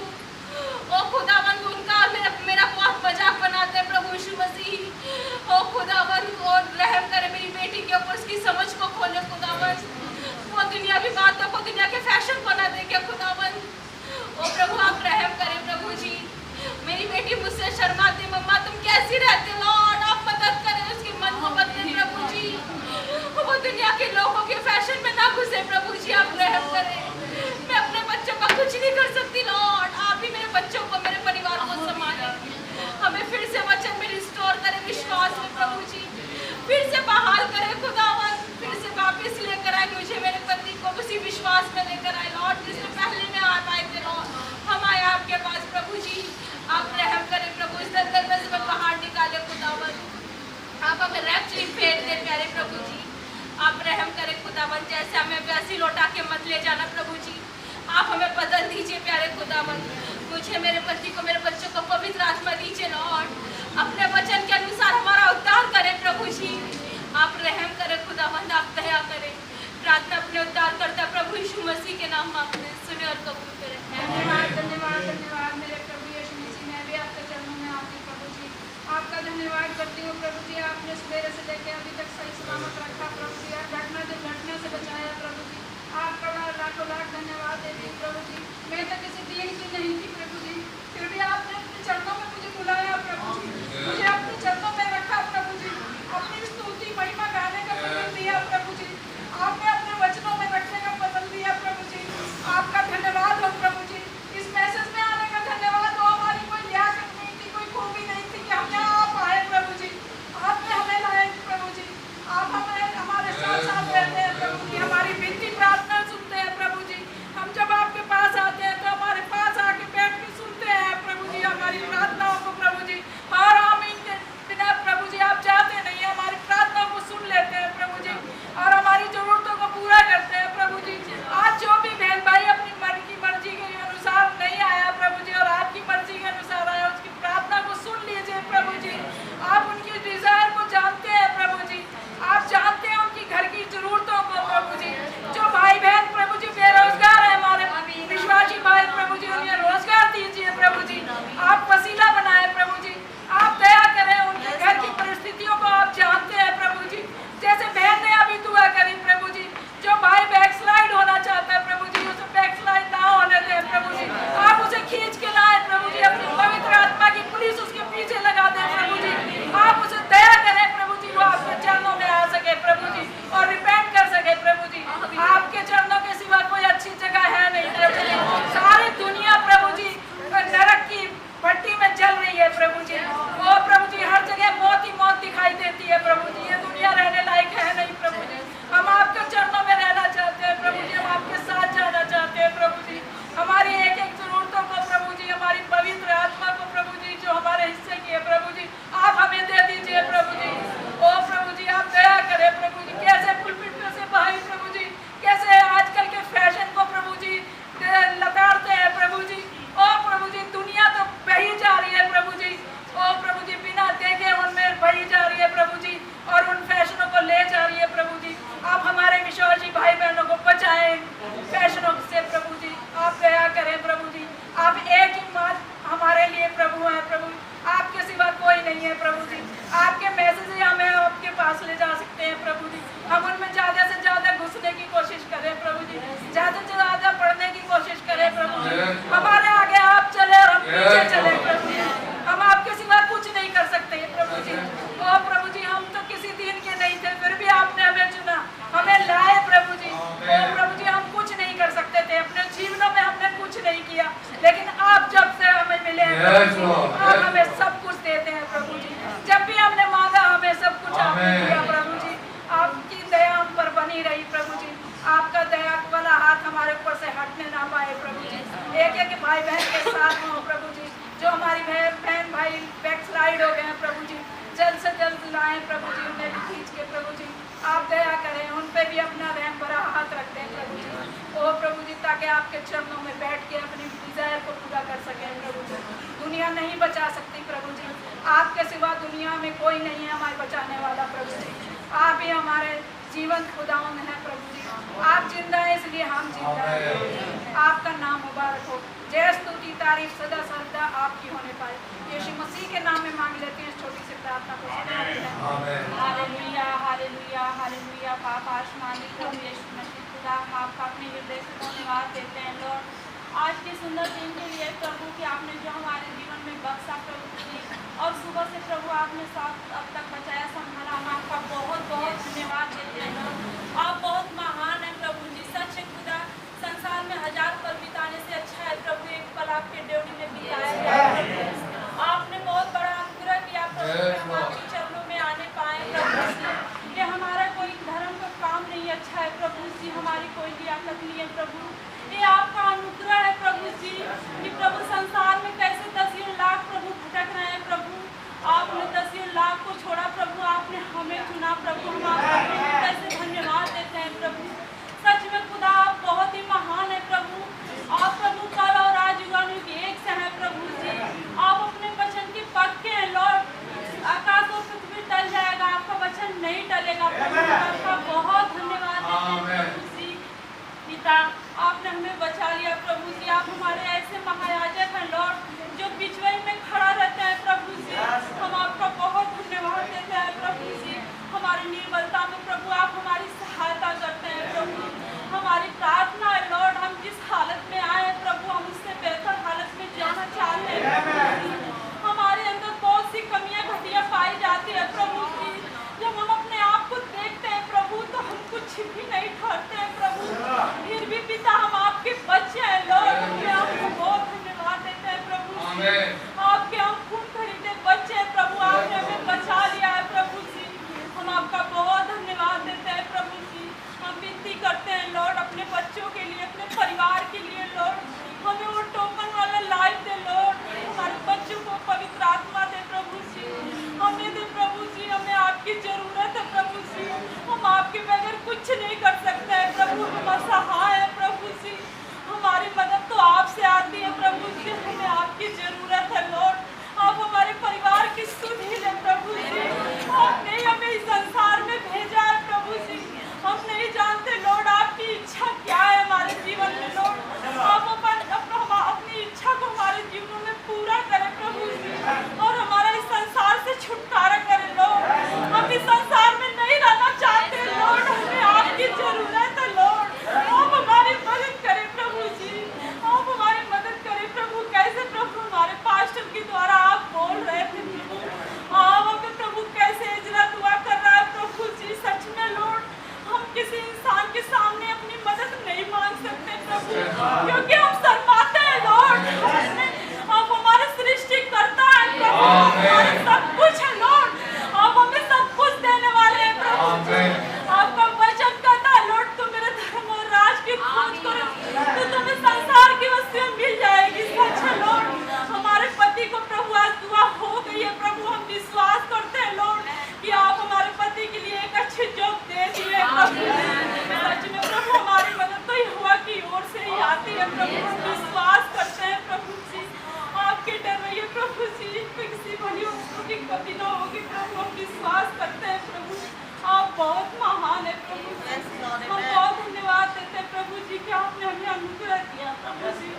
ओ खुदावंद उनका मेरा बहुत मजाक बनाते हैं प्रभु यीशु मसीह। ओ खुदावंद और रहम करे मेरी बेटी के ऊपर, उसकी समझ को खोले खुदावंद, वो दुनिया की बातों को दुनिया के फैशन बना देंगे खुदावंद। ओ प्रभु आप रहम करें प्रभु जी, मेरी बेटी मुझसे शर्माती मम्मा तुम कैसी रहते लॉर्ड, आप मदद करें उसके मन को बदले प्रभु जी, वो दुनिया के लोगों के फैशन में ना घुसे प्रभु जी, आप रहम करें। मैं अपने बच्चों का कुछ नहीं कर सकती लॉर्ड, आप ही मेरे बच्चों को मेरे परिवार को संभालें, हमें फिर से वचन में रिस्टोर करें विश्वास में प्रभु जी, फिर से बहाल करें खुदावंद, फिर से वापस लेकर आए मुझे मेरे पति को उसी विश्वास में लेकर आए लॉर्ड जिसमें पहले में आ पाए थे लॉर्ड। हम आए आपके पास प्रभु जी, आप रहम करें प्रभु, इस दलदल में से बाहर निकाले खुदावंद, आप हमें रैप्चर फेर दे प्यारे प्रभु जी, आप रहम करें खुदावंद, जैसे हमें वैसी लौटा के मत ले जाना प्रभु जी, आप हमें बदल दीजिए प्यारे खुदावंद, मुझे मेरे पति को मेरे बच्चों को पवित्र आत्मा दीजिए लॉर्ड, अपने वचन के अनुसार हमारा उद्धार करें प्रभु जी, आप रहम करें खुदावंद, आप दया करें। प्रार्थना अपने उद्धार करता प्रभु यीशु मसीह के नाम आपने सुने और कबूल करें। धन्यवाद धन्यवाद धन्यवाद मेरे प्रभु यीशु मसीह, मैं भी आपके चरणों में आती हूँ प्रभु जी, आपका धन्यवाद करती हूँ प्रभु जी, आपने सवेरे से लेकर अभी तक सही सलामत रखा प्रभु जी, घटना दुर्घटना से बचाया प्रभु जी, आपका लाखों लाख धन्यवाद देती हूँ प्रभु जी। मैं तो किसी दीन की नहीं थी प्रभु जी, फिर भी आपने अपने चरणों में मुझे बुलाया प्रभु जी, मुझे अपने चरणों में रखा चरणों में बैठ के अपनी डिजायर को पूरा कर सकें प्रभु जी। दुनिया नहीं बचा सकती प्रभु जी, आपके सिवा दुनिया में कोई नहीं है हमारे बचाने वाला प्रभु जी। आप ही हमारे जीवन खुदावन है प्रभु जी, आप जिंदा है इसलिए हम जिंदा हैं। आपका नाम मुबारक हो। जय स्तुति तारीफ सदा सर्वदा आपकी होने पाए। यीशु मसीह के नाम में मांग लेते हैं इस छोटी सी प्रार्थना को। Hallelujah hallelujah hallelujah. पाप आसमानी प्रभु यीशु मसीह खुदा, हम आपका अपने हृदय से धन्यवाद देते हैं लॉर्ड, आज के सुंदर दिन के लिए प्रभु कि आपने जो हमारे जीवन में बख्शा प्रभु जी, और सुबह से प्रभु आपने साथ अब तक बचाया संभाला। हम आपका बहुत बहुत धन्यवाद देते हैं लॉर्ड। आप बहुत महान है प्रभु जी, सच है खुदा। संसार में 1000 पल बिताने से अच्छा है प्रभु एक पल आपके ड्यूटी में बिताया गया। आपने बहुत बड़ा अनुग्रह किया प्रभु, हम आपके चरणों में आने पाए प्रभु जी। ये हमारा कोई धर्म का काम नहीं अच्छा है प्रभु जी, हमारी कोई लियाकत नहीं है प्रभु, ये आपका अनुग्रह है प्रभु जी। कि प्रभु संसार में कैसे 10 लाख प्रभु भटक रहे हैं प्रभु, आपने 10 लाख को छोड़ा प्रभु, आपने हमें चुना प्रभु। हम आपको कैसे धन्यवाद देते हैं प्रभु। सच में खुदा आप बहुत ही महान है प्रभु। आप प्रभु कल और आज युगानु की एक से है प्रभु जी। आप अपने वचन के पक्के हैं लॉर्ड। आकाश और पृथ्वी टल जाएगा, आपका वचन नहीं टलेगा प्रभु। आपका बहुत धन्यवाद देते हैं प्रभु जी। पिता आपने हमें बचा लिया प्रभु जी। आप हमारे ऐसे महायाजक हैं लॉर्ड जो बिचवई में खड़ा रहता है प्रभु जी। हम आपका बहुत धन्यवाद देते हैं प्रभु जी। हमारी निर्बलता में प्रभु आप हमारी सहायता करते हैं प्रभु। हमारी प्रार्थना है लॉर्ड, हम जिस हालत में आए हैं प्रभु, हम उससे बेहतर हालत में जाना चाहते हैं। हमारे अंदर बहुत सी कमियां घटिया पाई जाती है प्रभु जी। जब हम अपने आप को देखते हैं प्रभु तो हम कुछ भी नहीं ठहरते हैं प्रभु। फिर भी पिता हम आपके बच्चे हैं लॉर्ड, हमें आपको बहुत धन्यवाद देते हैं प्रभु। आपके हम खून खरीदे बच्चे हैं प्रभु, आपने हमें बचा लिया है प्रभु जी। हम आपका बहुत धन्यवाद देते हैं प्रभु जी। हम विनती करते हैं लॉर्ड अपने बच्चों के लिए, अपने परिवार के लिए लॉर्ड, हमें वो टोकन वाला लाइफ दे लॉर्ड। हमारे बच्चों को पवित्र आत्मा दे प्रभु जी, हमें दे प्रभु जी। हमें आपकी जरूरत है प्रभु जी, हम आपके बगैर कुछ नहीं कर सकते हैं प्रभु। हम असहाय है प्रभु जी, हमारी मदद तो आपसे आती है प्रभु जी। हमें आपकी जरूरत है लॉर्ड। आप हमारे परिवार की सुधि ले प्रभु जी। आपने हमें इस संसार में भेजा है प्रभु जी। हम नहीं जानते लॉर्ड आपकी इच्छा क्या है हमारे जीवन में लॉर्ड। आप अपनी इच्छा को हमारे जीवन में पूरा करें प्रभु जी, और हमारा इस संसार से छुटकारा करें लॉर्ड। हम इस संसार में नहीं रहना चाहते लॉर्ड, हमें आपकी जरूरत है लॉर्ड। आप हमारी मदद करें प्रभु जी, आप हमारी मदद करें प्रभु। कैसे प्रभु हमारे पास्टर के द्वारा आप बोल रहे थे प्रभु, आप हमें प्रभु कैसे इजरा दुआ कर रहा है प्रभु जी। सच में लॉर्ड हम किसी इंसान के सामने अपनी मदद नहीं मांग सकते प्रभु, क्योंकि हम शर्माते हैं लॉर्ड। आप हमारे सृष्टि करता है प्रभु, हमारे सब कुछ है लॉर्ड। आप हमें सब कुछ देने वाले हैं प्रभु जी। आपका वचन कहता है लॉर्ड तुम मेरे धर्म और राज की खोज करो तो तुम्हें संसार की वस्तुएं मिल जाएगी। सच है लॉर्ड। हमारे पति को प्रभु आज दुआ हो गई है प्रभु, हम विश्वास करते हैं लॉर्ड कि आप हमारे पति के लिए एक अच्छी जॉब दे दिए प्रभु। सच में प्रभु हमारी मदद तो यहोवा की ओर से ही आती है प्रभु। हम विश्वास करते हैं प्रभु जी, आपके डर रहिए प्रभु जी, किसी भली वस्तु की कभी न होगी प्रभु। हम विश्वास करते हैं प्रभु, आप बहुत महान है प्रभु। हम बहुत धन्यवाद देते हैं प्रभु जी कि आपने हमें अनुग्रह दिया प्रभु जी।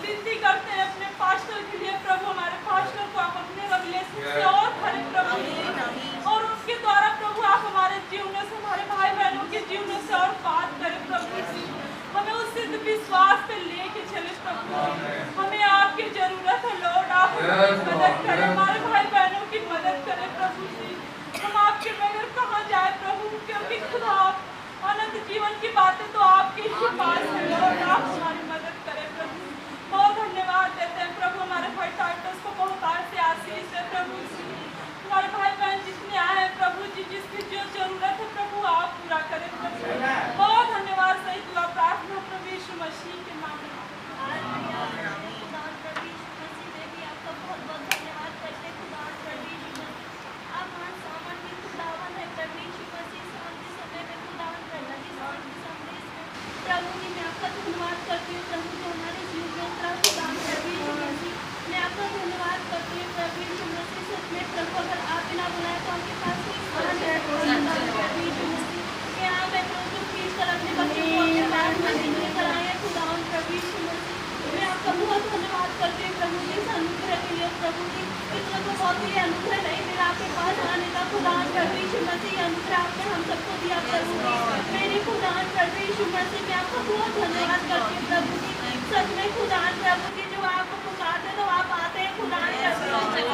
विनती करते हैं अपने पास्टर के लिए प्रभु, हमारे पास्टर को आप अपने रिलेशन से और भरें प्रभु जी, और उसके द्वारा प्रभु आप हमारे जीवनों से, हमारे भाई बहनों के जीवनों से और बात करें प्रभु जी। हमें उस सिद्ध विश्वास पे लेके चले प्रभु जी। हमें आपकी जरूरत है लॉर्ड, आप हमारी मदद करें, हमारे भाई बहनों की मदद करें प्रभु जी। हम आपके बगैर कहाँ जाए प्रभु, क्योंकि खुदा आप अनंत जीवन की बातें तो आपके ही पास है लॉर्ड। आप हमारी मदद करें प्रभु। बहुत धन्यवाद देते हैं प्रभु, हमारे भाई टाइटस को बहुत से आशीष है प्रभु जी। हमारे भाई बहन जितने आए हैं प्रभु जी, जिसकी जो जरूरत है प्रभु आप पूरा करें प्रभु। बहुत धन्यवाद। सही दुआ प्रार्थना प्रभु यीशु मसीह के नाम में। प्रभु यीशु मसीह में भी आपका बहुत बहुत धन्यवाद करते खुदा। आपका धन्यवाद करती हूँ प्रभु जो हमारे जीवन में उतरा खुदा प्रभु यीशु मसीह। मैं आपका धन्यवाद करती हूँ प्रभु यीशु मसीह। सच में प्रभु अगर आप बिना बुलाए तो आपके पास कोई स्थान है प्रभु यीशु मसीह। कि आप है प्रभु जो खींच कर अपने बच्चों को अपने पास मसीह लेकर आए हैं खुदा प्रभु यीशु मसीह। मैं आपका बहुत धन्यवाद करती हूँ प्रभु जी इस अनुग्रह के लिए प्रभु जी। इतना तो बहुत ही अनुग्रह नहीं मिला आपके पास आने का खुदा प्रभु यीशु मसीह। अनुग्रह आपने हम सबको दिया प्रभु जी। मेरे खुदा प्रभु यीशु मसीह मैं आपका बहुत धन्यवाद करती हूँ प्रभु जी। सच में खुदा प्रभु जी जो आपको पुकारते तो आप आते हैं खुदा प्रभु जी।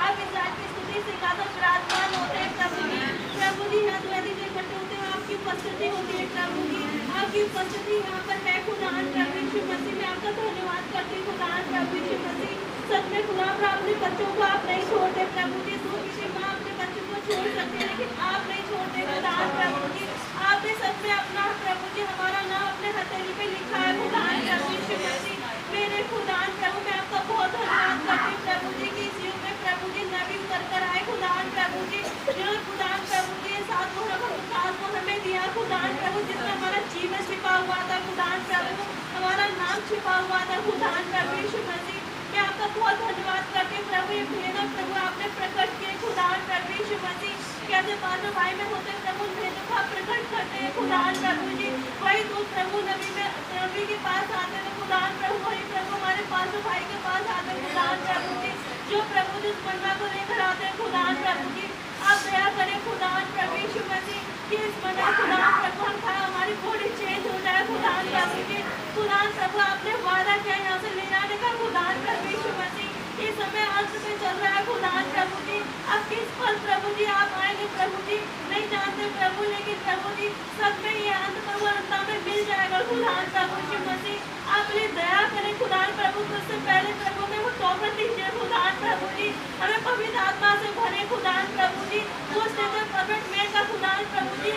आप इज़राइल की स्तुति सिखाकर विराजमान होते हैं प्रभु जी। प्रभु जी यहाँ द्वैती इकट्ठे होते हैं आपकी उपस्थिति होती है प्रभु जी। आपकी उपस्थिति यहाँ पर है खुदा प्रभु यीशु मसीह। मैं आपका धन्यवाद करती हूँ खुदा प्रभु यीशु मसीह। सच में खुदा अपने बच्चों को आप नहीं छोड़ते प्रभु जी। दूर किसी माँ अपने बच्चों को छोड़ सकते हैं लेकिन आप नहीं छोड़ते खुदा प्रभु जी। आपने सच में अपना प्रभु जी हमारा नाम अपने हथेली पे लिखा है खुदा प्रभु यीशु मसीह। मेरे खुदा प्रभु मैं आपका बहुत धन्यवाद करती हूँ प्रभु जी की इस युग में प्रभु जी नबी उतर कर आए खुदा प्रभु जी। जो खुदा प्रभु जी साथ को हमें दिया खुदा प्रभु जिसमें हमारा जीवन छिपा हुआ था खुदा प्रभु। हमारा नाम छिपा हुआ था खुदा प्रभु यीशु मसीह। मैं आपका बहुत धन्यवाद करती हूँ प्रभु। ये भेद प्रभु आपने प्रकट किए खुदा प्रभु यीशु मसीह। कैसे पांचों भाई में होते प्रभु भेदों को आप प्रकट करते हैं खुदा प्रभु जी। वही दूध प्रभु नबी के पास आते थे खुदा प्रभु। वही प्रभु हमारे पांचों भाई के पास आते हैं खुदा प्रभु जी। जो प्रभु जिस मन्ना को लेकर आते हैं खुदा प्रभु जी। आप दया करें खुदा प्रभु यीशु मसीह कि इस मन्ना खुदा प्रभु हम खाए हमारी बॉडी चेंज हो जाए खुदा प्रभु जी। खुदा प्रभु आपने वादा किया यहाँ से ले जाने का खुदा प्रभु यीशु मसीह। ये समय अंत में चल रहा है खुदा प्रभु जी। अब किस पल प्रभु जी आप आएंगे प्रभु जी नहीं जानते प्रभु लेकिन प्रभु जी सब में ये अंत प्रभु अंत में मिल जाएगा खुदा प्रभु यीशु मसीह। आप लिए दया करें खुदा प्रभु। उससे पहले प्रभु में वो तौबा दीजिए खुदा प्रभु जी। हमें पवित्र आत्मा से भरे खुदा प्रभु जी। वो स्टेजर परफेक्ट में का खुदा प्रभु जी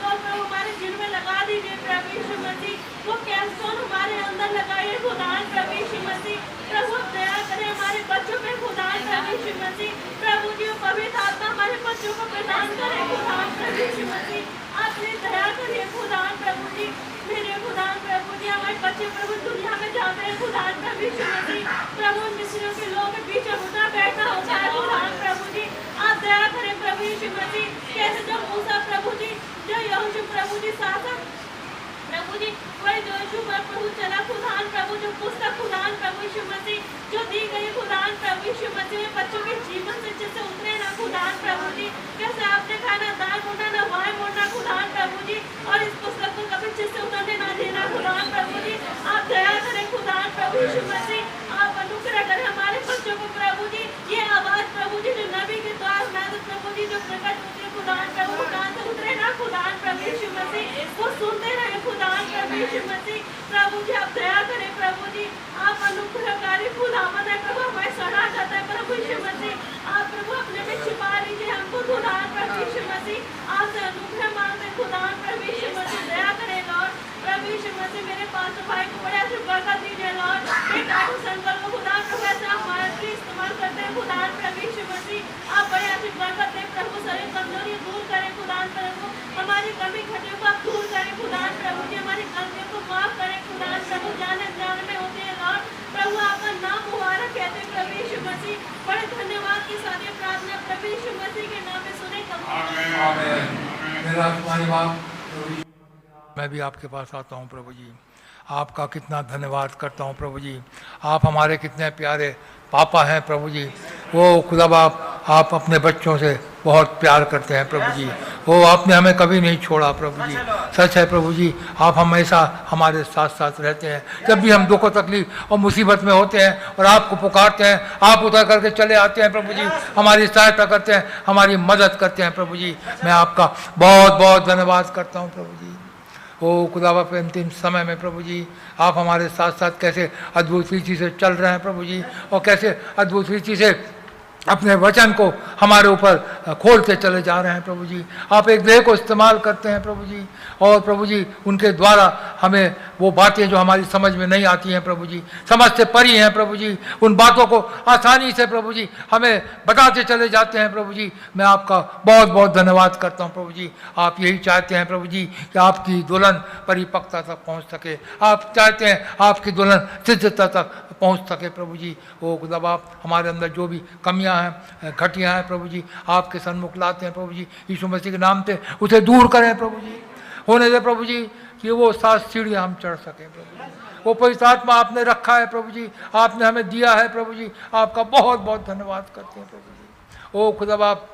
प्रभु हमारे दिल में लगा दीजिए प्रभु यीशु मसीह। वो कैप्सूल हमारे अंदर लगाइए खुदा प्रभु यीशु मसीह। प्रभु दया करें हमारे बच्चों पे खुदा प्रभु यीशु मसीह। प्रभु जी वो पवित्र आत्मा हमारे बच्चों को प्रदान करें खुदा प्रभु यीशु मसीह। आपने दया करिए खुदा प्रभु जी। मेरे खुदा प्रभु जी हमारे बच्चे प्रभु दुनिया में जाते हैं खुदा प्रभु यीशु मसीह। प्रभु मिस्रियों के लोगों के बीच उठना बैठना होता है खुदा प्रभु जी। आप दया करें प्रभु यीशु मसीह। कैसे जब मूसा प्रभु जी जो यहोशू प्रभु जी शासक प्रभु जी वही जो यीशु प्रभु चला खुदान प्रभु जो पुस्तक खुदान प्रभु यीशु मसीह जो दी गई खुदान प्रभु यीशु मसीह में बच्चों के जीवन से जिससे उतरे ना खुदान प्रभु जी। कैसे आपने कहा ना दाएं मुड़ना ना बाएं मुड़ना खुदान प्रभु जी। और इस पुस्तक को कभी जिससे उतरने ना देना खुदान प्रभु जी। आप दया करें खुदान प्रभु यीशु मसीह। आप अनुग्रह करें हमारे बच्चों को प्रभु जी। ये आवाज प्रभु जी जो नबी के द्वारा प्रभु जी जो प्रकट होती है खुदान प्रभु खुदान से उतरे ना खुदान प्रभु यीशु मसीह। वो सुनते रहे खुदान प्रभु यीशु मसीह। प्रभु जी आप दया करें प्रभु जी। आप अनुग्रहकारी खुदावन है प्रभु हमें सड़ा जाता है प्रभु यीशु मसीह। आप प्रभु अपने में छिपा लीजिए हमको खुदान प्रभु यीशु मसीह। आपसे अनुग्रह मांगते खुदान प्रभु यीशु मसीह। दया करें लॉर्ड प्रभु यीशु मसीह। मेरे पांचों भाई को बड़े आशीर्वाद दीजिए लॉर्ड। एक आठों संकल्प को खुदा प्रभु ऐसे आप हमारे लिए इस्तेमाल करते हैं खुदान प्रभु यीशु मसीह। आप बड़े आशीर्वाद करते हैं प्रभु। सारी कमजोरी दूर करें खुदान प्रभु। हमारी कमी घटियों को आप दूर करें खुदान प्रभु जी। हमारी गलतियों को माफ करें खुदान प्रभु। जाने अनजाने में होते हैं लॉर्ड प्रभु। आपका नाम मुबारक कहते हैं प्रभु यीशु मसीह। बड़े धन्यवाद की सारी प्रार्थना प्रभु यीशु मसीह के नाम में सुने मैं भी आपके पास आता हूँ प्रभु जी। आपका कितना धन्यवाद करता हूँ प्रभु जी। आप हमारे कितने प्यारे पापा हैं प्रभु जी। वो खुदा बाप आप अपने बच्चों से बहुत प्यार करते हैं प्रभु जी। वो आपने हमें कभी नहीं छोड़ा प्रभु जी। सच है प्रभु जी। आप हमेशा हमारे साथ साथ रहते हैं। जब भी हम दुख तकलीफ और मुसीबत में होते हैं और आपको पुकारते हैं आप उतर करके चले आते हैं प्रभु जी। हमारी सहायता करते हैं हमारी मदद करते हैं प्रभु जी। मैं आपका बहुत बहुत धन्यवाद करता हूँ प्रभु जी। ओ खुदा बाप अंतिम समय में प्रभु जी आप हमारे साथ साथ कैसे अद्भुत रीति से चल रहे हैं प्रभु जी। और कैसे अद्भुत रीति से अपने वचन को हमारे ऊपर खोलते चले जा रहे हैं प्रभु जी। आप एक देह को इस्तेमाल करते हैं प्रभु जी। और प्रभु जी उनके द्वारा हमें वो बातें जो हमारी समझ में नहीं आती हैं प्रभु जी, समझ से परी हैं प्रभु जी, उन बातों को आसानी से प्रभु जी हमें बताते चले जाते हैं प्रभु जी। मैं आपका बहुत बहुत धन्यवाद करता हूँ प्रभु जी। आप यही चाहते हैं प्रभु जी कि आपकी दुल्हन परिपक्वता तक पहुँच सके, आप चाहते हैं आपकी दुल्हन सिद्धता तक पहुँच सके प्रभु जी। वो खुदा आप हमारे अंदर जो भी कमियां हैं, घटियां हैं प्रभु जी, आपके सन्मुख लाते हैं प्रभु जी। यीशु मसीह के नाम से उसे दूर करें प्रभु जी, होने दे प्रभु जी कि वो 7 सीढ़ियां हम चढ़ सकें प्रभु जी। वो पवित्र आत्मा आपने रखा है प्रभु जी, आपने हमें दिया है प्रभु जी, आपका बहुत बहुत धन्यवाद करते हैं प्रभु जी। ओ खुदा आप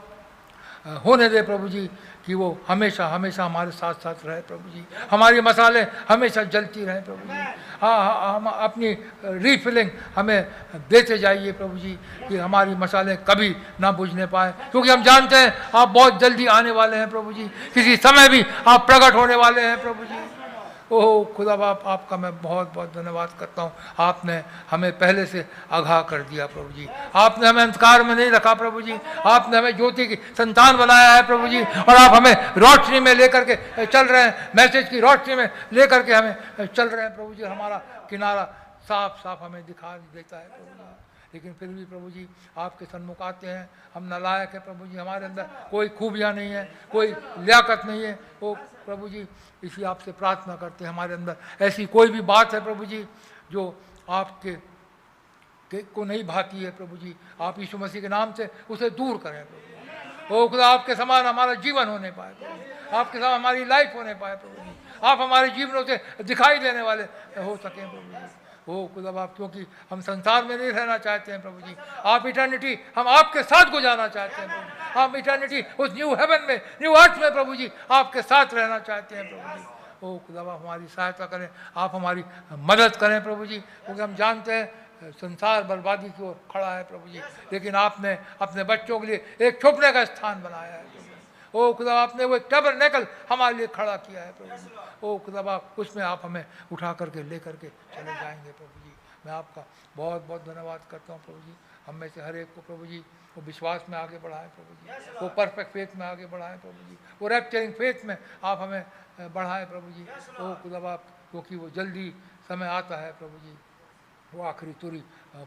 होने दे प्रभु जी कि वो हमेशा हमेशा हमारे साथ साथ रहे प्रभु जी, हमारी मसाले हमेशा जलती रहे प्रभु जी। हाँ, हम अपनी रीफिलिंग हमें देते जाइए प्रभु जी कि हमारी मसाले कभी ना बुझने पाए, क्योंकि हम जानते हैं आप बहुत जल्दी आने वाले हैं प्रभु जी, किसी समय भी आप प्रकट होने वाले हैं प्रभु जी। ओह खुदा बाप, आपका मैं बहुत बहुत धन्यवाद करता हूँ। आपने हमें पहले से आगाह कर दिया प्रभु जी, आपने हमें अंधकार में नहीं रखा प्रभु जी, आपने हमें ज्योति की संतान बनाया है प्रभु जी, और आप हमें रोशनी में लेकर के चल रहे हैं, मैसेज की रोशनी में लेकर के हमें चल रहे हैं प्रभु जी। हमारा किनारा साफ साफ हमें दिखा देता है प्रभु जी, लेकिन फिर भी प्रभु जी आपके सन्मुख आते हैं, हम नालायक हैं प्रभु जी, हमारे अंदर कोई खूबियाँ नहीं है, कोई लियाकत नहीं है। वो प्रभु जी इसी आपसे प्रार्थना करते हैं, हमारे अंदर ऐसी कोई भी बात है प्रभु जी जो आपके को नहीं भाती है प्रभु जी, आप यीशु मसीह के नाम से उसे दूर करें प्रभु जी। ओ खुदा आपके समान हमारा जीवन होने पाए प्रभु जी, आपके समान हमारी लाइफ होने पाए प्रभु जी, आप हमारे जीवनों से दिखाई देने वाले हो सकें प्रभु जी। ओ खुदा बाप, क्योंकि हम संसार में नहीं रहना चाहते हैं प्रभु जी, आप इटर्निटी हम आपके साथ गुजारना चाहते हैं प्रभु जी, हम इटर्निटी उस न्यू हेवन में, न्यू अर्थ में प्रभु जी आपके साथ रहना चाहते हैं प्रभु जी। ओ खुदा बाप हमारी सहायता करें, आप हमारी मदद करें प्रभु जी, क्योंकि हम जानते हैं संसार बर्बादी की ओर खड़ा है प्रभु जी, लेकिन आपने अपने बच्चों के लिए एक छुपने का स्थान बनाया है प्रभु जी। ओ खुदा आपने वो टैबरनेकल हमारे लिए खड़ा किया है प्रभु जी। ओ खुदा बाप, उसमें आप हमें उठा करके ले करके चले जाएंगे प्रभु जी। मैं आपका बहुत बहुत धन्यवाद करता हूँ प्रभु जी। हम में से हर एक को प्रभु जी वो विश्वास में आगे बढ़ाएं प्रभु जी, वो परफेक्ट फेथ में आगे बढ़ाएं प्रभु जी, वो रैप्चरिंग फेथ में आप हमें बढ़ाएं प्रभु जी। ओ खुदा बाप, क्योंकि वो जल्दी समय आता है प्रभु जी, वो आखिरी तुरी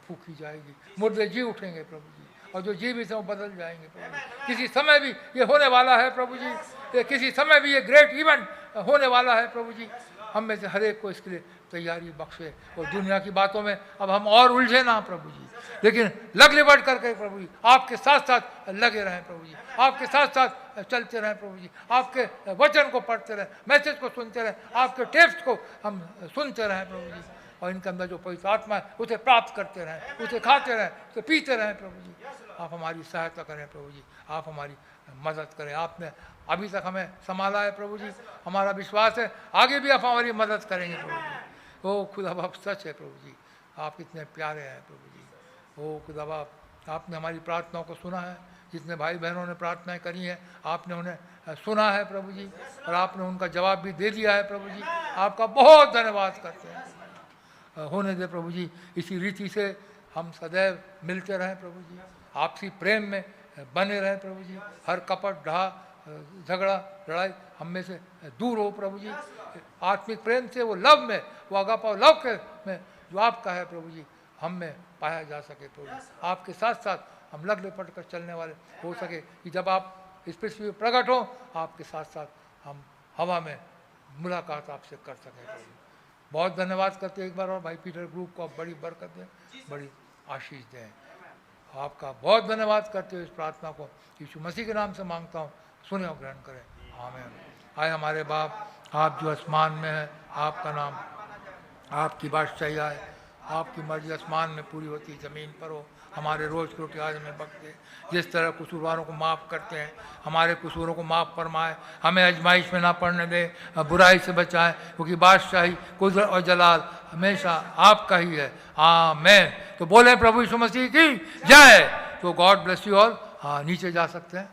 फूकी जाएगी, मुर्दे जी उठेंगे प्रभु जी, और जो जीवित हैं वो बदल जाएंगे प्रभु जी। किसी समय भी ये होने वाला है प्रभु जी, किसी समय भी ये ग्रेट इवेंट होने वाला है प्रभु जी। हम में से हर एक को इसके लिए तैयारी बख्शे, और दुनिया की बातों में अब हम और उलझे ना प्रभु जी, लेकिन लग लिपट करके प्रभु जी आपके साथ साथ लगे रहें प्रभु जी, आपके साथ साथ चलते रहें प्रभु जी, आपके वचन को पढ़ते रहें, मैसेज को सुनते रहें, आपके टेप्स को हम सुनते रहें प्रभु जी, और इनके अंदर जो पवित्र आत्मा है उसे प्राप्त करते रहें, उसे खाते रहें, उसे पीते रहें प्रभु जी। आप हमारी सहायता करें प्रभु जी, आप हमारी मदद करें। आपने अभी तक हमें संभाला है प्रभु जी, हमारा विश्वास है आगे भी आप हमारी मदद करेंगे प्रभु जी। ओ खुदा बाप, सच है प्रभु जी, आप कितने प्यारे हैं प्रभु जी। ओ खुदा बाप, आपने हमारी प्रार्थनाओं को सुना है, जितने भाई बहनों ने प्रार्थनाएं करी हैं आपने उन्हें सुना है प्रभु जी, और आपने उनका जवाब भी दे दिया है प्रभु जी। आपका बहुत धन्यवाद करते हैं। होने दे प्रभु जी इसी रीति से हम सदैव मिलते रहें प्रभु जी, आपसी प्रेम में बने रहें प्रभु जी, हर कपट ढा झगड़ा लड़ाई हम में से दूर हो प्रभु जी। आत्मिक प्रेम से वो लव में, वो अगापा लव के में जो आपका है प्रभु जी हम में पाया जा सके प्रभु जी। आपके साथ साथ हम लग लिपट कर चलने वाले हो सके, कि जब आप इस पृथ्वी पर प्रकट हो आपके साथ साथ हम हवा में मुलाकात आपसे कर सकें प्रभु जी। बहुत धन्यवाद करते हैं एक बार और भाई पीटर ग्रुप को आप बड़ी बरकत दें, बड़ी आशीष दें। आपका बहुत धन्यवाद करते हुए इस प्रार्थना को यीशु मसीह के नाम से मांगता हूँ, सुने और ग्रहण करें, आमीन। आए हमारे बाप, आप जो आसमान में हैं, आपका नाम, आपकी बादशाही आए, आपकी मर्जी आसमान में पूरी होती ज़मीन पर हो। हमारे रोज़ की रोटी आज हमें बख्शे, जिस तरह कसूरवारों को माफ़ करते हैं हमारे कसूरों को माफ़ फरमाए, हमें आजमाइश में ना पड़ने दे, बुराई से बचाए, क्योंकि बादशाही, कुदरत और जलाल हमेशा आपका ही है, आमीन। तो बोले प्रभु यीशु मसीह की जय। तो गॉड ब्लेस यू ऑल। हाँ, नीचे जा सकते हैं।